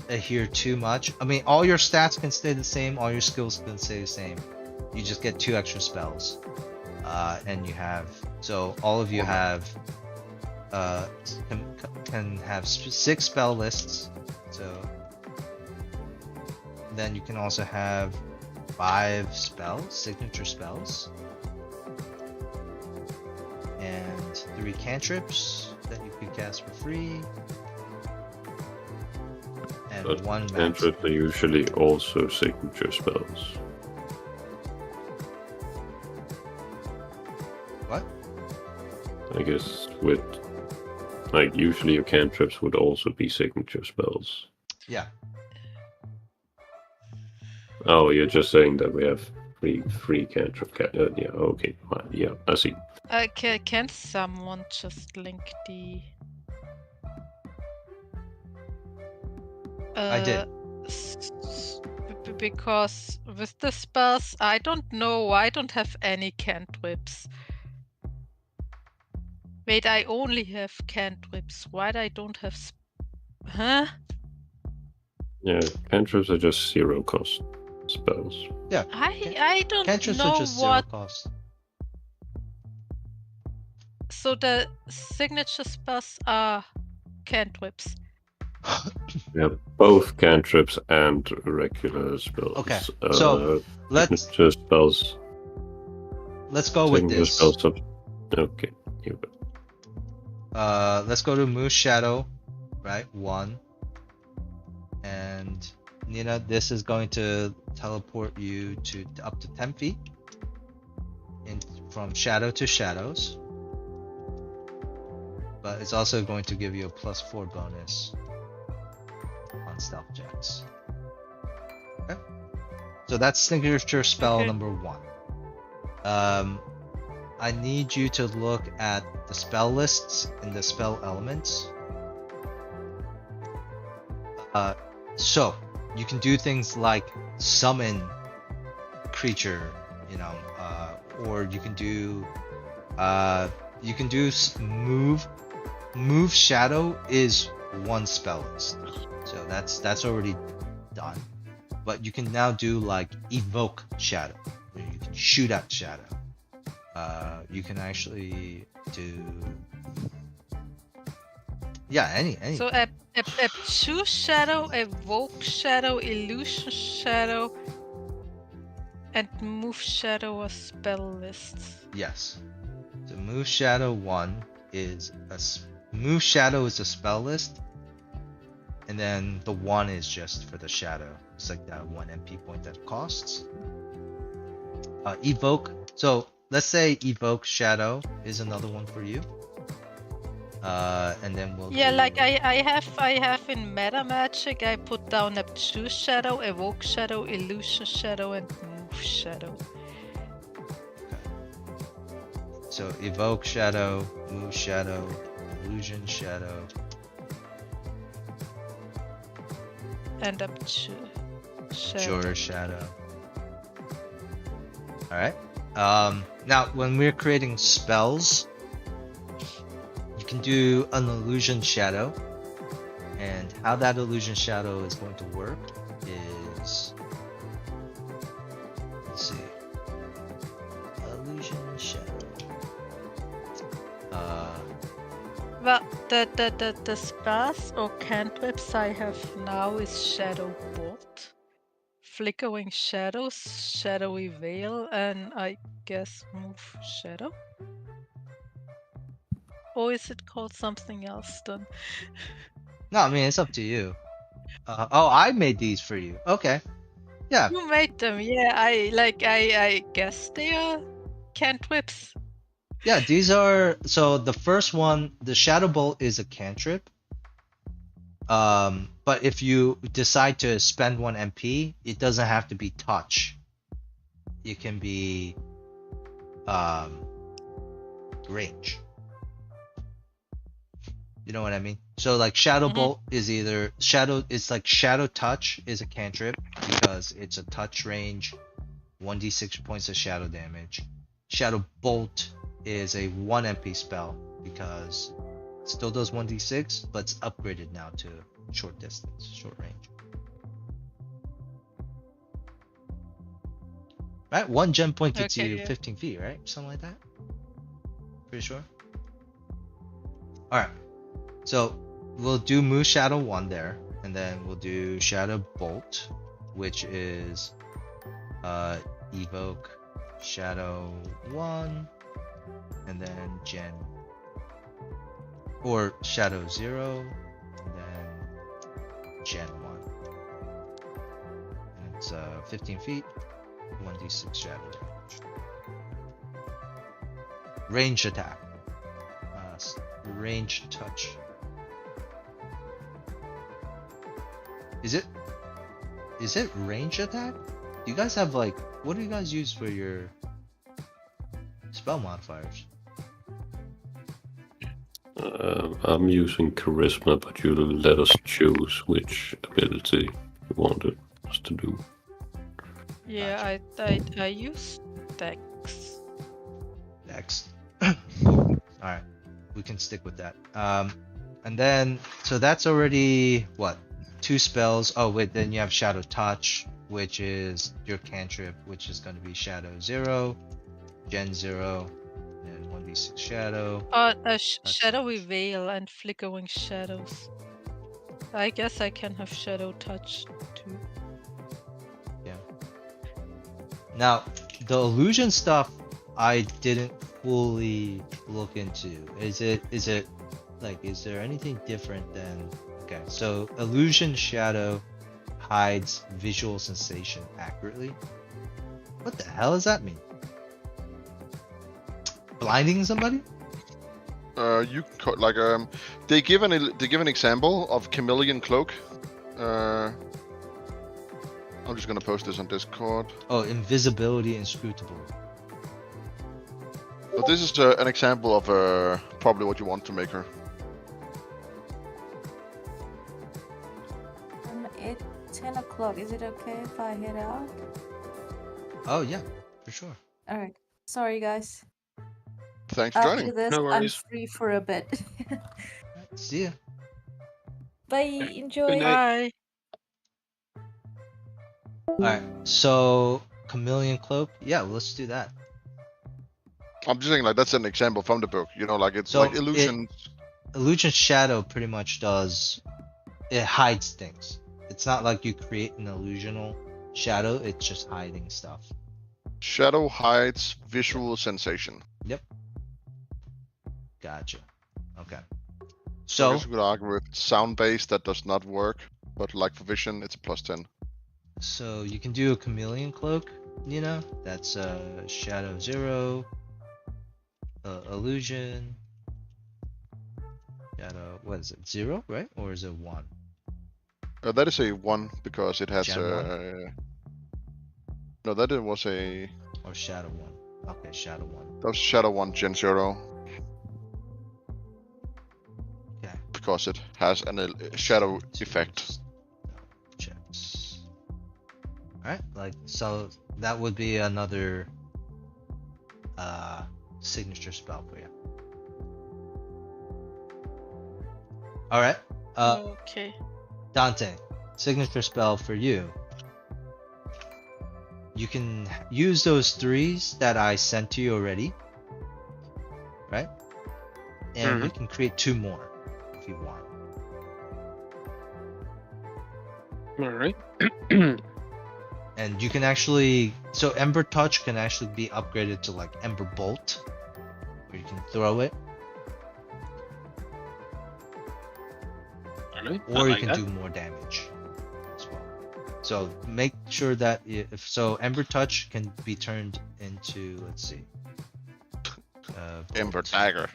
adhere too much. I mean, all your stats can stay the same, all your skills can stay the same. You just get 2 extra spells, and you have all of you have can have 6 spell lists. So then you can also have 5 signature spells, and 3 cantrips that you could cast for free, and But 1 cantrips are usually also signature spells. What? I guess with like usually your cantrips would also be signature spells. Yeah. Oh, you're just saying that we have free cantrip. Yeah, okay, fine. Yeah, I see. Can someone just link the? I did. Because with the spells, I don't know. I don't have any cantrips. Wait, I only have cantrips. Why I don't have? Huh? Yeah, cantrips are just 0 cost spells. Yeah. I don't Cantrips know are just 0 what. cost. So the signature spells are cantrips. We have both cantrips and regular spells. Okay, so let's signature spells. let's go with Signature this. spells of... Okay. You go. Let's go to Moose Shadow, right? 1. And Nina, this is going to teleport you to up to 10 feet from shadow to shadows. But it's also going to give you a +4 bonus on stealth checks. Okay. So that's signature spell number 1. I need you to look at the spell lists and the spell elements. So you can do things like summon creature, or you can do move shadow is one spell list, so that's already done. But you can now do like evoke shadow, where you can shoot at shadow. You can actually do any. So choose shadow, evoke shadow, illusion shadow, and move shadow are spell lists. Yes. So move shadow 1 is move shadow is a spell list, and then the 1 is just for the shadow. It's like that 1 MP point that it costs. Evoke. So let's say evoke shadow is another one for you. And then we'll like I have in meta magic, I put down a choose shadow, evoke shadow, illusion shadow, and move shadow. So evoke shadow, move shadow, illusion shadow, and up to Sure shadow. All right. Now when we're creating spells, you can do an illusion shadow, and how that illusion shadow is going to work is, let's see, illusion shadow. Well, the spells or cantrips I have now is Shadow Bolt, Flickering Shadows, Shadowy Veil, and I guess Move Shadow? Or is it called something else then? No, I mean, it's up to you. I made these for you. Okay. Yeah. You made them, yeah. I guess they are cantrips. Yeah, these are, so the first one, the Shadow Bolt is a cantrip. But if you decide to spend 1 MP, it doesn't have to be touch. It can be range. You know what I mean? So like Shadow Bolt is either it's like Shadow Touch is a cantrip because it's a touch range, 1d6 points of shadow damage. Shadow Bolt is a 1 MP spell because it still does 1d6, but it's upgraded now to short distance, short range. Right? 1 gem point gets you 15 feet, right? Something like that? Pretty sure? Alright. So we'll do Moose Shadow 1 there, and then we'll do Shadow Bolt, which is evoke Shadow 1, and then Gen, or Shadow 0, and then Gen 1. And it's 15 feet, 1d6 shadow damage. Range attack. Range touch. Is it range attack? Do you guys have like, what do you guys use for your spell modifiers? I'm using charisma, but you let us choose which ability you wanted us to do. Yeah, I use Dex. Dex. Alright, we can stick with that. And then, so that's already, what, 2 spells. Oh wait, then you have Shadow Touch, which is your cantrip, which is going to be Shadow 0, Gen 0, and 1d6 Shadow. Shadowy Veil and Flickering Shadows. I guess I can have shadow touch too. Now, the illusion stuff I didn't fully look into. Is there anything different than okay, so illusion shadow hides visual sensation accurately. What the hell does that mean? Blinding somebody? They give an example of chameleon cloak. I'm just gonna post this on Discord. Oh, invisibility inscrutable. But this is an example of probably what you want to make her. It's 10 o'clock. Is it okay if I head out? Oh yeah, for sure. All right. Sorry, guys. Thanks for After joining. this, No I'm worries. free for a bit. See ya. Bye. Enjoy. night. Bye. Alright, so chameleon cloak, yeah, let's do that. I'm just saying, like, that's an example from the book. You know, like it's So like illusion. Illusion shadow pretty much it hides things. It's not like you create an illusional shadow, it's just hiding stuff. Shadow hides visual sensation. Yep. Gotcha. Okay. I So guess we could argue with sound base that does not work, but like for vision, it's a +10. So you can do a chameleon cloak, you know, that's shadow 0, illusion, shadow, what is it, 0, right? Or is it 1? That is a 1 because it has Gen 1? No, that it was a. Or shadow 1. Okay, shadow 1. That was Shadow 1 Gen 0 Okay. because it has a shadow effect. Checks. Alright, like, so that would be another signature spell for you. Alright, Okay. Dante, signature spell for you. You can use those 3s that I sent to you already, right? And you can create 2 more if you want. All right. And you can actually, so Ember Touch can actually be upgraded to like Ember Bolt, where you can throw it, All right. or you like can that. do more damage as well. So make sure that Ember Touch can be turned into, let's see, Ember Bolt. Dagger.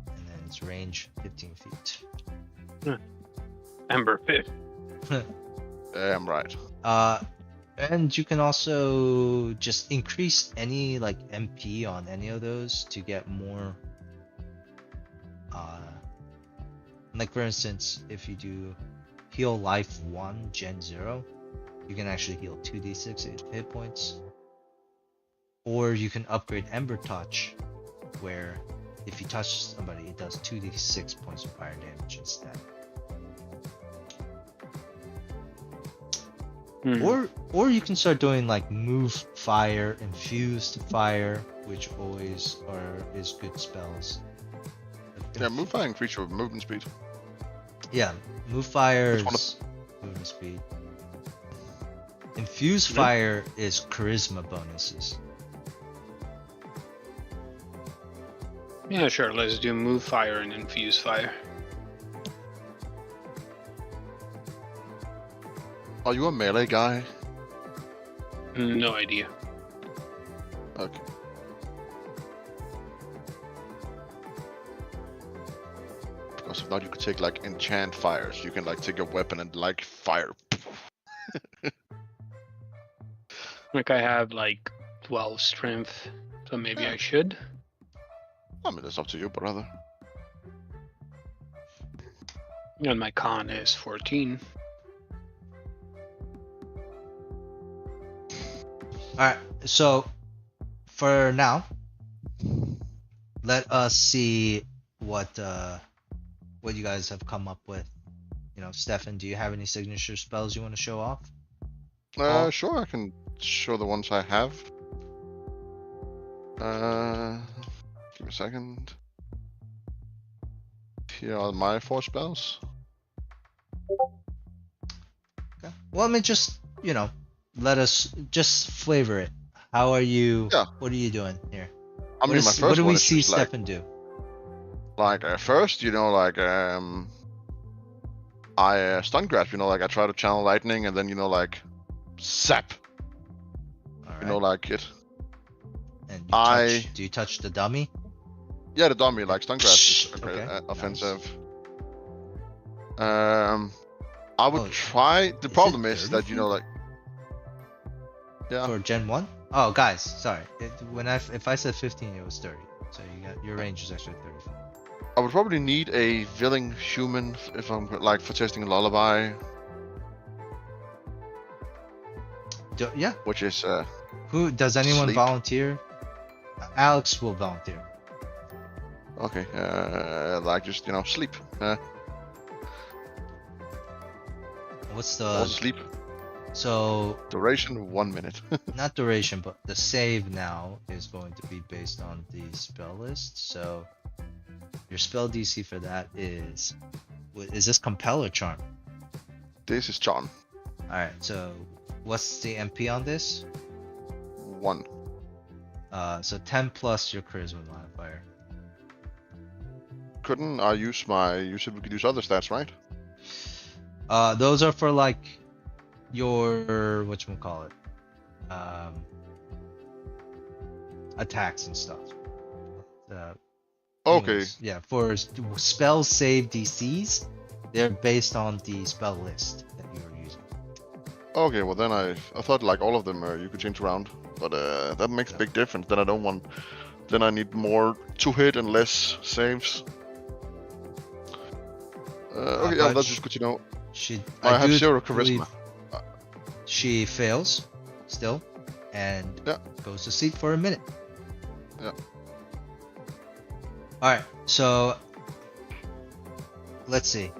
And then its range 15 feet. Ember Fifth. I'm right. And you can also just increase any like MP on any of those to get more. Like for instance, if you do heal life 1 Gen 0, you can actually heal 2d6 hit points. Or you can upgrade Ember Touch, where if you touch somebody, it does 2d6 points of fire damage instead. Or you can start doing like move fire, infused fire, which always is good spells. Yeah, move fire increase your movement speed. Yeah, move fire Which one is movement speed. Infuse fire is charisma bonuses. Yeah, sure. Let's do move fire and infuse fire. Are you a melee guy? No idea. Okay. Because if not, you could take like enchant fires. You can like take a weapon and like fire. Like I have like 12 strength, so maybe I should. I mean, that's up to you, brother. And my con is 14. Alright, so for now, let us see what you guys have come up with. You know, Stefan, do you have any signature spells you want to show off? Paul? Sure, I can show the ones I have. Give me a second. here are my 4 spells. Okay. Well, I mean, just let us just flavor it. How are you? Yeah. What are you doing here? I mean, my first what do one we is see just like, Stefan do? First, I stun grasp. I try to channel lightning, and then zap. All right. It. And I- do you touch the dummy? Yeah, the dummy, stun grasp is Okay, offensive. I would Oh, try. The is problem it is 30 that yeah. For Gen 1? Oh, guys, sorry. If I said 15, it was 30. So your range is actually 30 feet. I would probably need a willing human if I'm for testing a lullaby, Yeah. which is Who does anyone Sleep. volunteer? Alex will volunteer. okay. Just sleep. What's Also the sleep. so Duration 1 minute. not duration, but the save now is going to be based on the spell list. So your spell DC for that is this compel or charm? This is charm. All right. So what's the MP on this? 1. So 10 plus your charisma modifier. Couldn't I use my? You said we could use other stats, right? Those are for your whatchamacallit, attacks and stuff. Okay. Anyways, yeah, for spell save DCs, they're based on the spell list that you are using. Okay. Well, then I thought all of them you could change around, but that makes a big difference. Then I don't want. Then I need more to hit and less saves. Okay, yeah, but that's just good to know. I have do 0 believe charisma. She fails still, and Yeah. goes to sleep for a minute. Yeah. All right, so let's see.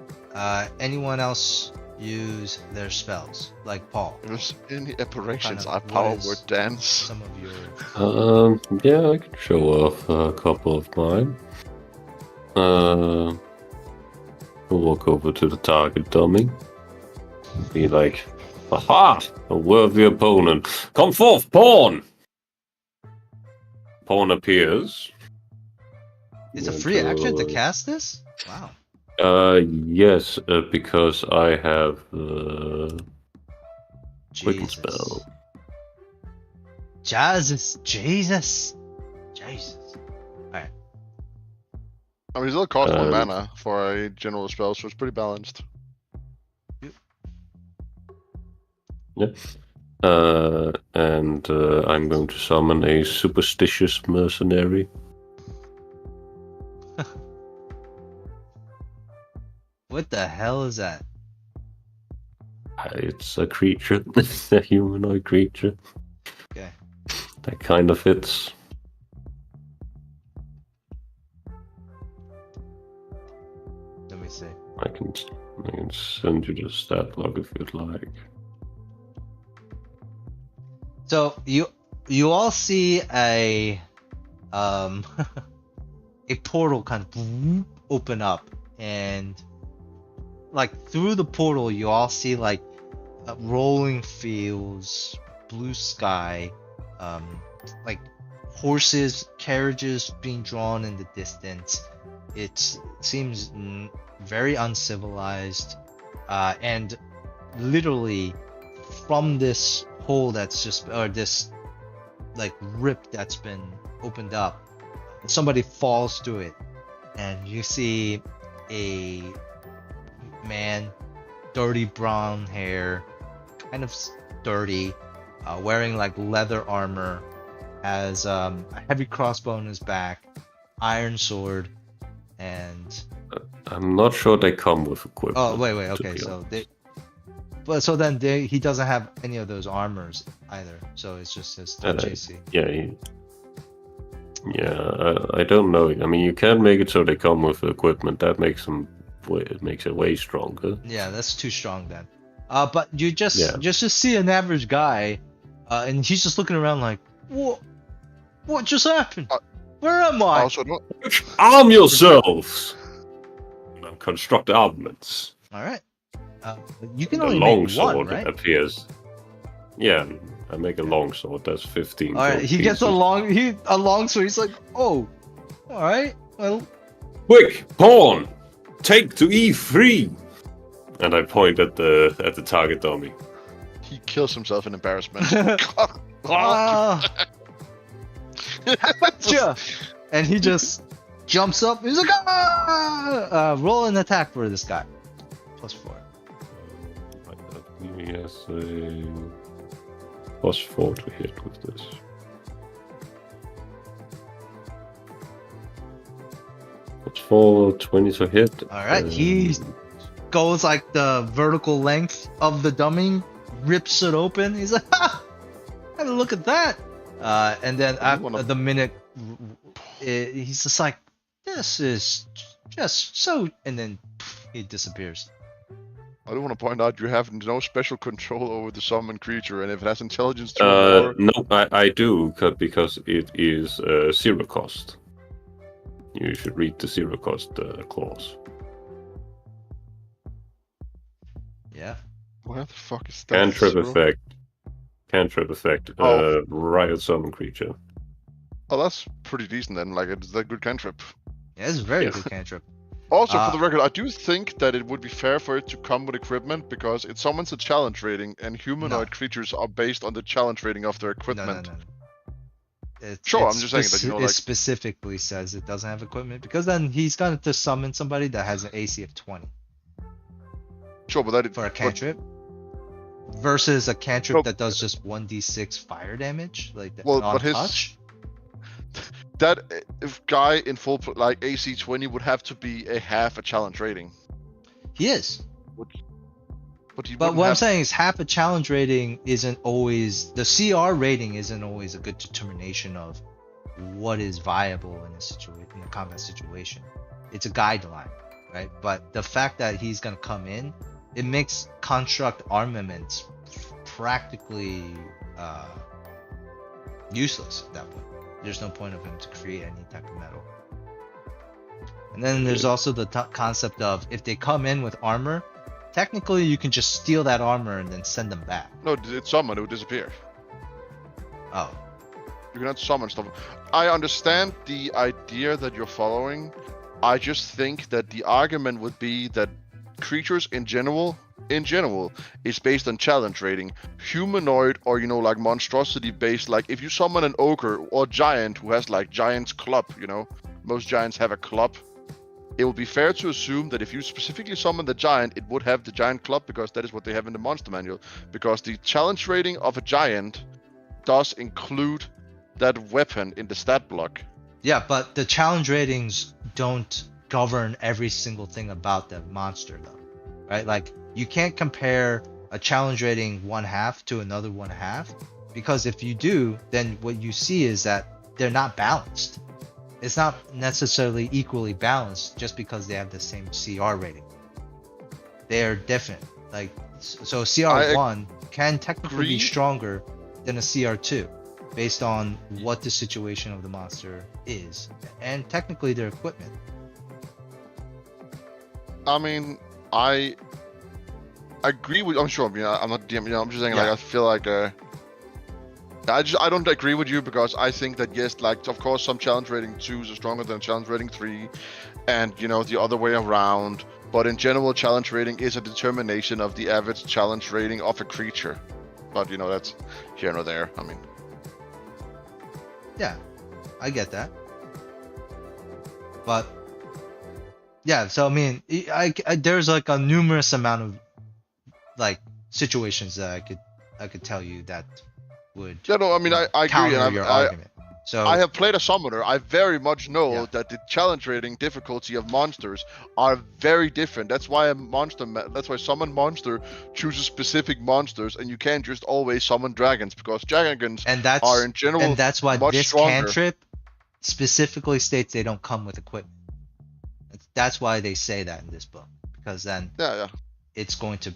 Anyone else use their spells like Paul? If there's any apparitions, Kind of I power what is word dance. Some of your Yeah, I can show off a couple of mine. We'll walk over to the target dummy. Be like, aha! A worthy opponent. Come forth, pawn! Pawn appears. It's a And, free action to cast this? Wow. Yes, because I have quicken Jesus. spell. Jesus. Alright. I mean, it still costs 1 Um, mana for a general spell, so it's pretty balanced. And I'm going to summon a superstitious mercenary. What the hell is that? It's a creature. It's a humanoid creature. Okay. That kind of fits. Let me see. I can send you the stat log if you'd like. So you all see a a portal kind of open up, and through the portal you all see rolling fields, blue sky, horses, carriages being drawn in the distance. It seems very uncivilized, and literally from this hole that's just, or this rip that's been opened up, somebody falls through it, and you see a man, dirty brown hair, kind of dirty, wearing leather armor, has a heavy crossbow on his back, iron sword, and I'm not sure they come with equipment. oh wait, to okay, be so honest. he doesn't have any of those armors either, so it's just his touch AC. I don't know. I mean, you can make it so they come with equipment. That makes it way stronger. Yeah, that's too strong then. But you just Yeah. see an average guy, and he's just looking around like, what just happened? Where am I? Also, don't. Arm yourselves! construct armaments. All right. You can The only long make sword one, right? appears. Yeah, I make a long sword. That's 15. All right. gold He gets a pieces. long sword. He's like, oh, all right. Well, Quick, pawn! Take to E3! And I point at the target dummy. He kills himself in embarrassment. Gotcha. And he just jumps up. He's like, roll an attack for this guy. +4. He has a +4 to hit with this. +4, 20 to hit. All right. He goes like the vertical length of the dummy, rips it open. He's like, ha! Have a look at that. And then after the minute, he's just like, this is just so, and then he disappears. I do want to point out you have no special control over the summoned creature, and if it has intelligence 2 or more... No, I do, because it is 0 cost. You should read the 0 cost clause. Yeah. Where the fuck is that? Cantrip effect. Riot summon creature. Oh, that's pretty decent then. Like, it's a good cantrip. Yeah, it's a very good cantrip. Also, for the record, I do think that it would be fair for it to come with equipment because it summons a challenge rating, and humanoid creatures are based on the challenge rating of their equipment. No. I'm just saying that, it specifically says it doesn't have equipment because then he's going to summon somebody that has an AC of 20. Sure, but for a cantrip versus a cantrip that does just 1d6 fire damage, like on touch. That guy in full like AC 20 would have to be a half a challenge rating. He is. But what I'm saying is half a challenge rating isn't always, the CR rating isn't always a good determination of what is viable in a combat situation. It's a guideline, right? But the fact that he's gonna come in, it makes construct armaments practically useless at that point. There's no point of him to create any type of metal. And then there's also the concept of if they come in with armor, technically you can just steal that armor and then send them back. No, it's summoned, it would disappear. Oh. You cannot summon stuff. I understand the idea that you're following. I just think that the argument would be that creatures in general is based on challenge rating. Humanoid or like monstrosity based, like if you summon an ogre or giant who has like giant's club, most giants have a club. It would be fair to assume that if you specifically summon the giant, it would have the giant club because that is what they have in the monster manual. Because the challenge rating of a giant does include that weapon in the stat block. Yeah, but the challenge ratings don't govern every single thing about the monster though, right? Like you can't compare a challenge rating 1/2 to another 1/2 because if you do, then what you see is that they're not balanced. It's not necessarily equally balanced just because they have the same CR rating. They are different. Like so CR1 can technically be stronger than a CR2 based on what the situation of the monster is and technically their equipment. I mean, I agree with. I'm sure. I'm not DM. I'm just saying. Like, I feel like. I don't agree with you because I think that yes, like of course some challenge rating 2s are stronger than challenge rating 3, and the other way around. But in general, challenge rating is a determination of the average challenge rating of a creature. But that's here nor there. I mean. Yeah, I get that. But. Yeah, so I mean, I there's like a numerous amount of like situations that I could tell you that would I agree. counter your argument. So I have played a summoner. I very much know that the challenge rating difficulty of monsters are very different. That's why summon monster chooses specific monsters, and you can't just always summon dragons because dragons are in general and that's why much this stronger. cantrip specifically states they don't come with equipment. That's why they say that in this book, because then it's going to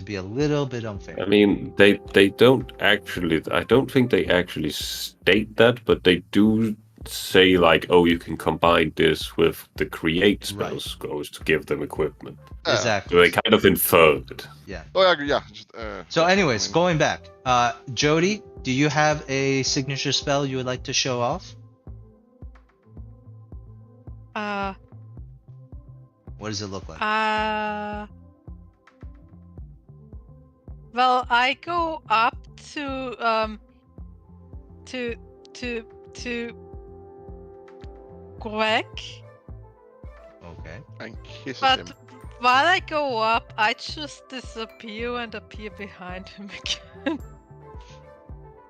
be a little bit unfair. I mean, they don't actually. I don't think they actually state that, but they do say like, oh, you can combine this with the create spell Right. scrolls to give them equipment. Exactly. So they kind of inferred it. Yeah. Oh yeah. Just, So, yeah, anyways, I mean, going back, Jody, do you have a signature spell you would like to show off? What does it look like? Well, I go up to Greg, Okay. and kisses but him. while I go up, I just disappear and appear behind him again.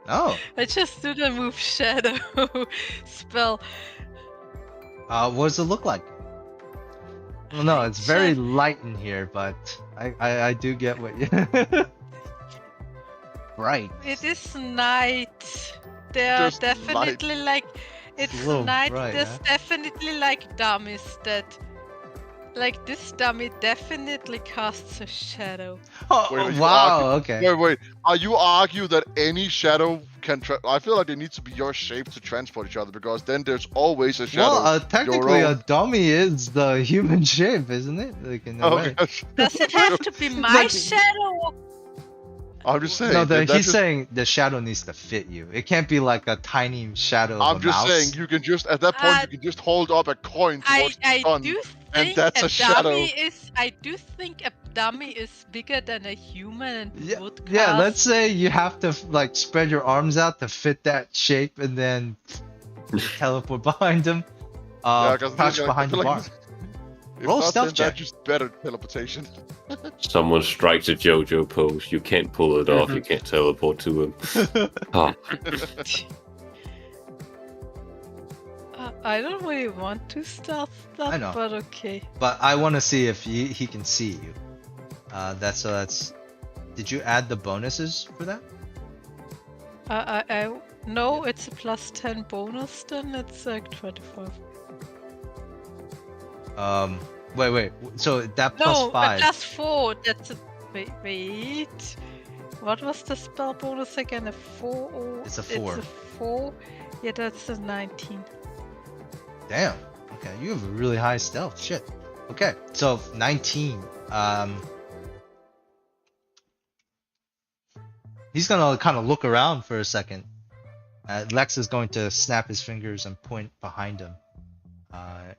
Oh. I just do the move shadow spell. What does it look like? Well, no, it's very light in here, but I do get what you. Bright. It is night. There are Just definitely like It's a it's little night. bright, There's huh? definitely like dummies that like this dummy definitely casts a shadow. Oh, Wait, you wow. argue- Okay. Wait. Are you argue that any shadow can? I feel like they need to be your shape to transport each other because then there's always a shadow. Well, technically, your a own. dummy is the human shape, isn't it? Like in a Oh, way. gosh. Does it have to be my Like- shadow? I'm just saying. No, that he's just- saying the shadow needs to fit you. It can't be like a tiny shadow of I'm a just mouse. saying you can just at that point Uh, you can just hold up a coin towards the I sun. do and think that's a shadow. dummy is. I do think a dummy is bigger than a human and Yeah, would cast. yeah, let's say you have to like spread your arms out to fit that shape and then teleport behind him. Yeah, 'cause Crouch I behind the feel bar. like if Roll not, stealth then check. that's just better teleportation. Someone strikes a JoJo pose. You can't pull it off. You can't teleport to him. Ah, I don't really want to stealth that, I know. but okay. But I want to see if he can see you. That's. Did you add the bonuses for that? No, it's a plus 10 bonus. Then it's like 25. Wait. So that plus No, a 5. plus 4. That's a wait. What was the spell bonus again? A 4? Or... It's a 4. It's a 4. Yeah, that's a 19. Damn. Okay, you have a really high stealth. Shit. Okay, so 19. He's gonna kind of look around for a second. Lex is going to snap his fingers and point behind him.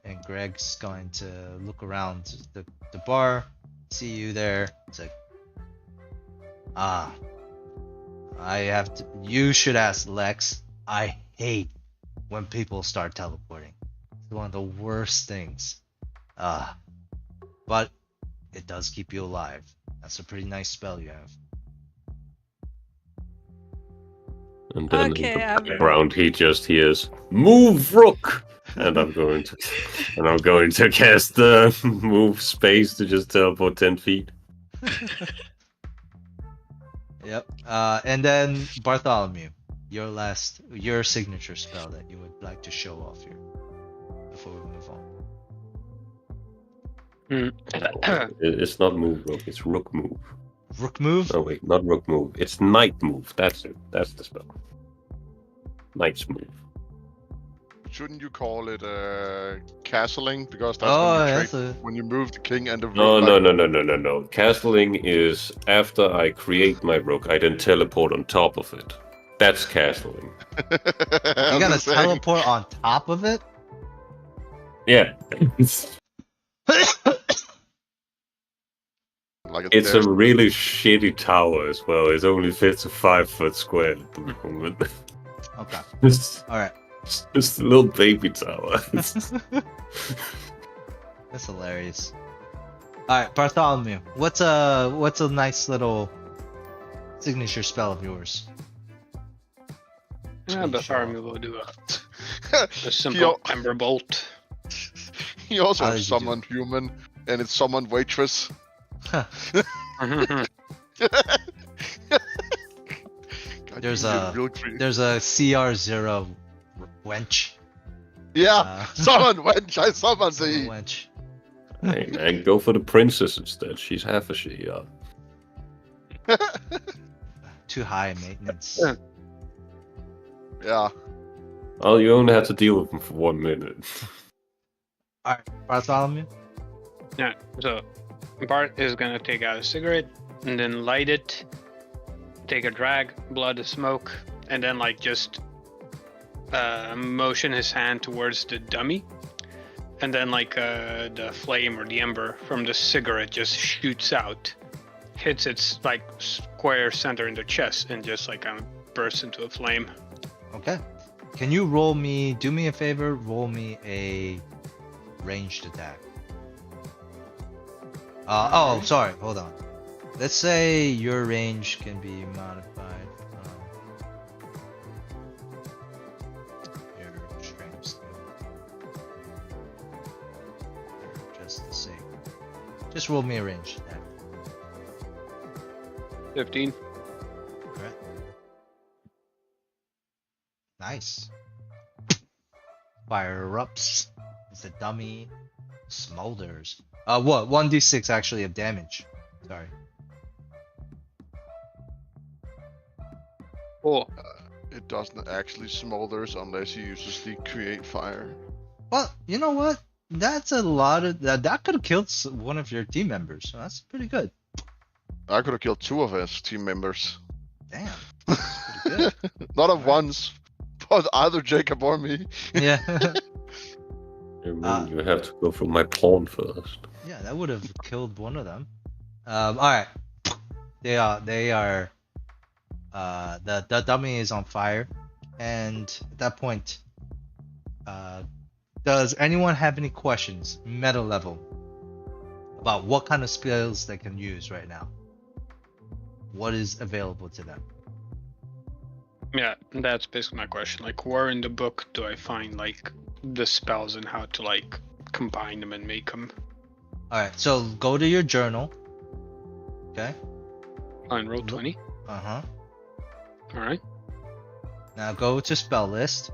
And Greg's going to look around the bar, see you there. It's like, I have to. You should ask Lex. I hate when people start teleporting. It's one of the worst things. But it does keep you alive. That's a pretty nice spell you have. and then Okay, in the I'm- background he just hears "Move, Rook," and I'm going to cast the move space to just teleport 10 feet. Yep. And then Bartholomew, your signature spell that you would like to show off here before we move on. It's not move, Rook. It's Rook move. Rook move. Oh wait, not Rook move. It's Knight move. That's it. That's the spell. Knight's move. Shouldn't you call it castling? Because that's Oh, when, you that's trade, when you move the king and the rook. No. like- No. Castling is after I create my Rook, I then teleport on top of it. That's castling. You I'm gotta just saying. teleport on top of it. Yeah. Like It's a really shitty tower as well. It only fits a 5-foot square at the moment. Okay. It's All right. just a little baby tower. That's hilarious. All right, Bartholomew. What's a nice little signature spell of yours? Yeah, Bartholomew will do a He simple al- Ember Bolt. He also How has did you do? summoned human, and it's summoned waitress. God, There's you get a- real cre- There's a CR0 wench. yeah, summoned wench. I summoned Summon thee. wench. Hey man, go for the princess instead. She's half a she. Too high maintenance. Yeah. Oh, you only had to deal with him for 1 minute. All right, Bartholomew. Yeah. So Bart is gonna take out a cigarette and then light it, take a drag, blow the smoke, and then like just motion his hand towards the dummy, and then like the flame or the ember from the cigarette just shoots out, hits its like square center in the chest, and just like kind of bursts into a flame. Okay. Can you do me a favor, roll me a ranged attack. Oh, sorry, hold on. Let's say your range can be modified from your strength skill. They're just the same. Just roll me a ranged attack. 15. Correct. Nice. Fire erupts. The dummy smolders. What? 1d6 actually of damage. Sorry. Oh, It doesn't actually smolders unless he uses the create fire. Well, you know what? That's a lot of that could have killed one of your team members. So that's pretty good. I could have killed 2 of his team members. Damn. That's pretty good. Not at once, but either Jacob or me. Yeah. You have to go for my pawn first. Yeah, that would have killed one of them. All right. They are. The dummy is on fire, and at that point, does anyone have any questions, meta level, about what kind of spells they can use right now? What is available to them? yeah, that's basically my question. Like, where in the book do I find like the spells and how to like combine them and make them? All right. So go to your journal. Okay. On roll 20. Uh-huh. All right. Now go to spell list.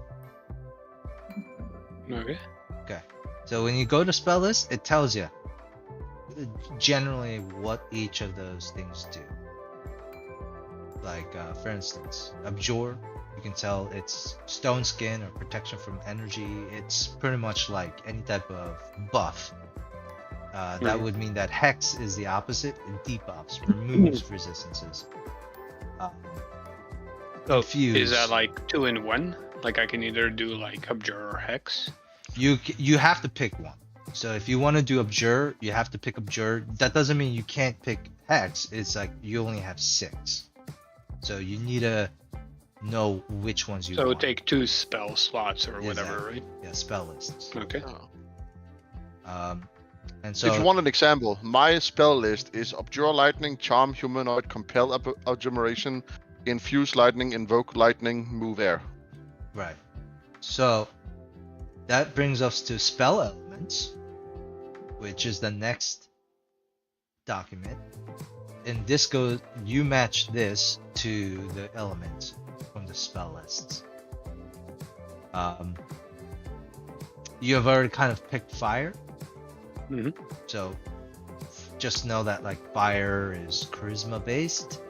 Okay. Okay. So when you go to spell list, it tells you generally what each of those things do. Like, for instance, Abjure, you can tell it's stone skin or protection from energy. It's pretty much like any type of buff. That would mean that Hex is the opposite, and debuffs removes resistances. Fuse. Is that like 2 in 1? Like I can either do like Abjure or Hex? You have to pick one. So if you want to do Abjure, you have to pick Abjure. That doesn't mean you can't pick Hex. It's like you only have 6. So you need to know which ones you want. So take 2 spell slots or whatever, Exactly. right? Yeah, spell lists. Okay. And so If you want an example, my spell list is Abjure Lightning, Charm Humanoid, Compel Abjuration, Infuse Lightning, Invoke Lightning, Move Air. right. So that brings us to spell elements, which is the next document. And this goes, you match this to the elements from the spell lists. You have already kind of picked fire. Mhm. So just know that like fire is charisma based.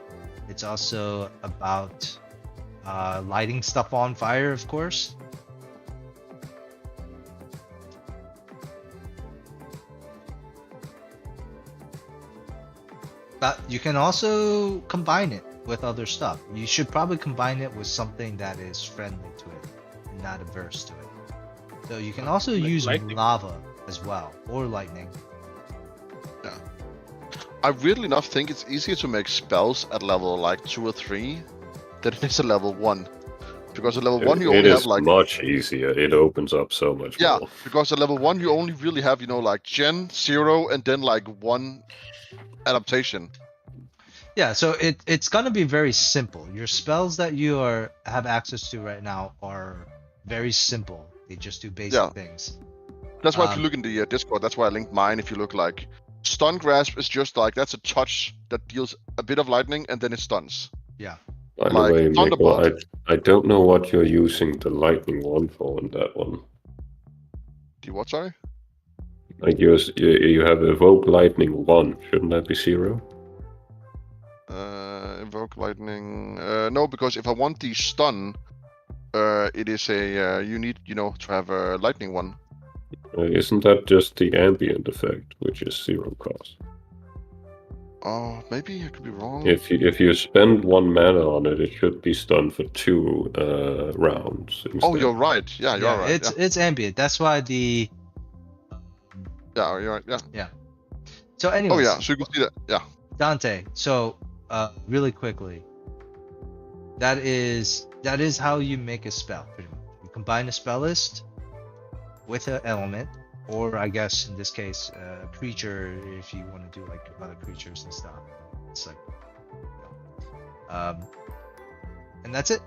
It's also about lighting stuff on fire, of course. But you can also combine it with other stuff. You should probably combine it with something that is friendly to it and not averse to it. So you can also Like use lightning. lava as well, or lightning. I weirdly enough think it's easier to make spells at level like 2 or 3 than it is at level 1. Because at level 1 you It only is have like... much easier. It opens up so much Yeah, more. because at level 1 you only really have, like Gen, 0, and then like 1 adaptation. Yeah, so it's gonna be very simple. Your spells that you have access to right now are very simple. They just do basic Yeah. things. That's why if you look in the Discord, that's why I linked mine. If you look like Stun Grasp is just like, that's a touch that deals a bit of lightning and then it stuns. Yeah. By the Like way, Mikkel, Thunderbolt. I don't know what you're using the lightning one for in that one. The what, sorry? Like you have evoke lightning 1. Shouldn't that be 0? Invoke lightning. No, because if I want the stun, it is a you need to have a lightning one. Isn't that just the ambient effect, which is 0 cost? Oh, maybe I could be wrong. If you spend 1 mana on it, it should be stunned for 2 rounds. Instead. Oh, you're right. Yeah, you're right. It's ambient. That's why the. Yeah, you're right. Yeah. So anyway. Oh yeah, so you can see that. Yeah. Dante. So really quickly. That is how you make a spell. Pretty much. You combine a spell list with an element, or I guess in this case, a creature if you want to do like other creatures and stuff. It's like, and that's it.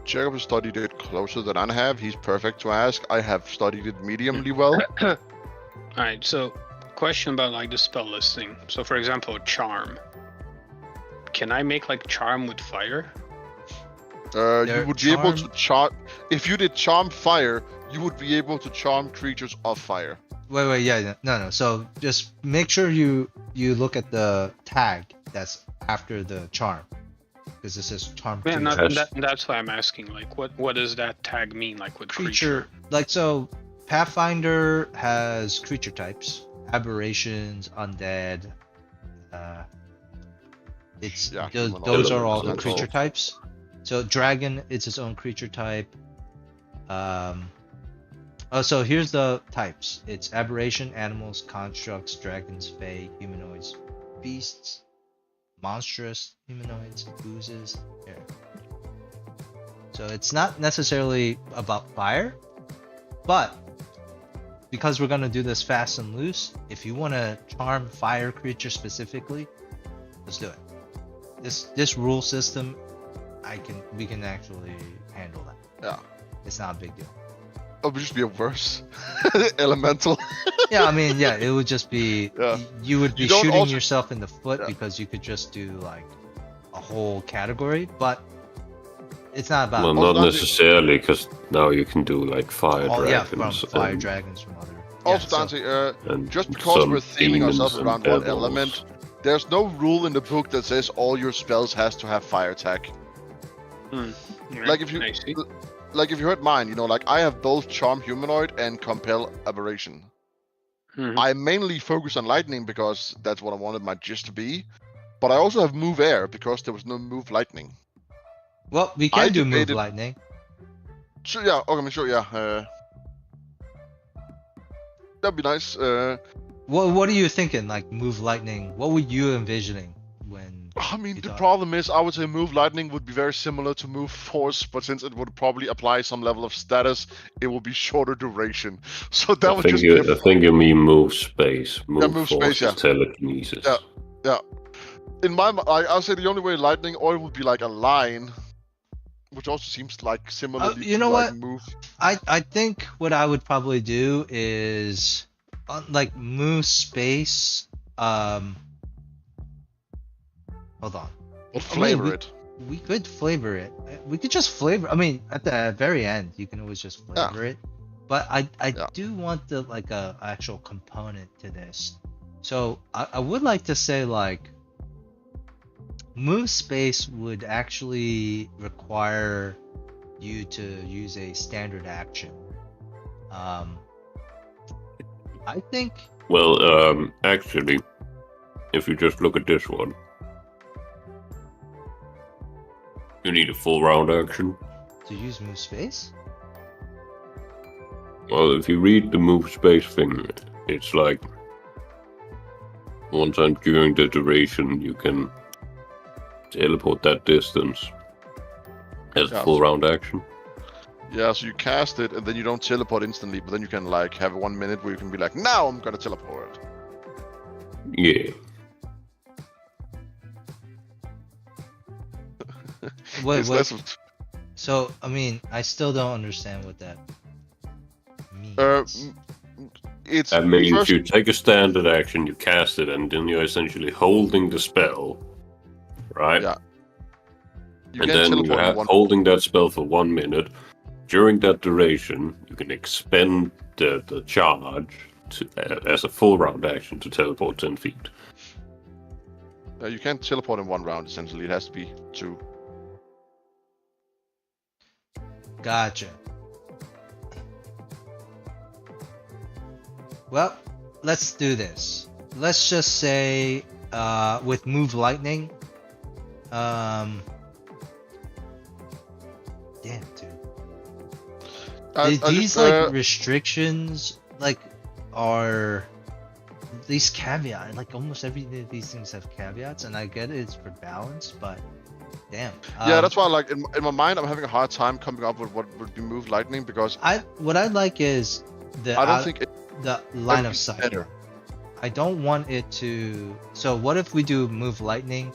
Jacob has studied it closer than I have. He's perfect to ask. I have studied it mediumly well. Alright, so question about like the spell listing. So for example, charm. Can I make like charm with fire? You would be able to charm. If you did charm fire, you would be able to charm creatures of fire. Wait, yeah, no. So just make sure you look at the tag that's after the charm, because it says charm. Yeah, that's why I'm asking. Like, what does that tag mean? Like, with creature? Like, so Pathfinder has creature types: aberrations, undead. Those are all the creature types. So dragon, it's its own creature type. So here's the types. It's aberration, animals, constructs, dragons, fae, humanoids, beasts, monstrous, humanoids, oozes. Here. So it's not necessarily about fire, but because we're gonna do this fast and loose, if you want to charm fire creature specifically, let's do it. This rule system, we can actually handle that. Yeah. It's not a big deal. It would just be a worse elemental. Yeah, I mean, yeah, it would just be you would be shooting yourself in the foot because you could just do like a whole category, but it's not about. Well, not necessarily, because now you can do like fire dragons. Yeah, from fire dragons from other. Also, Dante, just because we're theming ourselves around one element, there's no rule in the book that says all your spells has to have fire attack. Like if you heard mine, like I have both Charm Humanoid and Compel Aberration. I mainly focus on Lightning because that's what I wanted my gist to be, but I also have Move Air because there was no Move Lightning. Well, we can do Move Lightning. Sure, yeah. Okay, sure, yeah. That'd be nice. What are you thinking? Like Move Lightning? What were you envisioning when? I mean, the problem is, I would say Move Lightning would be very similar to Move Force, but since it would probably apply some level of status, it will be shorter duration. So that would just. I think you mean Move Space. Move Force Space, yeah. Telekinesis. Yeah. In my mind, I'll say the only way Lightning or it would be like a line, which also seems like similar. You know what? Move. I think what I would probably do is like Move Space. Hold on. We'll flavor it. We could flavor it. We could just flavor. I mean, at the very end, you can always just flavor it. But I do want a actual component to this. So I would like to say like Move Space would actually require you to use a standard action. I think. Well, actually, if you just look at this one. You need a full round action. To use Move Space? Well, if you read the Move Space thing, it's like one time during the duration you can teleport that distance as a full round action. Yeah, so you cast it and then you don't teleport instantly, but then you can like have 1 minute where you can be like, now I'm gonna teleport. Yeah. Wait. So, I mean, I still don't understand what that means. That means you take a standard action, you cast it, and then you're essentially holding the spell, right? Yeah. And then you're holding that spell for 1 minute. During that duration, you can expend the charge as a full round action to teleport 10 feet. You can't teleport in 1 round, essentially. It has to be 2. Gotcha. Well, let's do this. Let's just say, with move lightning, damn, dude. These like restrictions, like, are these caveats? Like almost every of these things have caveats, and I get it's for balance, but damn. Yeah, that's why, like, in my mind, I'm having a hard time coming up with what would be move lightning, because what I like is the I don't think the line of be sight. better. I don't want it to. So what if we do move lightning?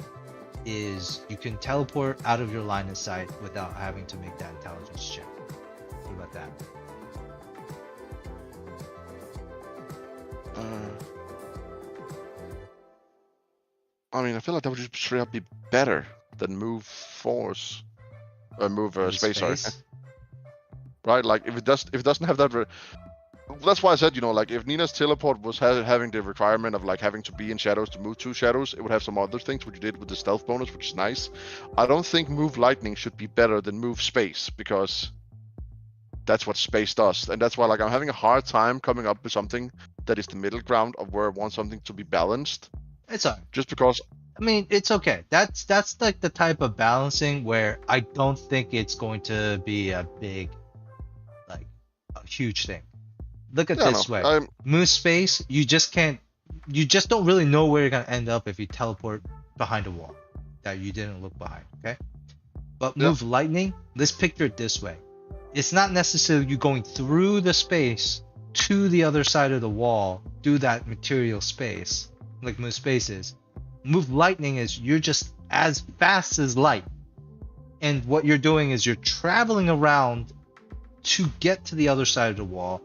Is you can teleport out of your line of sight without having to make that intelligence check. What about that? I mean, I feel like that would just straight up be better than move force, or move space. Sorry, right? Like if it doesn't have that. That's why I said, like if Nina's teleport was having the requirement of like having to be in shadows to move 2 shadows, it would have some other things, which you did with the stealth bonus, which is nice. I don't think move lightning should be better than move space, because that's what space does, and that's why like I'm having a hard time coming up with something that is the middle ground of where I want something to be balanced. It's alright. Just because. I mean, it's okay. That's like the type of balancing where I don't think it's going to be a big, like, a huge thing. Look at this way. Move space, you just don't really know where you're gonna end up if you teleport behind a wall that you didn't look behind, okay? But move lightning, let's picture it this way. It's not necessarily you going through the space to the other side of the wall, through that material space, like move space is. Move lightning is you're just as fast as light. And what you're doing is you're traveling around to get to the other side of the wall,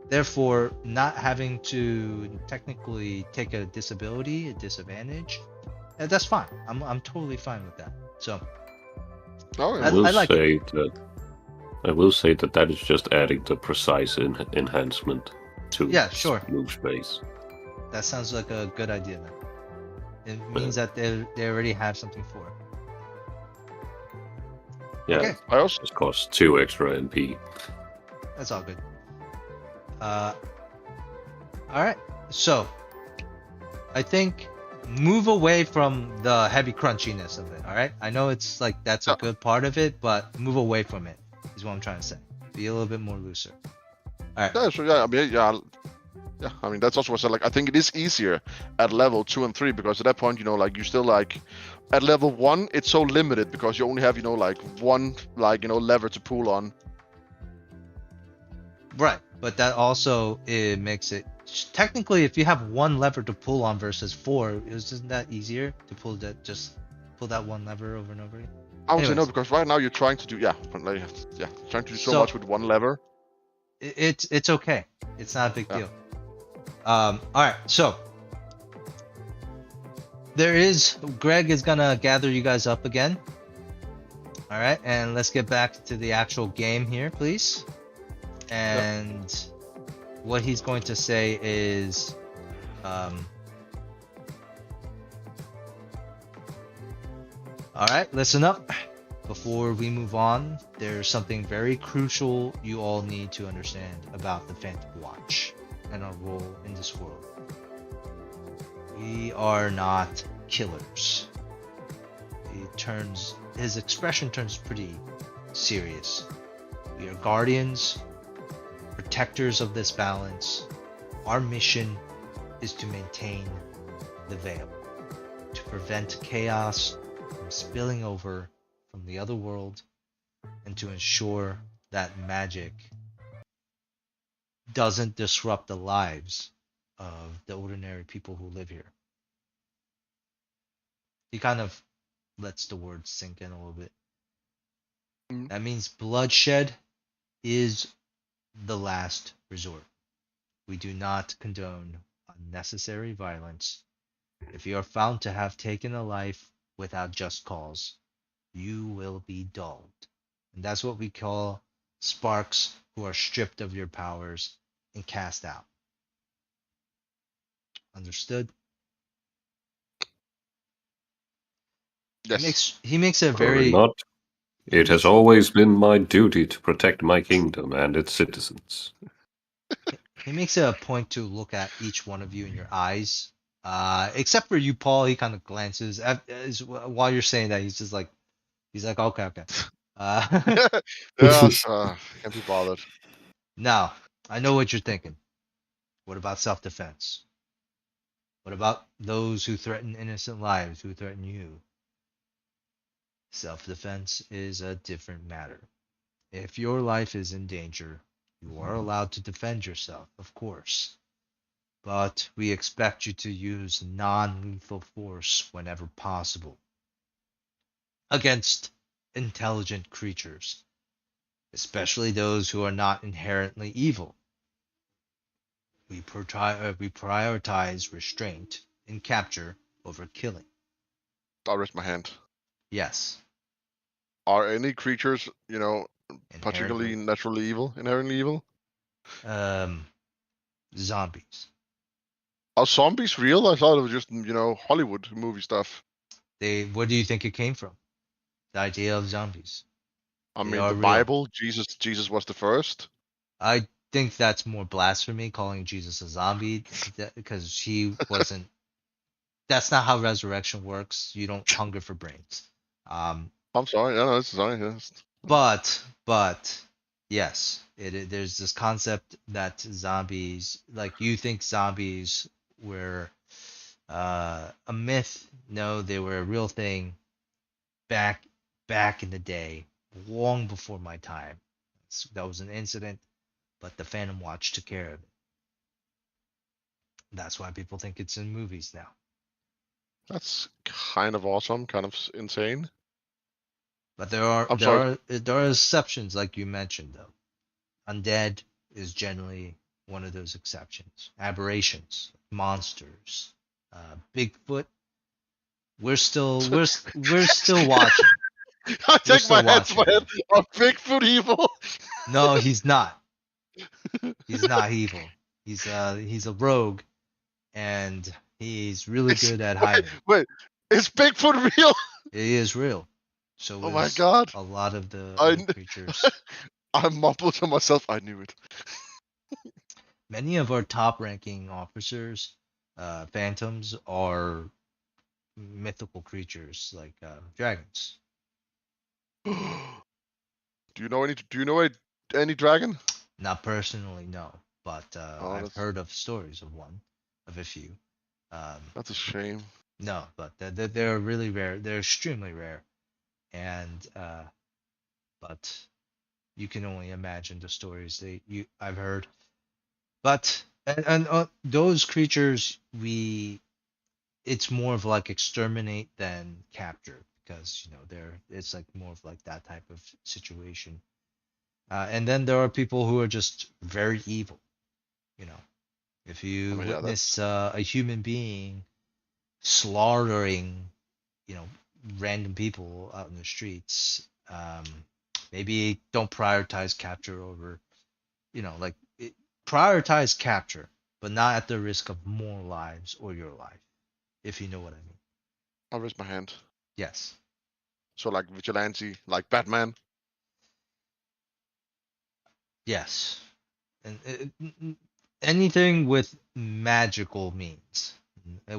therefore not having to technically take a disadvantage. And that's fine. I'm totally fine with that. So I will say that is just adding the precise enhancement to move space. That sounds like a good idea then. It means that they already have something for it. Yeah, okay. I also just cost 2 extra NP. That's all good. All right. So I think move away from the heavy crunchiness of it. All right. I know it's like that's a good part of it, but move away from it is what I'm trying to say. Be a little bit more looser. All right. Yeah. So yeah. I mean, yeah. Yeah, I mean that's also what I said. Like I think it is easier at level 2 and 3, because at that point, like you still like at level 1, it's so limited because you only have like one lever to pull on. Right, but that also it makes it technically if you have one lever to pull on versus 4, isn't that easier to pull that one lever over and over again? I would say no, because right now you're trying to do trying to do so much with one lever. It's okay. It's not a big deal. All right, so Greg is gonna gather you guys up again. All right, and let's get back to the actual game here, please. And what he's going to say is, all right, listen up. Before we move on, there's something very crucial you all need to understand about the Phantom Watch and our role in this world. We are not killers. His expression turns pretty serious. We are guardians, protectors of this balance. Our mission is to maintain the veil, to prevent chaos from spilling over from the other world, and to ensure that magic doesn't disrupt the lives of the ordinary people who live here. He kind of lets the words sink in a little bit. That means bloodshed is the last resort. We do not condone unnecessary violence. If you are found to have taken a life without just cause, you will be dulled. And that's what we call sparks who are stripped of your powers and cast out. Understood? Yes. He makes a Or not. It has always been my duty to protect my kingdom and its citizens. He makes it a point to look at each one of you in your eyes. Except for you, Paul. He kind of glances while you're saying that. He's like, okay. Yes, can't be bothered. Now, I know what you're thinking. What about self-defense? What about those who threaten innocent lives, who threaten you? Self-defense is a different matter. If your life is in danger, you are allowed to defend yourself, of course. But we expect you to use non-lethal force whenever possible against intelligent creatures, especially those who are not inherently evil. We prioritize restraint and capture over killing. I'll raise my hand. Yes. Are any creatures, particularly Inherently. naturally evil, inherently evil? Zombies. Are zombies real? I thought it was just, Hollywood movie stuff. Where do you think it came from? The idea of zombies. I They mean, are the real. Bible, Jesus was the first. I think that's more blasphemy, calling Jesus a zombie, because he wasn't. That's not how resurrection works. You don't hunger for brains. I'm sorry. Yeah, no, it's sorry. Yes. But yes, there's this concept that zombies, like you think zombies were a myth. No, they were a real thing back in the day, long before my time. That was an incident, but the Phantom Watch took care of it. That's why people think it's in movies now. That's kind of awesome, kind of insane. But there are exceptions, like you mentioned, though. Undead is generally one of those exceptions. Aberrations, monsters, Bigfoot. We're still watching. I take my hand to my head. Are Bigfoot evil? No, he's not. He's not evil. He's a rogue, and he's really good at hiding. Wait, is Bigfoot real? He is real. So oh my god! A lot of the other creatures. I mumbled to myself. I knew it. Many of our top-ranking officers, phantoms, are mythical creatures like dragons. Do you know any dragon? Not personally, no, but I've heard of stories of a few. That's a shame. No, but they're really rare. They're extremely rare, and but you can only imagine the stories I've heard. But and those creatures, it's more of like exterminate than capture, because it's like more of like that type of situation. And then there are people who are just very evil. If you witness a human being slaughtering, random people out in the streets, maybe don't prioritize capture over, prioritize capture, but not at the risk of more lives or your life, if you know what I mean. I'll raise my hand. Yes. So like vigilante, like Batman? Yes. And anything with magical means.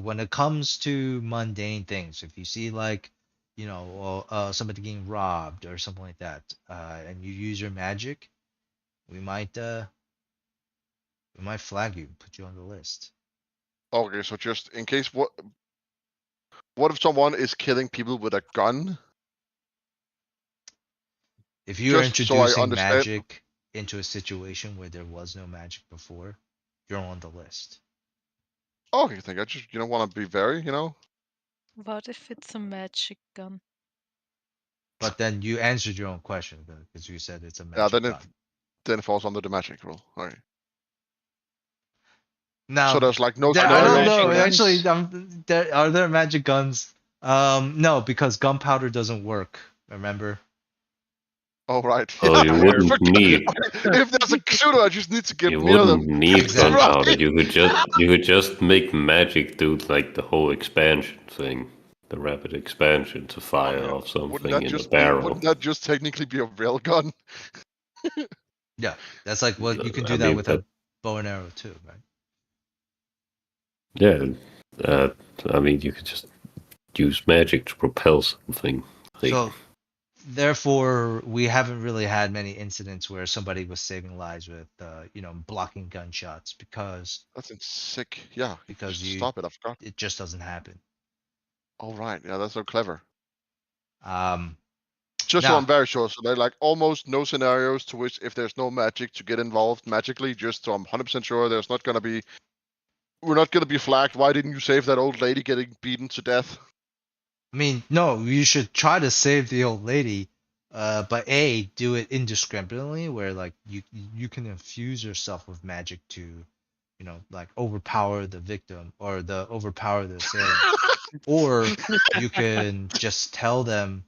When it comes to mundane things, if you see like, somebody getting robbed or something like that, and you use your magic, we might flag you, put you on the list. Okay, so just in case, what if someone is killing people with a gun? If you're introducing magic into a situation where there was no magic before, you're on the list. Okay, I think I just want to be very, What if it's a magic gun? But then you answered your own question, because you said it's a magic gun. Then it falls under the magic rule. Okay. Now, so there's like no. I don't know. Actually, are there magic guns? No, because gunpowder doesn't work. Remember? Oh right. Oh, you wouldn't need. If there's a shooter, I just need to get. You wouldn't need gunpowder. Right. You could just make magic do like the whole expansion thing. the rapid expansion to fire off something in a Wouldn't barrel. that just technically be a railgun? Yeah, that's like what you can do I that mean, with a bow and arrow too, right? Yeah, I mean, you could just use magic to propel something. Like, So therefore, we haven't really had many incidents where somebody was saving lives with, blocking gunshots because That's sick. Yeah, because just stop it. I forgot. it just doesn't happen. All right. Yeah, that's so clever. Now- Just so I'm very sure, so there are like almost no scenarios to which if there's no magic to get involved magically, just so I'm 100% sure we're not gonna be flagged. Why didn't you save that old lady getting beaten to death? I mean, no, you should try to save the old lady, but do it indiscriminately, where like you can infuse yourself with magic to, like overpower the victim or overpower the assailant, or you can just tell them,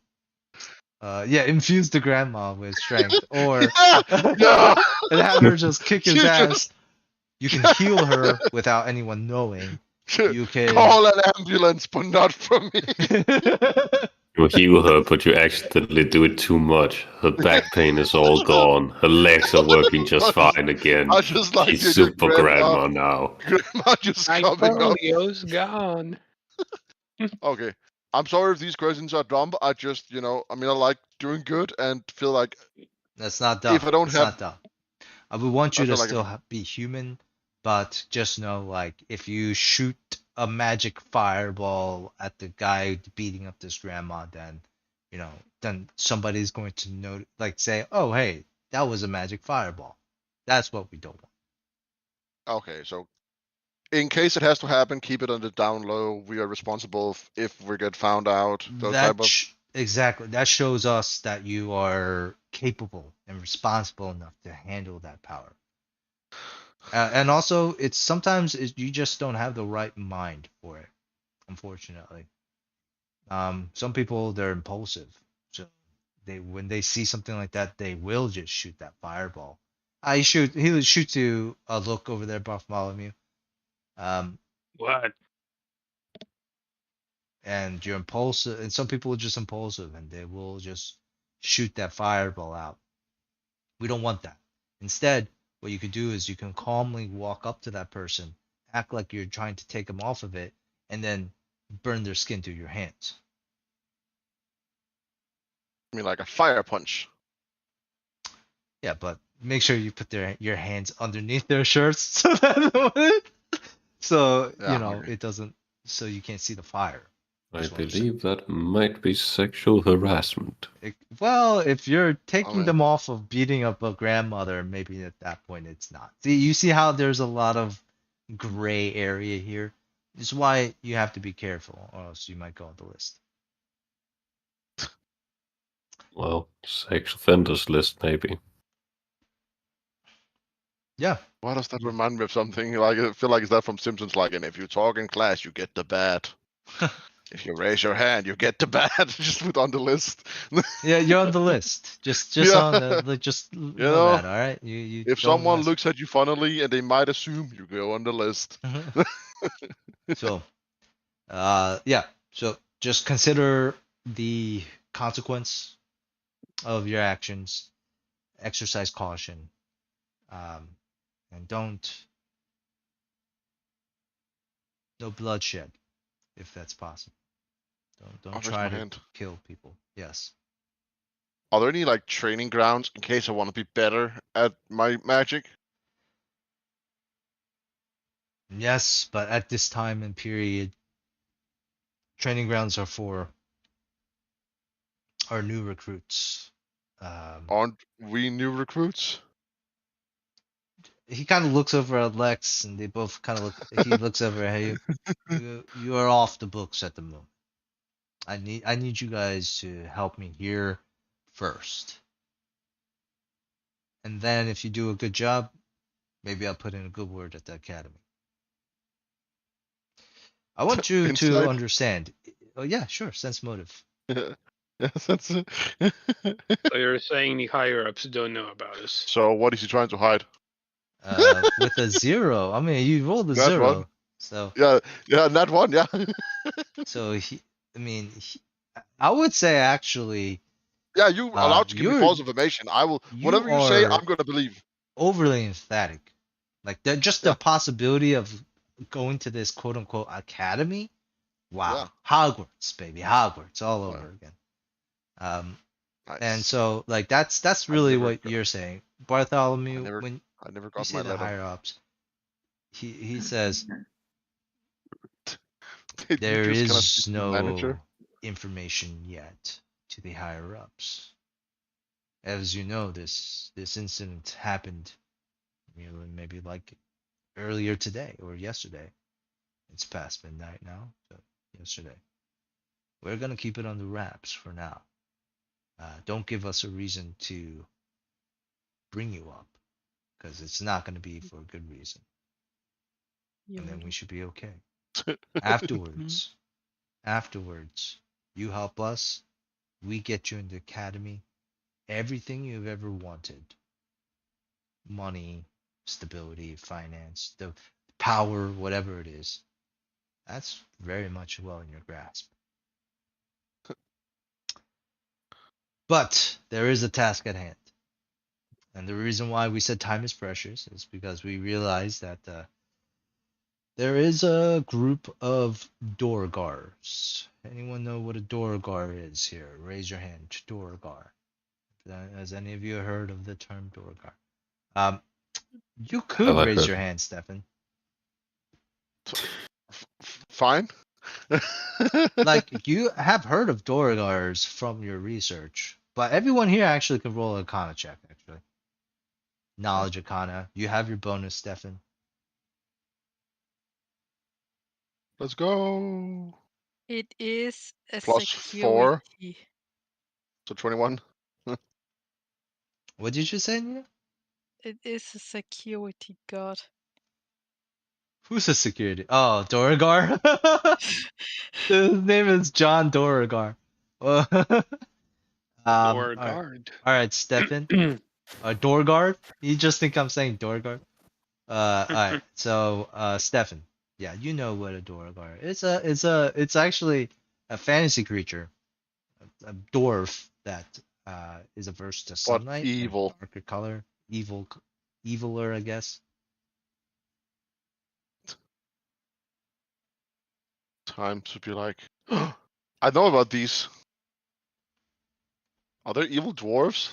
infuse the grandma with strength, or Yeah. and have her just kick his You ass. just- You can heal her without anyone knowing. You can Call an ambulance, but not from me. you heal her, but you accidentally do it too much. Her back pain is all gone. Her legs are working just fine again. I just like She's your super grandma now. Grandma just My coming up. polio's gone. Okay. I'm sorry if these questions are dumb. I just, I like doing good and feel like That's not dumb. If I don't It's have- not dumb. I would want you I to feel like still be human, but just know, like, if you shoot a magic fireball at the guy beating up this grandma, then, then somebody's going to know, like, say, oh, hey, that was a magic fireball. That's what we don't want. Okay, so in case it has to happen, keep it on the down low. We are responsible if we get found out. Those type of Exactly. That shows us that you are capable and responsible enough to handle that power. And also, you just don't have the right mind for it, unfortunately. Some people, they're impulsive, so when they see something like that, they will just shoot that fireball. He shoots you a look over there, Bartholomew. What? And you're impulsive, and some people are just impulsive, and they will just shoot that fireball out. We don't want that. Instead, what you could do is you can calmly walk up to that person, act like you're trying to take them off of it, and then burn their skin through your hands. I mean, like a fire punch. Yeah, but make sure you put your hands underneath their shirts so that Okay. it doesn't, so you can't see the fire. I Just wanna say. believe that might be sexual harassment. Well, if you're taking mean- them off of beating up a grandmother, maybe at that point it's not. You see how there's a lot of gray area here? This is why you have to be careful, or else you might go on the list. Well, sex offenders list, maybe. Yeah. Why does that remind me of something? Like I feel like is that from Simpsons? Like, and if you talk in class, you get the bad. If you raise your hand, you get the bad. Just put on the list. Yeah, you're on the list. Just Yeah. on the just know know, that, all right? You If don't someone mess- looks at you funnily and they might assume you go on the list. So, so just consider the consequence of your actions, exercise caution, and no bloodshed, if that's possible. Don't I'll raise try my to hand. kill people. Yes. Are there any like training grounds in case I want to be better at my magic? Yes, but at this time and period, training grounds are for our new recruits. Aren't we new recruits? He kind of looks over at Lex, and they both kind of look. He looks over at you. You are off the books at the moment. I need you guys to help me here first, and then if you do a good job, maybe I'll put in a good word at the academy. I want you to Insight? understand. Oh yeah, sure. Sense motive. Yes, that's it. So you're saying the higher ups don't know about us? So what is he trying to hide? With a 0. I mean, you rolled a That 0, one. so Yeah, that one, yeah. so I mean, I would say actually, Yeah, you allowed to give me you're false information. I will. you Whatever you say, are I'm gonna believe. overly emphatic. Like just the Yeah. possibility of going to this quote unquote academy. Wow, Yeah. Hogwarts, baby, Hogwarts all Yeah. over again. And Nice. so like that's I really never what got- you're saying, I Bartholomew. never. When I never you got say my the letter. higher ups, he says Did you there just kind of speak is to the manager? no information yet to the higher ups. As you know, this incident happened, maybe like earlier today or yesterday. It's past midnight now, so yesterday. We're gonna keep it under wraps for now. Don't give us a reason to bring you up, because it's not gonna be for a good reason, and then we should be okay. Afterwards, you help us, we get you in the academy, everything you've ever wanted, money, stability, finance, the power, whatever it is, that's very much well in your grasp. But there is a task at hand. And the reason why we said time is precious is because we realize that there is a group of Dorgars. Anyone know what a Dorgar is here? Raise your hand. Dorgar. Has any of you heard of the term Dorgar? You could I raise heard. your hand, Stefan. Fine. Like, you have heard of Dorgars from your research, but everyone here actually can roll a Arcana check, actually. Knowledge Arcana. You have your bonus, Stefan. Let's go. It is a +4, security. so 21. What did you say, Nia? It is a security guard. Who's the security? Oh, Dorgar. His name is John Dorgar. Or All guard. right, Stefan. Dorgard. You just think I'm saying Dorgard? All right. So, Stefan. Yeah, you know what a Dorgar is. It's actually a fantasy creature, a dwarf that is averse to But sunlight and evil. darker color. Eviler, I guess. Time to be like, I know about these. Are there evil dwarves?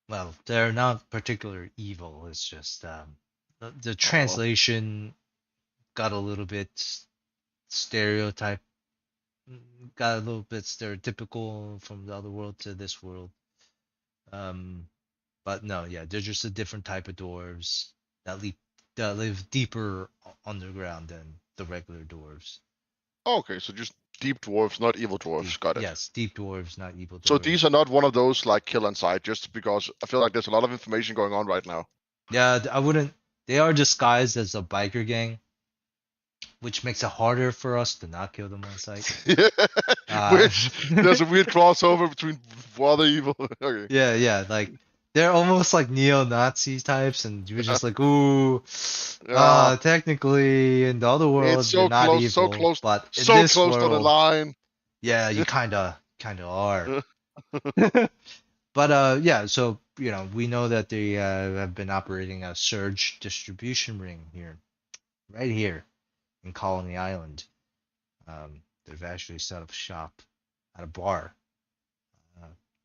Well, they're not particular evil. It's just the well. translation got a little bit stereotype, got a little bit stereotypical from the other world to this world. But no, yeah, they're just a different type of dwarves that live deeper underground than the regular dwarves. Okay, so just deep dwarves, not evil dwarves. Got it. Yes, deep dwarves, not evil dwarves. So these are not one of those like kill inside, just because I feel like there's a lot of information going on right now. Yeah, I wouldn't. They are disguised as a biker gang, which makes it harder for us to not kill them on sight. Which there's a weird crossover between other evil. Okay. Yeah, like they're almost like neo-Nazi types, and you're just like, ooh, technically in the other world It's so you're not close, evil, so close, but in so this close world, to the line. yeah, you kinda are. But yeah, so we know that they have been operating a surge distribution ring here, right here in Colony Island. They've actually set up shop at a bar,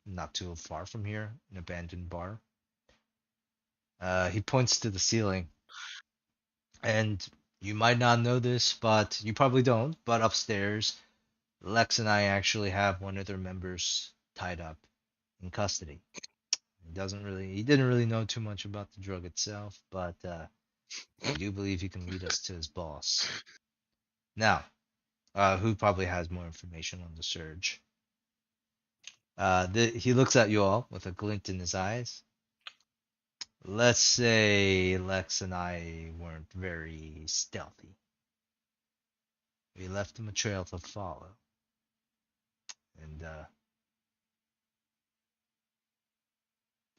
not too far from here, an abandoned bar. He points to the ceiling, and you might not know this, but you probably don't. But upstairs, Lex and I actually have one of their members tied up in custody. He didn't really know too much about the drug itself, but I do believe he can lead us to his boss. Now, who probably has more information on the surge? He looks at you all with a glint in his eyes. Let's say Lex and I weren't very stealthy. We left him a trail to follow. And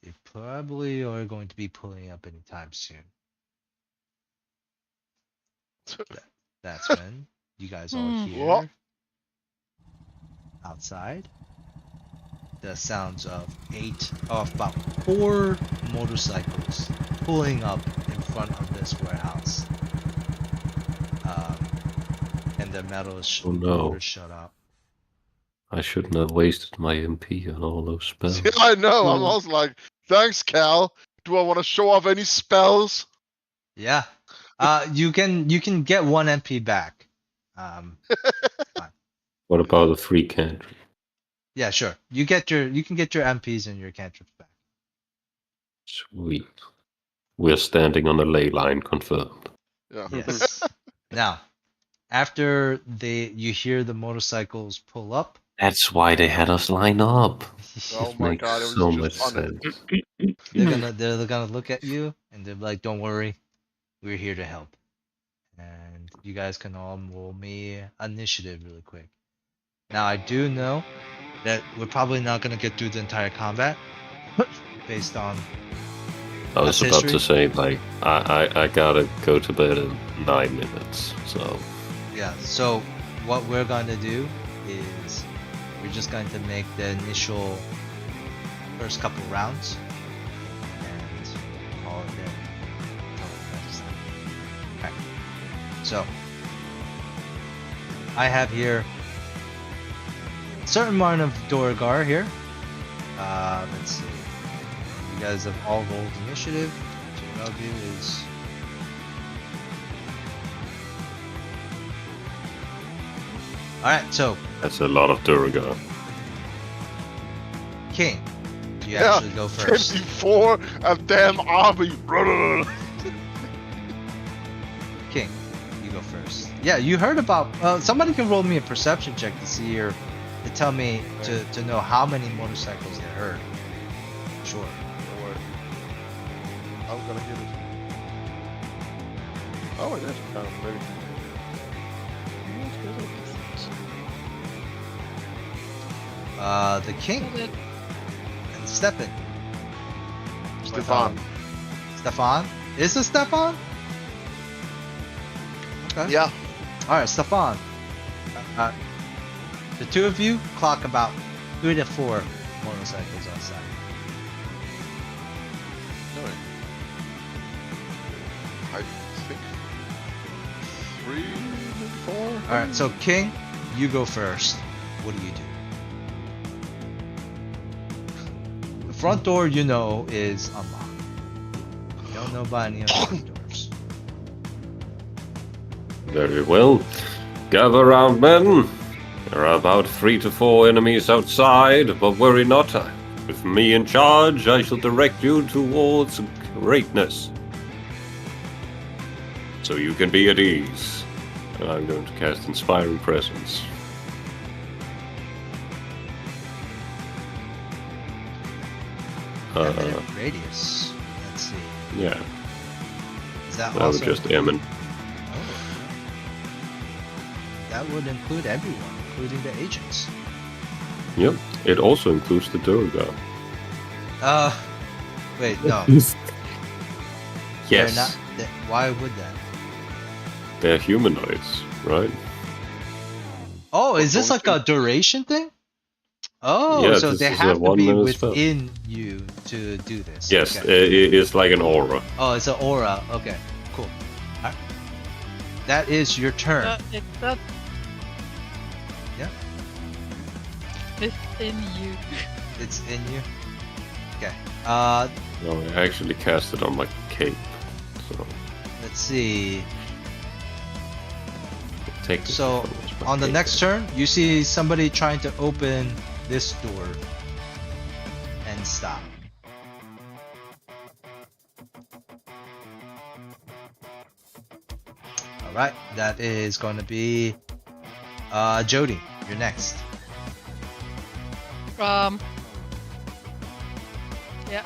they probably are going to be pulling up anytime soon. That's when you guys all Hmm. hear outside, the sounds of about 4 motorcycles pulling up in front of this warehouse. And the metal Oh, no. motors shut up. I shouldn't have wasted my MP on all those spells. Yeah, I know. I'm also like, thanks, Cal. Do I want to show off any spells? Yeah. You can get 1 MP back. Fine. What about the free cantrip? Yeah, sure. You can get your MPs and your cantrips back. Sweet. We're standing on a ley line, confirmed. Yeah. Yes. Now, after you hear the motorcycles pull up. That's why they had us line up. Oh It my makes god, it was so just much funny. sense. They're gonna look at you and they're like, "Don't worry, we're here to help." And you guys can all roll me initiative really quick. Now I do know that we're probably not gonna get through the entire combat based on. I was about to say, like, I gotta go to bed in 9 minutes, so. Yeah. So what we're going to do is we're just going to make the initial first couple rounds and call it there. Okay. So I have here a certain amount of Dorigar here. Let's see. You guys have all rolled initiative. Two of you is. Alright, so That's a lot of Duragar. King, you Yeah, actually go first. 54, a damn army. King, you go first. Yeah, you heard about. Somebody can roll me a perception check to see or to tell me to know how many motorcycles they heard. Sure. Don't worry. I'm gonna hit it. Oh, it is kind of maybe. The king and Stefan. Stefan. Stefan? Is it Stefan? Okay. Yeah. Alright, Stefan. The two of you clock about 3 to 4 motorcycles outside. I think 3, maybe 4. Alright, so King, you go first. What do you do? The front door, you know, is unlocked. You don't know about any of the doors. Very well. Gather round, men. There are about 3 to 4 enemies outside, but worry not. With me in charge, I shall direct you towards greatness. So you can be at ease. And I'm going to cast Inspiring Presence. Radius. Let's see. Yeah, Is that that also would just Emin. Oh. That would include everyone, including the agents. Yep, it also includes the Durga. Wait, no. Yes. They're not, why would that? They're humanoids, right? Oh, is this like a duration thing? Oh, Yeah, so this they is a have to be 1-minute spell. within you to do this. Yes, Okay. it's like an aura. Oh, it's an aura. Okay, cool. Alright. That is your turn. It's not Yeah, within you. it's in you. Okay. No, I actually cast it on my cape. So Let's see. take this So one as my on the cape. next turn, you see somebody trying to open this door and stop. All right, that is going to be Jody. You're next. Yeah,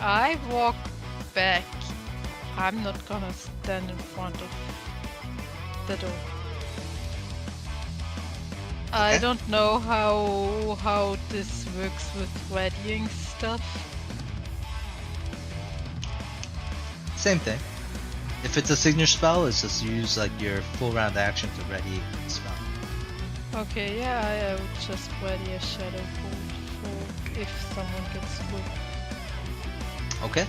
I walk back. I'm not gonna stand in front of the door. I Okay. don't know how this works with readying stuff. Same thing. If it's a signature spell, it's just use like your full round action to ready the spell. Okay, yeah, I would just ready a shadow bolt for if someone gets spooked. Okay.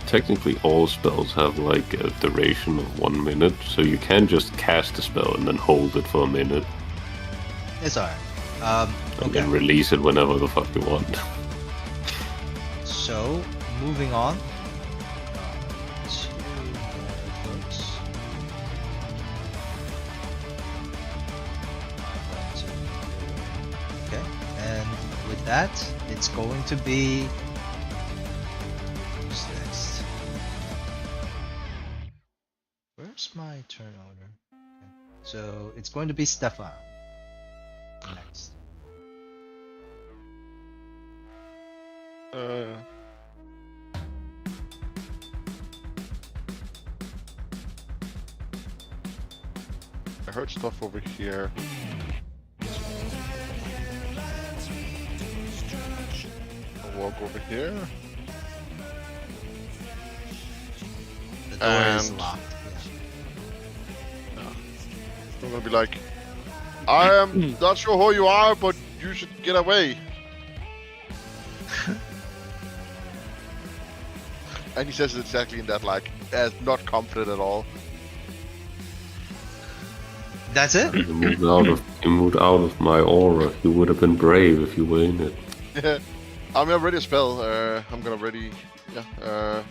Technically, all spells have like a duration of 1 minute, so you can just cast a spell and then hold it for a minute, It's alright. and Okay. then release it whenever the fuck you want. So, moving on. To more folks. Okay, and with that, it's going to be. Who's next? Where's my turn order? Okay. So, it's going to be Stefan. Next. I heard stuff over here. I'll walk over here. The door is And- locked. I'm gonna be like, I am not sure who you are, but you should get away. And he says it exactly in that, like, as not confident at all. That's it? You moved out of my aura. You would have been brave if you were in it. Yeah. I'm gonna ready a spell. I'm gonna ready. Yeah.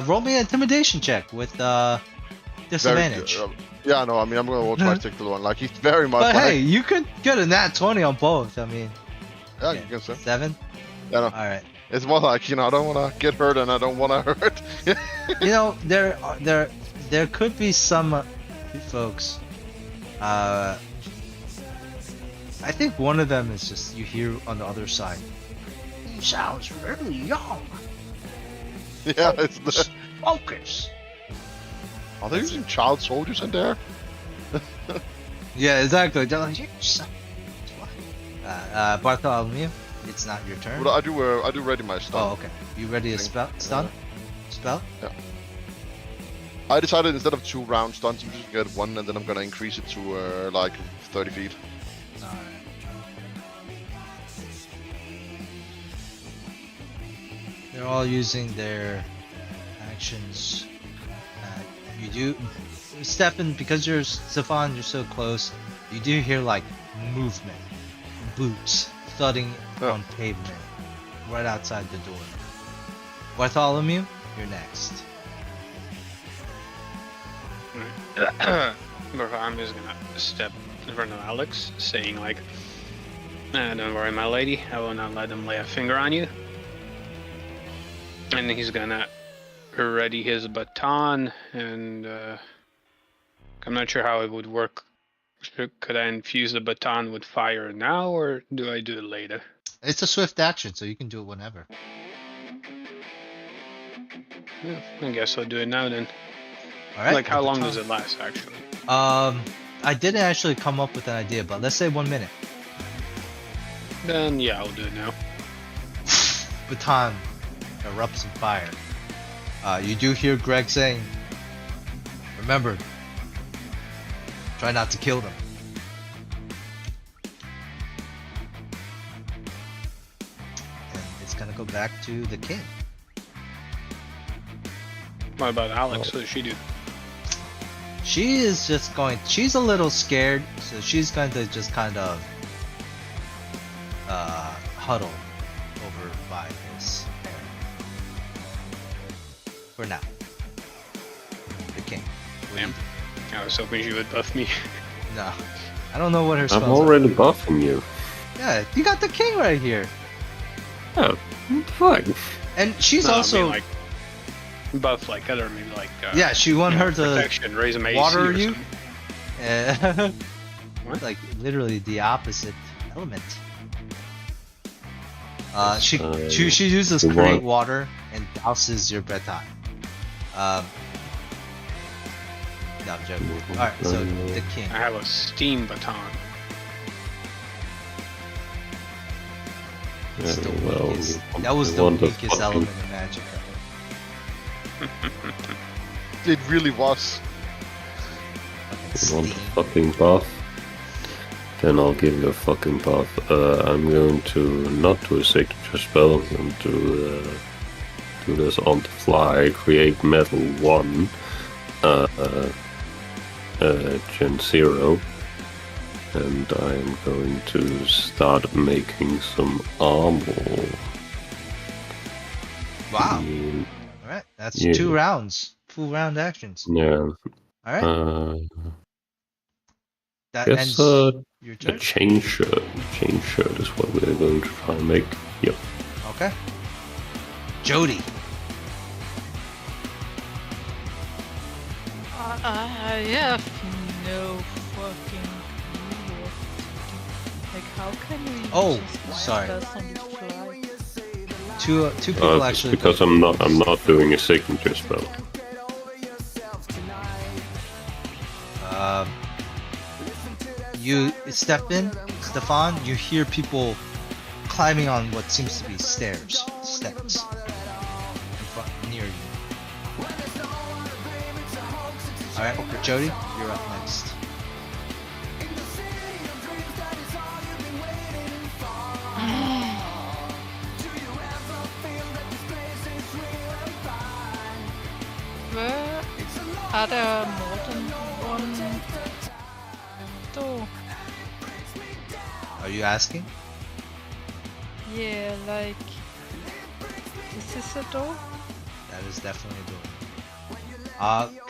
Roll me an intimidation check with disadvantage. Yeah, no, I mean, I'm gonna try to take the one. Like, he's very much. But like, hey, you could get a nat 20 on both. I mean, yeah, yeah, you can say. 7? Yeah, no. Alright. It's more like, you know, I don't wanna get hurt and I don't wanna hurt. You know, there could be some folks. I think one of them is just you hear on the other side. He sounds really young. Yeah, it's the. Focus. Are they using child soldiers in there? Yeah, exactly. They're like, "You son of a-" Bartholomew, it's not your turn. But I do ready my stun. Oh, okay. You ready to stun? Spell? Yeah. I decided instead of 2 round stuns, I'm just gonna get 1, and then I'm gonna increase it to like 30 feet. Alright. They're all using their actions. You do, Stefan, because you're Stefan, you're so close. You do hear like movement, boots thudding on pavement, right outside the door. Bartholomew, you're next. I'm just gonna step in front of Alex, saying like, "Don't worry, my lady. I will not let them lay a finger on you." And he's gonna ready his baton, and I'm not sure how it would work. Could I infuse the baton with fire now, or do I do it later? It's a swift action, so you can do it whenever. Yeah, I guess I'll do it now then. All right. Like, how the long baton. does it last, actually? I didn't actually come up with an idea, but let's say 1 minute. Then yeah, I'll do it now. Baton erupts in fire. You do hear Greg saying, "Remember, try not to kill them." And it's gonna go back to the king. What about Alex? What does she do? She is just going. She's a little scared, so she's going to just kind of huddle over by this area. For now. The king. What do you Damn. do? I was hoping she would buff me. No. I don't know what her I'm spells are. already buffing you. Yeah, you got the king right here. Oh, what the fuck? And she's No, also I mean, like, buff like other, maybe like yeah, she want her to protection, raise them AC water or you. something. What? Like literally the opposite element. She uses the great what? water and douses your baton. No, I'm joking. Alright, so the king. I have a steam baton. It's the well, weakest. you That was the want the weakest fucking- element in magic. It really was. Fucking You want steam. the fucking buff? Then I'll give you a fucking buff. I'm going to not do a signature spell and do this on the fly. Create metal 1, Gen 0. And I'm going to start making some armor. Wow. Mm, Alright, that's Yeah. 2 rounds. Full round actions. yeah. Alright. That Guess ends your a turn. chain shirt. Chain shirt is what we're going to try and make. Yep. Okay. Jody. I have no fucking clue what to do. Like, how can we Oh, just make sorry. spells on the fly? Two people It's actually. because I'm not doing a signature spell. You step in, Stefan. You hear people climbing on what seems to be steps in front near you. All right, Jody, you're up next. Where are there more than one door? Are you asking? Yeah, like, is this a door? That is definitely a door.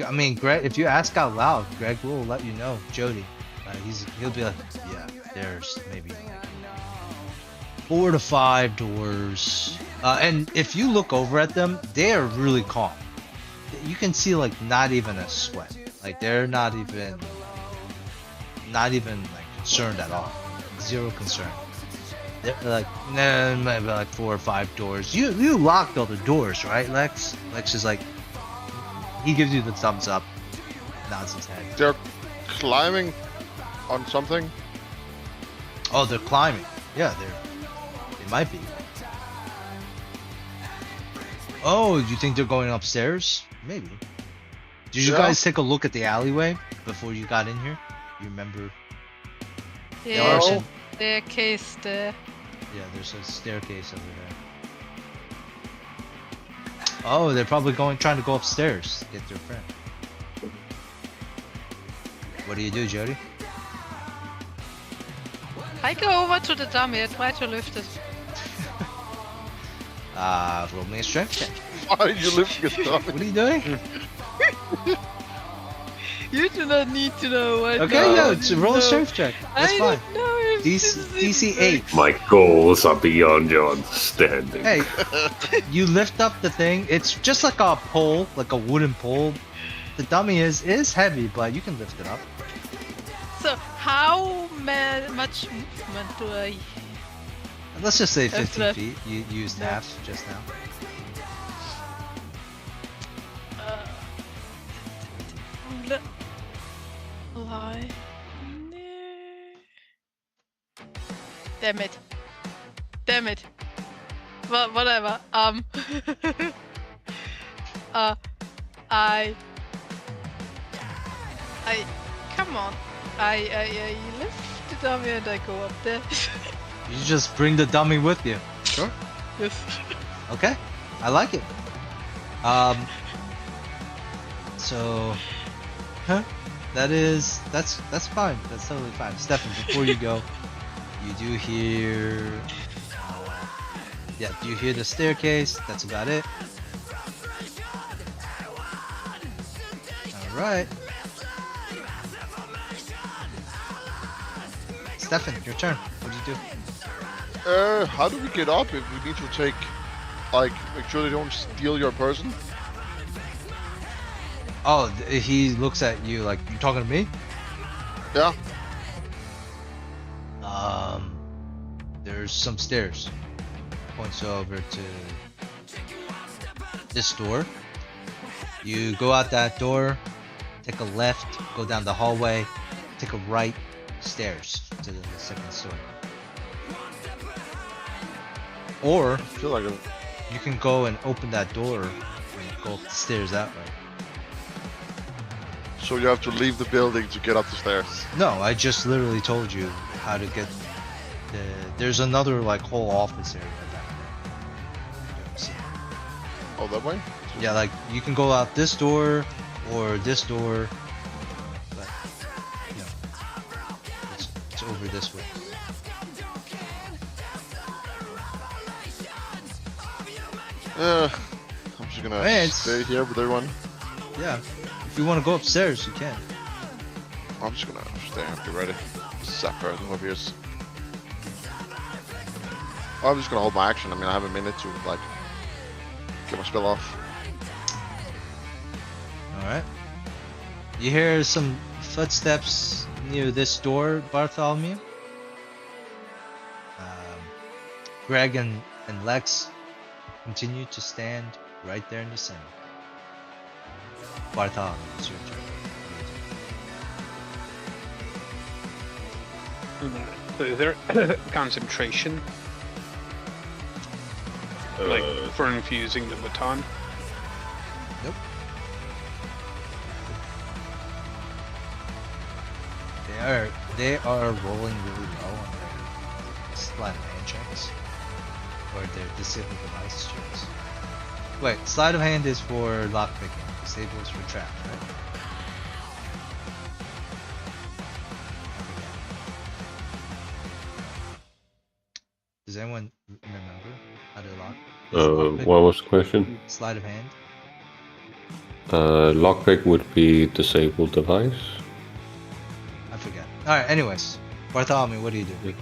I mean, Greg, if you ask out loud, Greg will let you know. Jody, he'll be like, yeah, there's maybe like 4 to 5 doors. And if you look over at them, they are really calm. You can see like not even a sweat. Like they're not even like concerned at all. Zero concern. They're like, nah, maybe like 4 or 5 doors. You locked all the doors, right, Lex? Lex is like, he gives you the thumbs up, nods his head. They're climbing on something. Oh, they're climbing. Yeah, they might be. Oh, you think they're going upstairs? Maybe. Did you Yeah. guys take a look at the alleyway before you got in here? You remember? Yeah, are No. some- staircase there. Yeah, there's a staircase over there. Oh, they're probably trying to go upstairs to get their friend. What do you do, Jody? I go over to the dummy and try to lift it. Roll me a strength check. Why are you lifting it up? What are you doing? You do not need to know. I Okay, know. yeah, it's roll a strength check. That's I fine. don't know if DC 8. My goals are beyond your understanding. Hey, you lift up the thing. It's just like a pole, like a wooden pole. The dummy is heavy, but you can lift it up. So, how much movement do I? Let's just say That's 15 left. feet. You used Yeah. half just now. Lie. No. Damn it. Damn it. Well, whatever. I. Come on. I lift the dummy and I go up there. You just bring the dummy with you. Sure. Yes. Okay. I like it. So, huh? That's fine. That's totally fine. Stefan, before you go, you do hear. Yeah, you hear the staircase. That's about it. All right. Stefan, your turn. What do you do? How do we get up if we need to take, like, make sure they don't steal your person? Oh, he looks at you like, you talking to me? Yeah. There's some stairs. Points over to this door. You go out that door, take a left, go down the hallway, take a right, stairs to the second story. Or I feel like you can go and open that door and go up the stairs that way. so you have to leave the building to get up the stairs. No, I just literally told you how to get there's another like whole office area back there. So, Oh, that way? yeah, like you can go out this door or this door, but you know, it's over this way. I'm just gonna Man, stay here with everyone. Yeah, if you want to go upstairs, you can. I'm just gonna stay and get ready. Zapper, whoever he is. I'm just gonna hold my action. I mean, I have a minute to like get my spell off. All right. You hear some footsteps near this door, Bartholomew. Greg and Lex continue to stand right there in the center. Bartholomew, it's your turn. Is there concentration? Like for infusing the baton? Nope. They are rolling really low on their sleight of hand checks or their disable device checks. Wait, sleight of hand is for lockpicking. Disable is for trap, right? Does anyone remember how to lock? What was the question? Sleight of hand. Lockpick would be disabled device. I forget. All right. Anyways, Bartholomew, what do you do?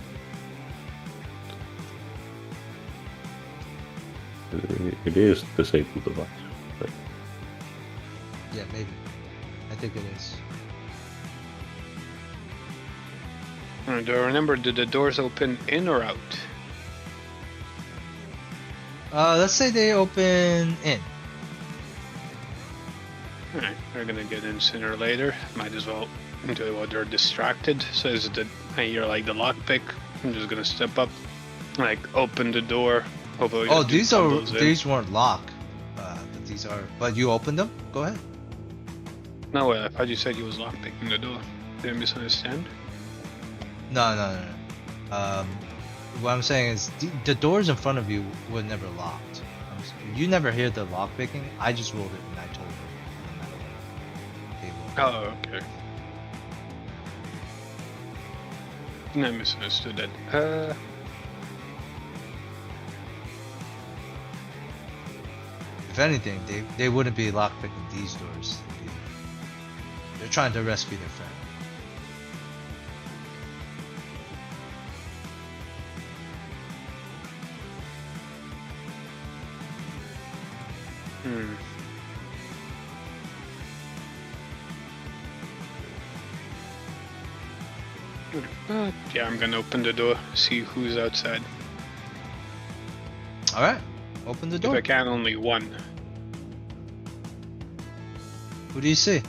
It is disabled device. Right. Yeah, maybe. I think it is. Do I remember, did the doors open in or out? Let's say they open in. Alright, they're gonna get in sooner or later. Might as well do it while they're distracted. So is it that I hear like the lockpick? I'm just gonna step up, like open the door. Hopefully Oh, these weren't locked. But these are. But you opened them. Go ahead. No, I thought you said you was lockpicking the door. Did I misunderstand? No. What I'm saying is the doors in front of you were never locked. You never hear the lock picking. I just rolled it and I told her. Oh, okay. I misunderstood that. If anything, they wouldn't be lock picking these doors. They're trying to rescue their friend. Yeah, I'm gonna open the door, see who's outside. Alright, open the door. If I can, only one. Who do you see?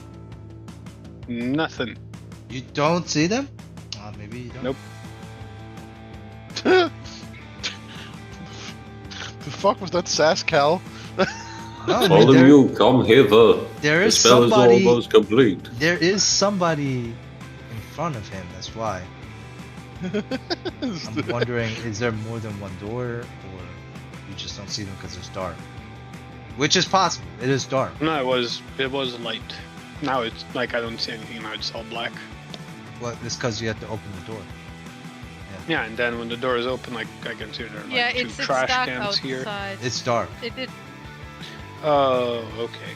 Nothing. You don't see them? Maybe you don't. Nope. The fuck was that sass, Cal? No, I mean, All of you, come hither. There The is spell somebody. is almost complete. There is somebody in front of him. That's why. I'm wondering, is there more than one door, or you just don't see them because it's dark? Which is possible. It is dark. No, it was light. Now it's like I don't see anything. Now it's all black. Well, it's because you have to open the door. Yeah, and then when the door is open, like I can see there are Yeah, like two it's trash dark cans outside. here. It's dark. It Oh, okay.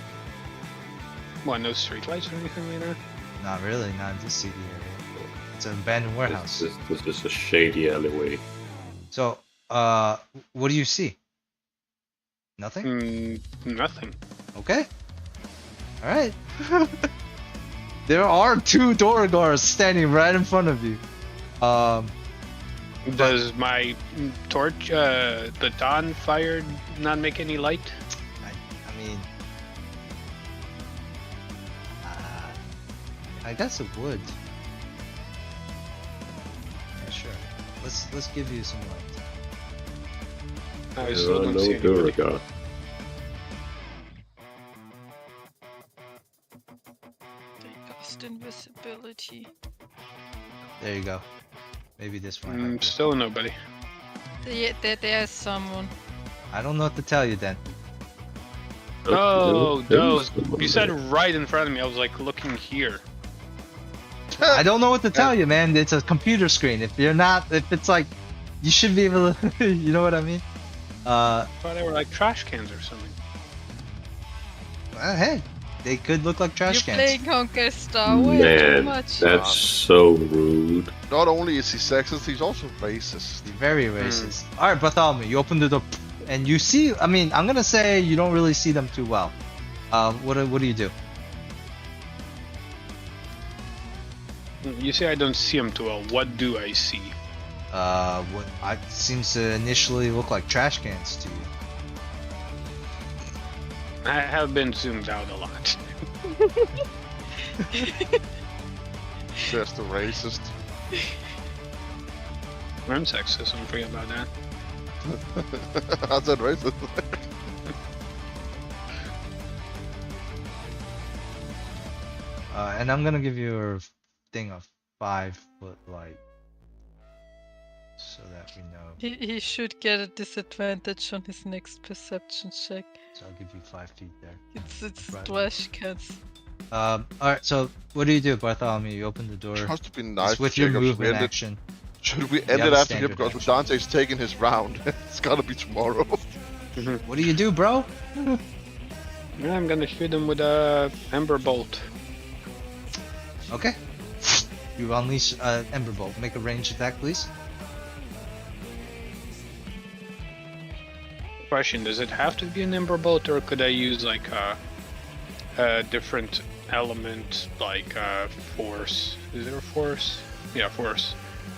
What, no street lights or anything like that? Not really. Not in this CD area. It's an abandoned warehouse. This is a shady alleyway. So, what do you see? Nothing? Nothing. Okay. Alright. There are two door guards standing right in front of you. Does my torch, baton fired not make any light? I mean, I guess it would. Yeah, sure. Let's give you some light. I There still are don't no see anybody. Durga. they lost invisibility. There you go. Maybe this one. might be. Still nobody. Yeah, there's someone. I don't know what to tell you then. Oh, those. someone You said there. right in front of me. I was like looking here. I don't know what to tell you, man. It's a computer screen. If it's like, you should be able to, you know what I mean? I thought they were like trash cans or something. Well, hey, they could look like trash You're cans. playing Conquer Star way too Man, much. that's so rude. Not only is he sexist, he's also racist. Very racist. All right, Bartholomew, you open the door, and you see. I mean, I'm gonna say you don't really see them too well. What do you do? You say I don't see them too well. What do I see? What seems to initially look like trash cans to you. I have been zoomed out a lot. Just a racist. I'm sexist. Don't forget about that. I said racist. And I'm gonna give you a thing of 5-foot light, so that we know. He should get a disadvantage on his next perception check. So I'll give you 5 feet there. It's Right. trash cans. All right. So what do you do, Bartholomew? You open the door. Has to be nice. It's with to your Jacob. Should we movement end it- action. Should we You end have it a after him standard because action. Dante's taking his round? It's gotta be tomorrow. What do you do, bro? Yeah, I'm gonna shoot him with a ember bolt. Okay. You unleash Ember Bolt. Make a ranged attack, please. Question: does it have to be an ember bolt, or could I use like a different element, like force? Is there a force? Yeah, force.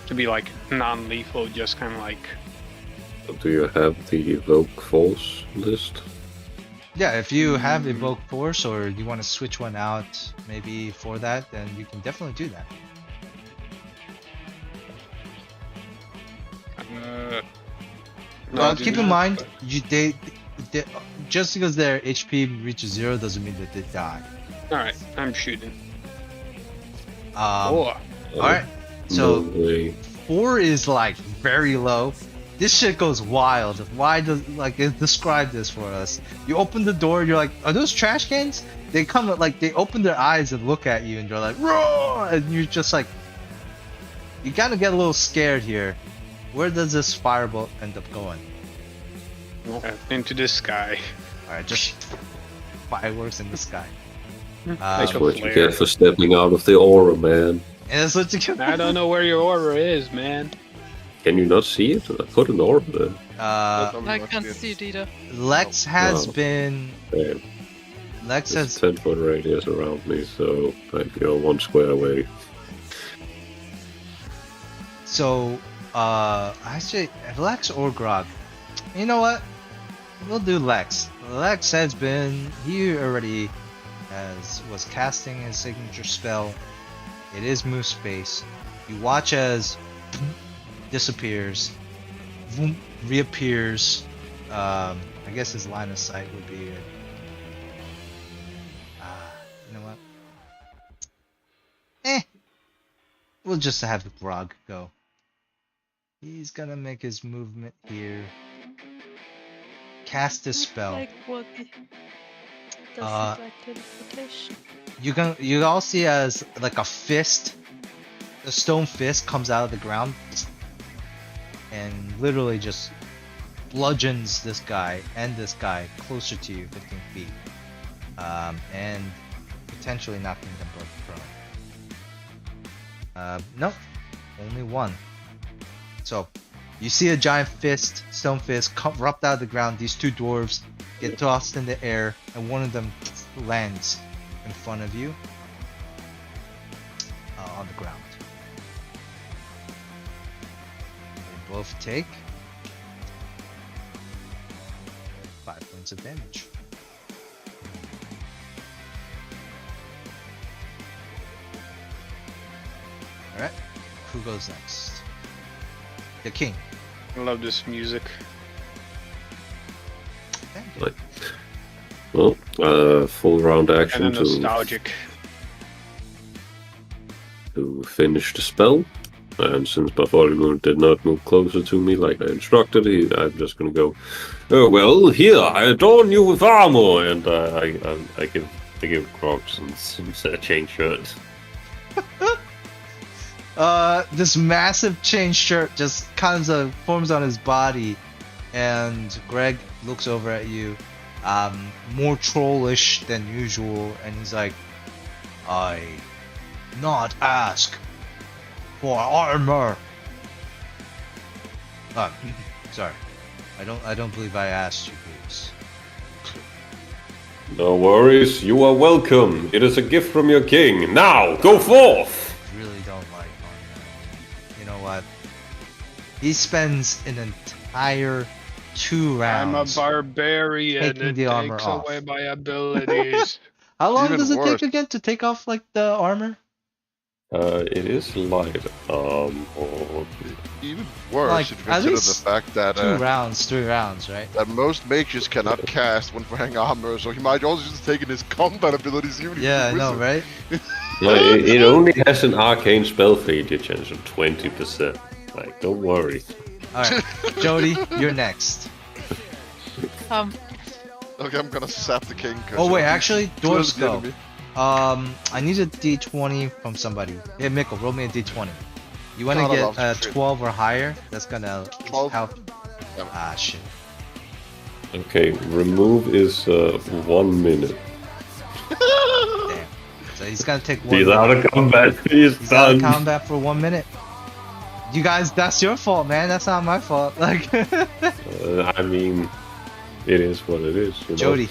To be like non-lethal, just kind of like. Do you have the Evoke Force list? Yeah, if you have Evoke Force or you want to switch one out maybe for that, then you can definitely do that. No, do Keep in not, mind, but- they just because their HP reaches 0 doesn't mean that they die. Alright, I'm shooting. All Oh, right. So No way. 4 is like very low. This shit goes wild. Why does describe this for us? You open the door, you're like, are those trash cans? They come like they open their eyes and look at you, and you're like, roar, and you're just like, you gotta get a little scared here. Where does this firebolt end up going? into the sky. All right, just fireworks in the sky. Like That's a what you flare. get for stepping out of the aura, man. And that's what you get. I don't know where your aura is, man. Can you not see it? I put an aura there. I can't see it either. Lex has No. been. Damn. Lex There's has. a 10-foot radius around me, so I go 1 square away. So, actually, Lex or Grog. You know what? We'll do Lex. Lex has been. He already was casting his signature spell. It is move space. You watch as disappears, vroom, reappears. I guess his line of sight would be. You know what? We'll just have Grog go. He's gonna make his movement here. Cast a spell. Like what? Does Uh, it like teleportation? You all see as like a fist, a stone fist comes out of the ground and literally just bludgeons this guy and this guy closer to you, 15 feet, and potentially knocking them both prone. Nope, only one. So you see a giant fist, stone fist, erupt out of the ground. These two dwarves get tossed in the air, and one of them lands in front of you on the ground. They both take 5 points of damage. Alright, who goes next? The king. I love this music. Thank you. Well, full round action Kind of nostalgic. to finish the spell. And since Bartholomew did not move closer to me like I instructed, I'm just gonna go, oh, well, here, I adorn you with armor! And I give Grog some chain shirt. This massive chain shirt just kind of forms on his body, and Greg looks over at you, more trollish than usual, and he's like, I not ask for armor. Sorry, I don't believe I asked you, please. No worries, you are welcome. It is a gift from your king. Now, go forth! Really don't like armor. You know what? He spends an entire 2 I'm a rounds. barbarian. Taking It the armor takes off. away my abilities. How long Even does it worse. take again to take off like the armor? It is light. Or Even worse Like, if you at consider the least fact that 2 rounds, 3 rounds, right? that most mages cannot cast when wearing armor, so he might also just taken his combat abilities even if Yeah, I he's a know, wizard. right? no, it only has an arcane spell fade chance of 20%. Like, don't worry. Alright, Jody, you're next. Okay, I'm gonna sap the king. 'cause, Oh wait, he's actually, clearly dwarves the go. enemy. I need a d20 from somebody. Hey, Mikkel, roll me a d20. You wanna God, I get love shit. 12 or higher? That's gonna 12. help. Yeah. Ah, shit. Okay, remove is 1 minute. Damn. So he's gonna take 1 He's minute. out of combat. He's He's out done. of combat for 1 minute. You guys, that's your fault, man. That's not my fault. Like, I mean, it is what it is. You know? Jody.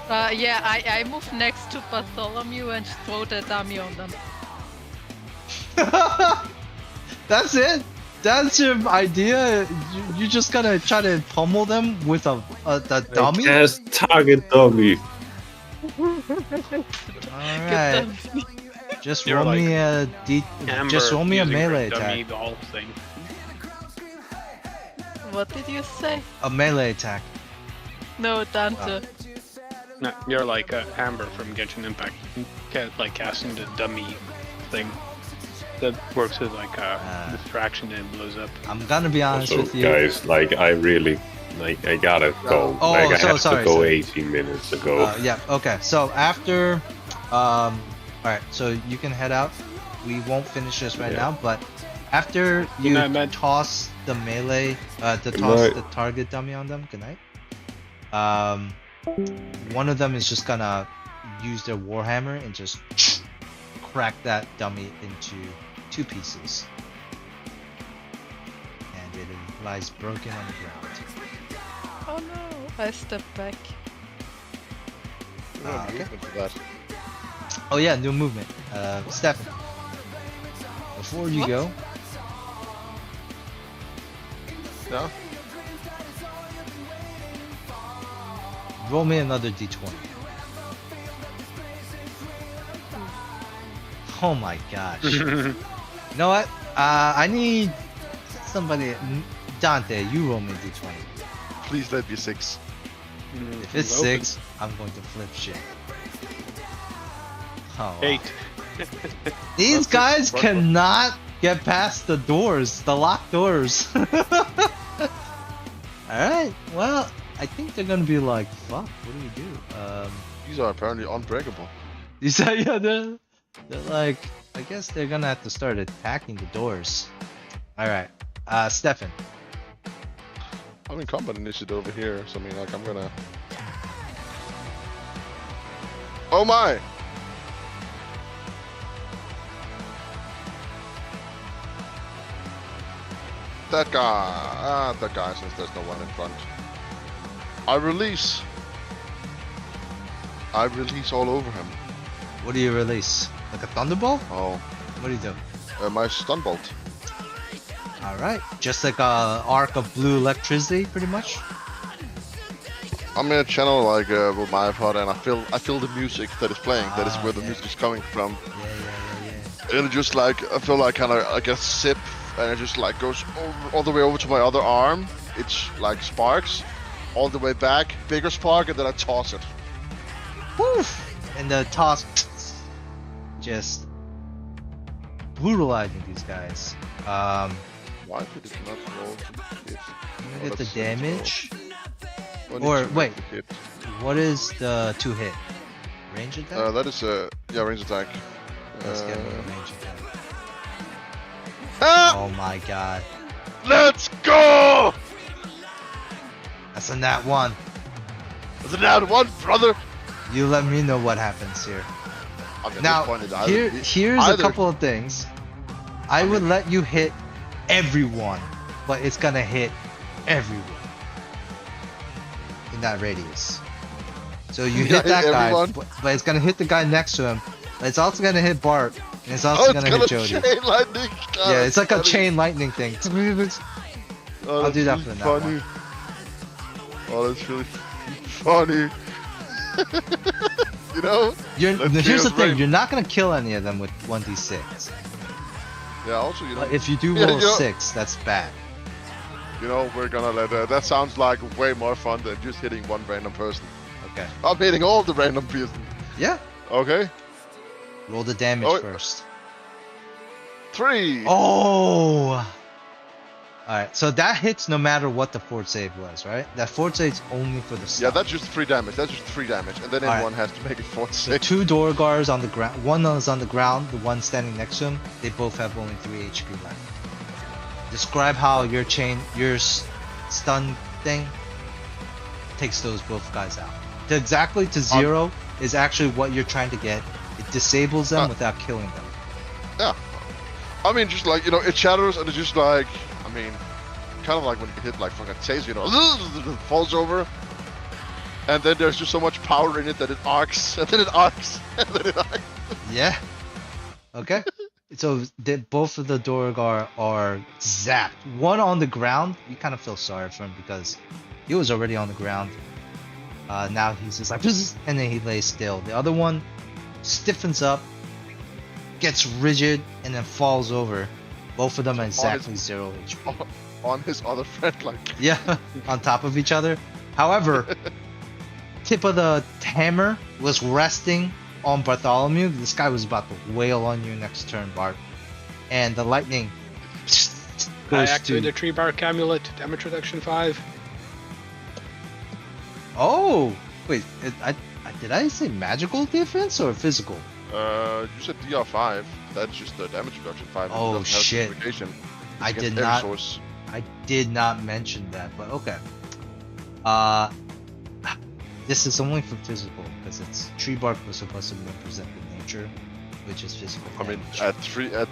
Yeah, I move next to Bartholomew and throw the dummy on them. That's it. That's your idea. You just gonna try to pummel them with the dummy. Cast target dummy. All right. Dummy. Just You're roll like me a Amber just roll me a using her melee dummy, attack. The whole thing. What did you say? A melee attack. No, Dante. No, you're like Amber from Genshin Impact. Like casting the dummy thing that works as like a distraction and blows up. I'm gonna be honest Also, with you. guys, like, I really, like, I gotta go. Oh, like, I so had sorry, to go sorry. 18 minutes ago. Yeah. Okay. So after, all right. So you can head out. We won't finish this right Yeah. now, but after Good you night, man. toss the melee, Good toss night. the target dummy on them. Good night. One of them is just gonna use their warhammer and just crack that dummy into 2 pieces, and it lies broken on the ground. Oh no, I step back. Okay. Movement for that. Oh yeah, new movement. Stefan, before you What? go, Yeah. roll me another d20. Oh my gosh. You know what? I need somebody. Dante, you roll me a d20. Please let me 6. If it's Open. 6, I'm going to flip shit. Oh, wow. 8. These guys What- cannot get past the doors, the locked doors. Alright, well, I think they're gonna be like, fuck, what do we do? These are apparently unbreakable. You said, yeah, they're like, I guess they're gonna have to start attacking the doors. Alright, Stefan. I'm in combat initiative over here, so I mean, like, I'm gonna. Oh my! That guy. That guy, since there's no one in front. I release all over him. What do you release? Like a thunderbolt? Oh, What do you do? my stun bolt. Alright, just like a arc of blue electricity, pretty much. I'm in a channel like with my iPod, and I feel the music that is playing. That is Ah, where the yeah. music is coming from. Yeah. And it just like I feel like kind of like a sip, and it just like goes all the way over to my other arm. It's like sparks, all the way back, bigger spark, and then I toss it. Woof! And the toss just brutalizing these guys. Why did it not roll to hit? Get the Let's see, let's damage. roll. Only Or two wait, to hit. what is the 2 hit? Range attack? That is a range attack. Let's get me a range attack. Ah! Oh my god. Let's go! That's a nat 1. Is it now one, brother? You let me know what happens here. I mean, at Now, this point, it's either- here's a either- couple of things. I would let you hit everyone, but it's gonna hit everyone in that radius. So you Yeah, hit that hit guy, everyone. but it's gonna hit the guy next to him. But it's also gonna hit Bart, and it's also Oh, it's gonna gonna hit Jody. chain lightning. God, Yeah, it's like a funny. chain lightning thing. Oh, I'll that's do that really for the next funny. Oh, that's really funny. You know? You're, Let's here's hear the his thing: range. you're not gonna kill any of them with 1d6. Yeah. Also, you know. But if you do Yeah, roll you know- 6, that's bad. You know, we're gonna let that sounds like way more fun than just hitting one random person. Okay. I'm hitting all the random people. Yeah. Okay. Roll the damage Oh, first. 3. Oh! Alright, so that hits no matter what the fort save was, right? That fort save's only for the Yeah, stun. that's just 3 damage. That's just 3 damage, and then Alright. everyone has to make it 4 The 6. 2 door guards on the ground, one is on the ground, the one standing next to him, they both have only 3 HP left. Describe how your stun thing takes those both guys out. To exactly to 0 is actually what you're trying to get. It disables them without killing them. Yeah. I mean, just like, you know, it shatters and it's just like, I mean, kind of like when you hit like fucking taser, you know, it falls over. And then there's just so much power in it that it arcs, and then it arcs, and then it arcs. Yeah. Okay. So both of the Dorgar are zapped. One on the ground, you kind of feel sorry for him because he was already on the ground. Now he's just like, and then he lays still. The other one stiffens up, gets rigid, and then falls over. Both of them at exactly 0 HP. On his other friend, like. Yeah, on top of each other. However, tip of the hammer was resting on Bartholomew. This guy was about to wail on you next turn, Bart. And the lightning I goes activate to... the tree bark amulet, damage reduction 5. Oh! Wait, did I say magical defense or physical? You said DR5. That's just the damage reduction 5. It Oh, doesn't have shit. certification. It's I against did every not... source. I did not mention that, but okay. This is only for physical, because it's tree bark was supposed to represent the nature, which is physical I mean, damage. at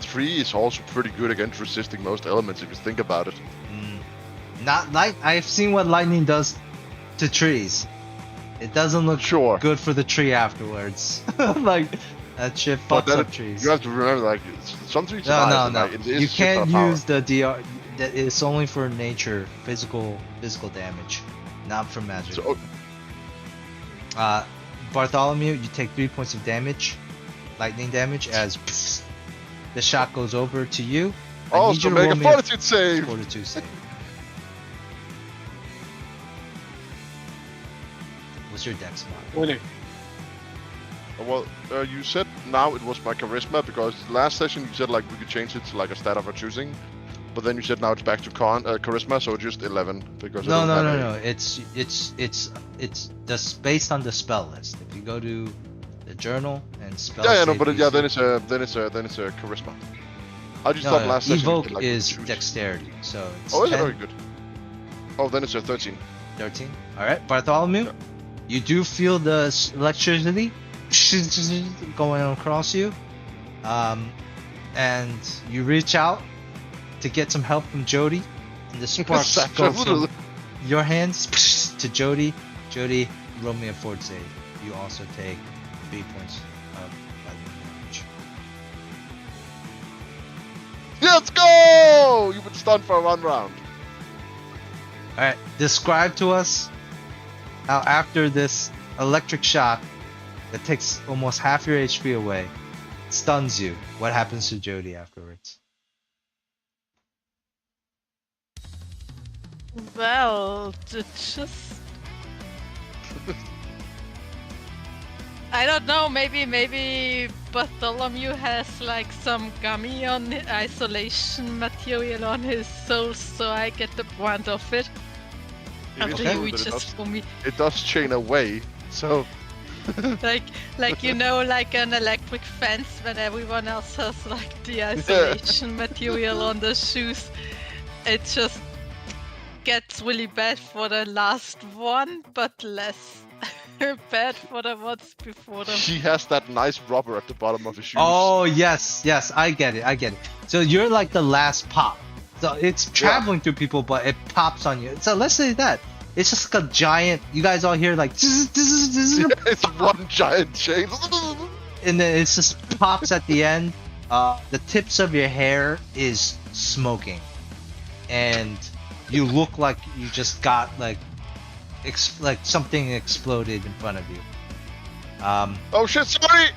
3 it's also pretty good against resisting most elements if you think about it. Not like I've seen what lightning does to trees. It doesn't look Sure. good for the tree afterwards. Like that shit But fucks then up trees. you have to remember, like, some trees No, survive, no, and, no. like, it is You just can't a power. use the DR. That it's only for nature, physical damage, not for magic. So, Bartholomew, you take 3 points of damage, lightning damage, as the shot goes over to you. I oh, need so you to make roll a me fortitude save! Fortitude save. What's your dex mod? Winning. Well, you said now it was my charisma, because last session you said like we could change it to like a stat of our choosing, but then you said now it's back to charisma, so just 11 because No, I no, don't no, have no. It's just based on the spell list. If you go to the journal and spell. Yeah, no, save but yeah, DC then it's a charisma. I just No, thought no, last session you evoke said, like, is choose. dexterity, so it's Oh, is it 10, very good? Oh, then it's a 13. 13. All right, Bartholomew, Yeah. you do feel the electricity going across you, and you reach out to get some help from Jody, and the sparks go from your hands to Jody. Jody, roll me a fort save. You also take 3 points of lightning damage. Let's go! You've been stunned for 1 round. All right, describe to us how after this electric shock that takes almost half your HP away, stuns you, what happens to Jody afterwards? Well, just I don't know. Maybe Bartholomew has like some gummy on isolation material on his soul, so I get the brunt of it. It is After Okay. he true that reaches for me, it does chain away, so like you know, like an electric fence when everyone else has like the isolation material on the shoes. It just gets really bad for the last one, but less bad for the ones before them. he has that nice rubber at the bottom of his shoes. Oh yes, yes, I get it. So you're like the last pop. So it's traveling through people, but it pops on you. So let's say that it's just like a giant. You guys all hear like, It's one giant chain. and then it just pops at the end. The tips of your hair is smoking, and you look like you just got like something exploded in front of you. Oh shit! Sorry.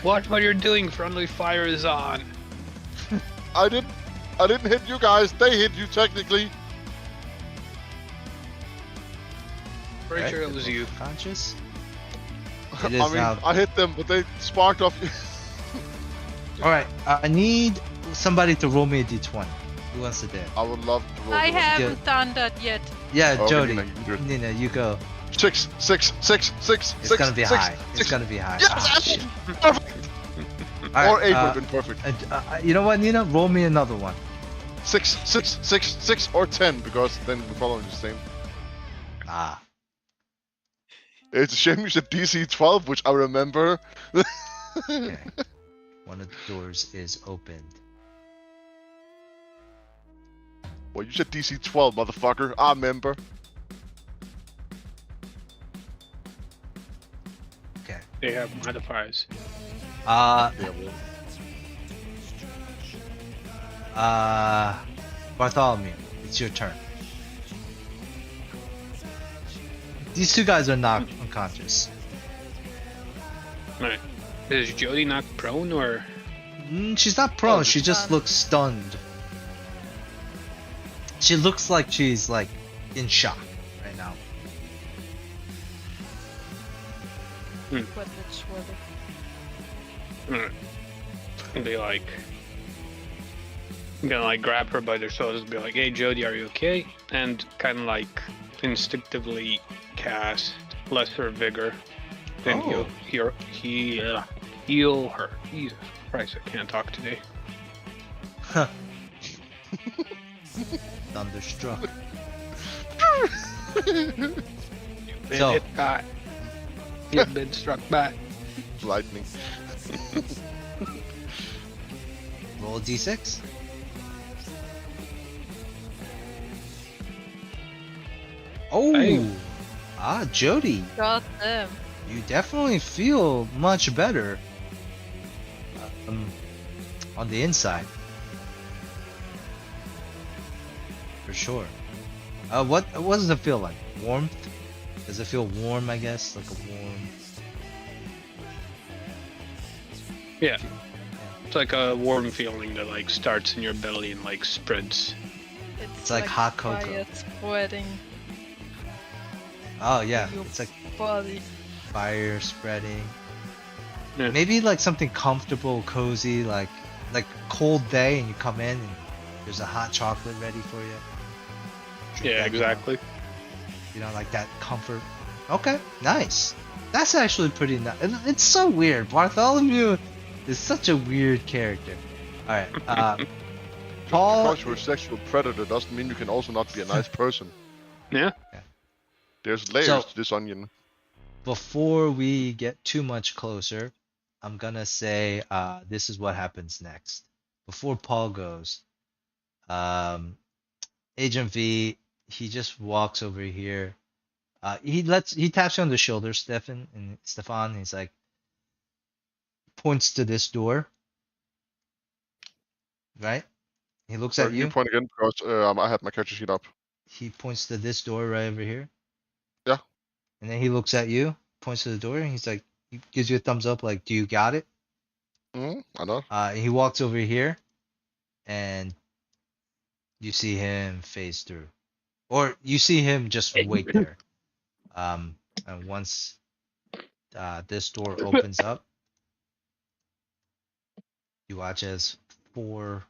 Watch what you're doing. Friendly fire is on. I didn't hit you guys. They hit you technically. Pretty sure it was you. Conscious. I It is mean, now. I hit them, but they sparked off. All right, I need somebody to roll me a d20. Who wants to do it? I would love to roll. I the one. haven't done that yet. Yeah, Okay, Jody. Nina, you can do it. Nina, you go. 6, 6, 6, 6, It's 6, gonna be 6, high. It's 6. gonna be high. Yes, Ah, yes, shit. perfect. All Or right, 8 would have been perfect. you know what, Nina? Roll me another one. 6, 6, 6, 6, or 10, because then we're following the same. Ah. It's a shame you said DC 12, which I remember. Okay. One of the doors is opened. Well, you said DC 12, motherfucker. I remember. Okay. They have modifiers. Yeah, well, Bartholomew, it's your turn. These two guys are not unconscious. Alright. Is Jody knocked prone or? She's not prone. Oh, She just stunned. looks stunned. She looks like she's like in shock right now. But which was it? Alright. Be like. I'm gonna like grab her by the shoulders and be like, "Hey Jody, are you okay?" And kind of like instinctively cast lesser vigor. Then Oh. heal her. Jesus Christ, I can't talk today. Huh. Thunderstruck. Been So- hit by. You've been struck by. lightning. Roll a d6. Oh! Hey. Ah, Jody, God damn. you definitely feel much better on the inside. For sure. What does it feel like? Warmth? Does it feel warm, I guess? Like a warm... Yeah. It's like a warm feeling that like starts in your belly and like spreads. It's like hot cocoa. Fire spreading Oh yeah, your it's like body. fire spreading. Yeah. Maybe like something comfortable, cozy, like cold day and you come in and there's a hot chocolate ready for you. Drink Yeah, that, exactly. You know, like that comfort. Okay, nice. That's actually pretty nice. It's so weird. Bartholomew is such a weird character. All right, Paul. Because you're a sexual predator doesn't mean you can also not be a nice person. Yeah. There's layers So- to this onion. Before we get too much closer, I'm gonna say this is what happens next. Before Paul goes, Agent V, he just walks over here. He taps you on the shoulder, Stefan, and Stefan. He's like, points to this door, right? He looks at Sorry, you. you point again because I had my character sheet up. He points to this door right over here. Yeah. And then he looks at you, points to the door, and he's like, he gives you a thumbs up, like, "Do you got it?" I know. He walks over here, and you see him phase through, or you see him just wait there. And once this door opens up. You watch as 4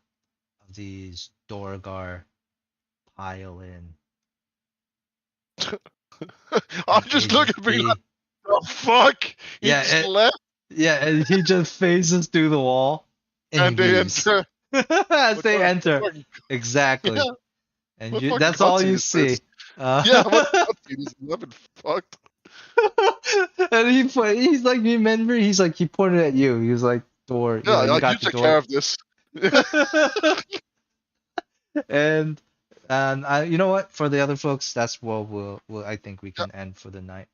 of these Dorgar pile in. I'm And just Agent looking at me P- like, the fuck? He Yeah, just it- left Yeah, and he just phases through the wall and and he they leaves. enter. As What they the enter. fuck? Exactly. Yeah, And what you, fucking that's all cutscene you is see. this? Yeah, what cutscene is this? I've been fucked. And he's like, remember, he's like, he pointed at you. He was like, door, you know, Yeah, you you got the took care door. of this. And you know what? For the other folks, that's what we'll I think we can end for the night.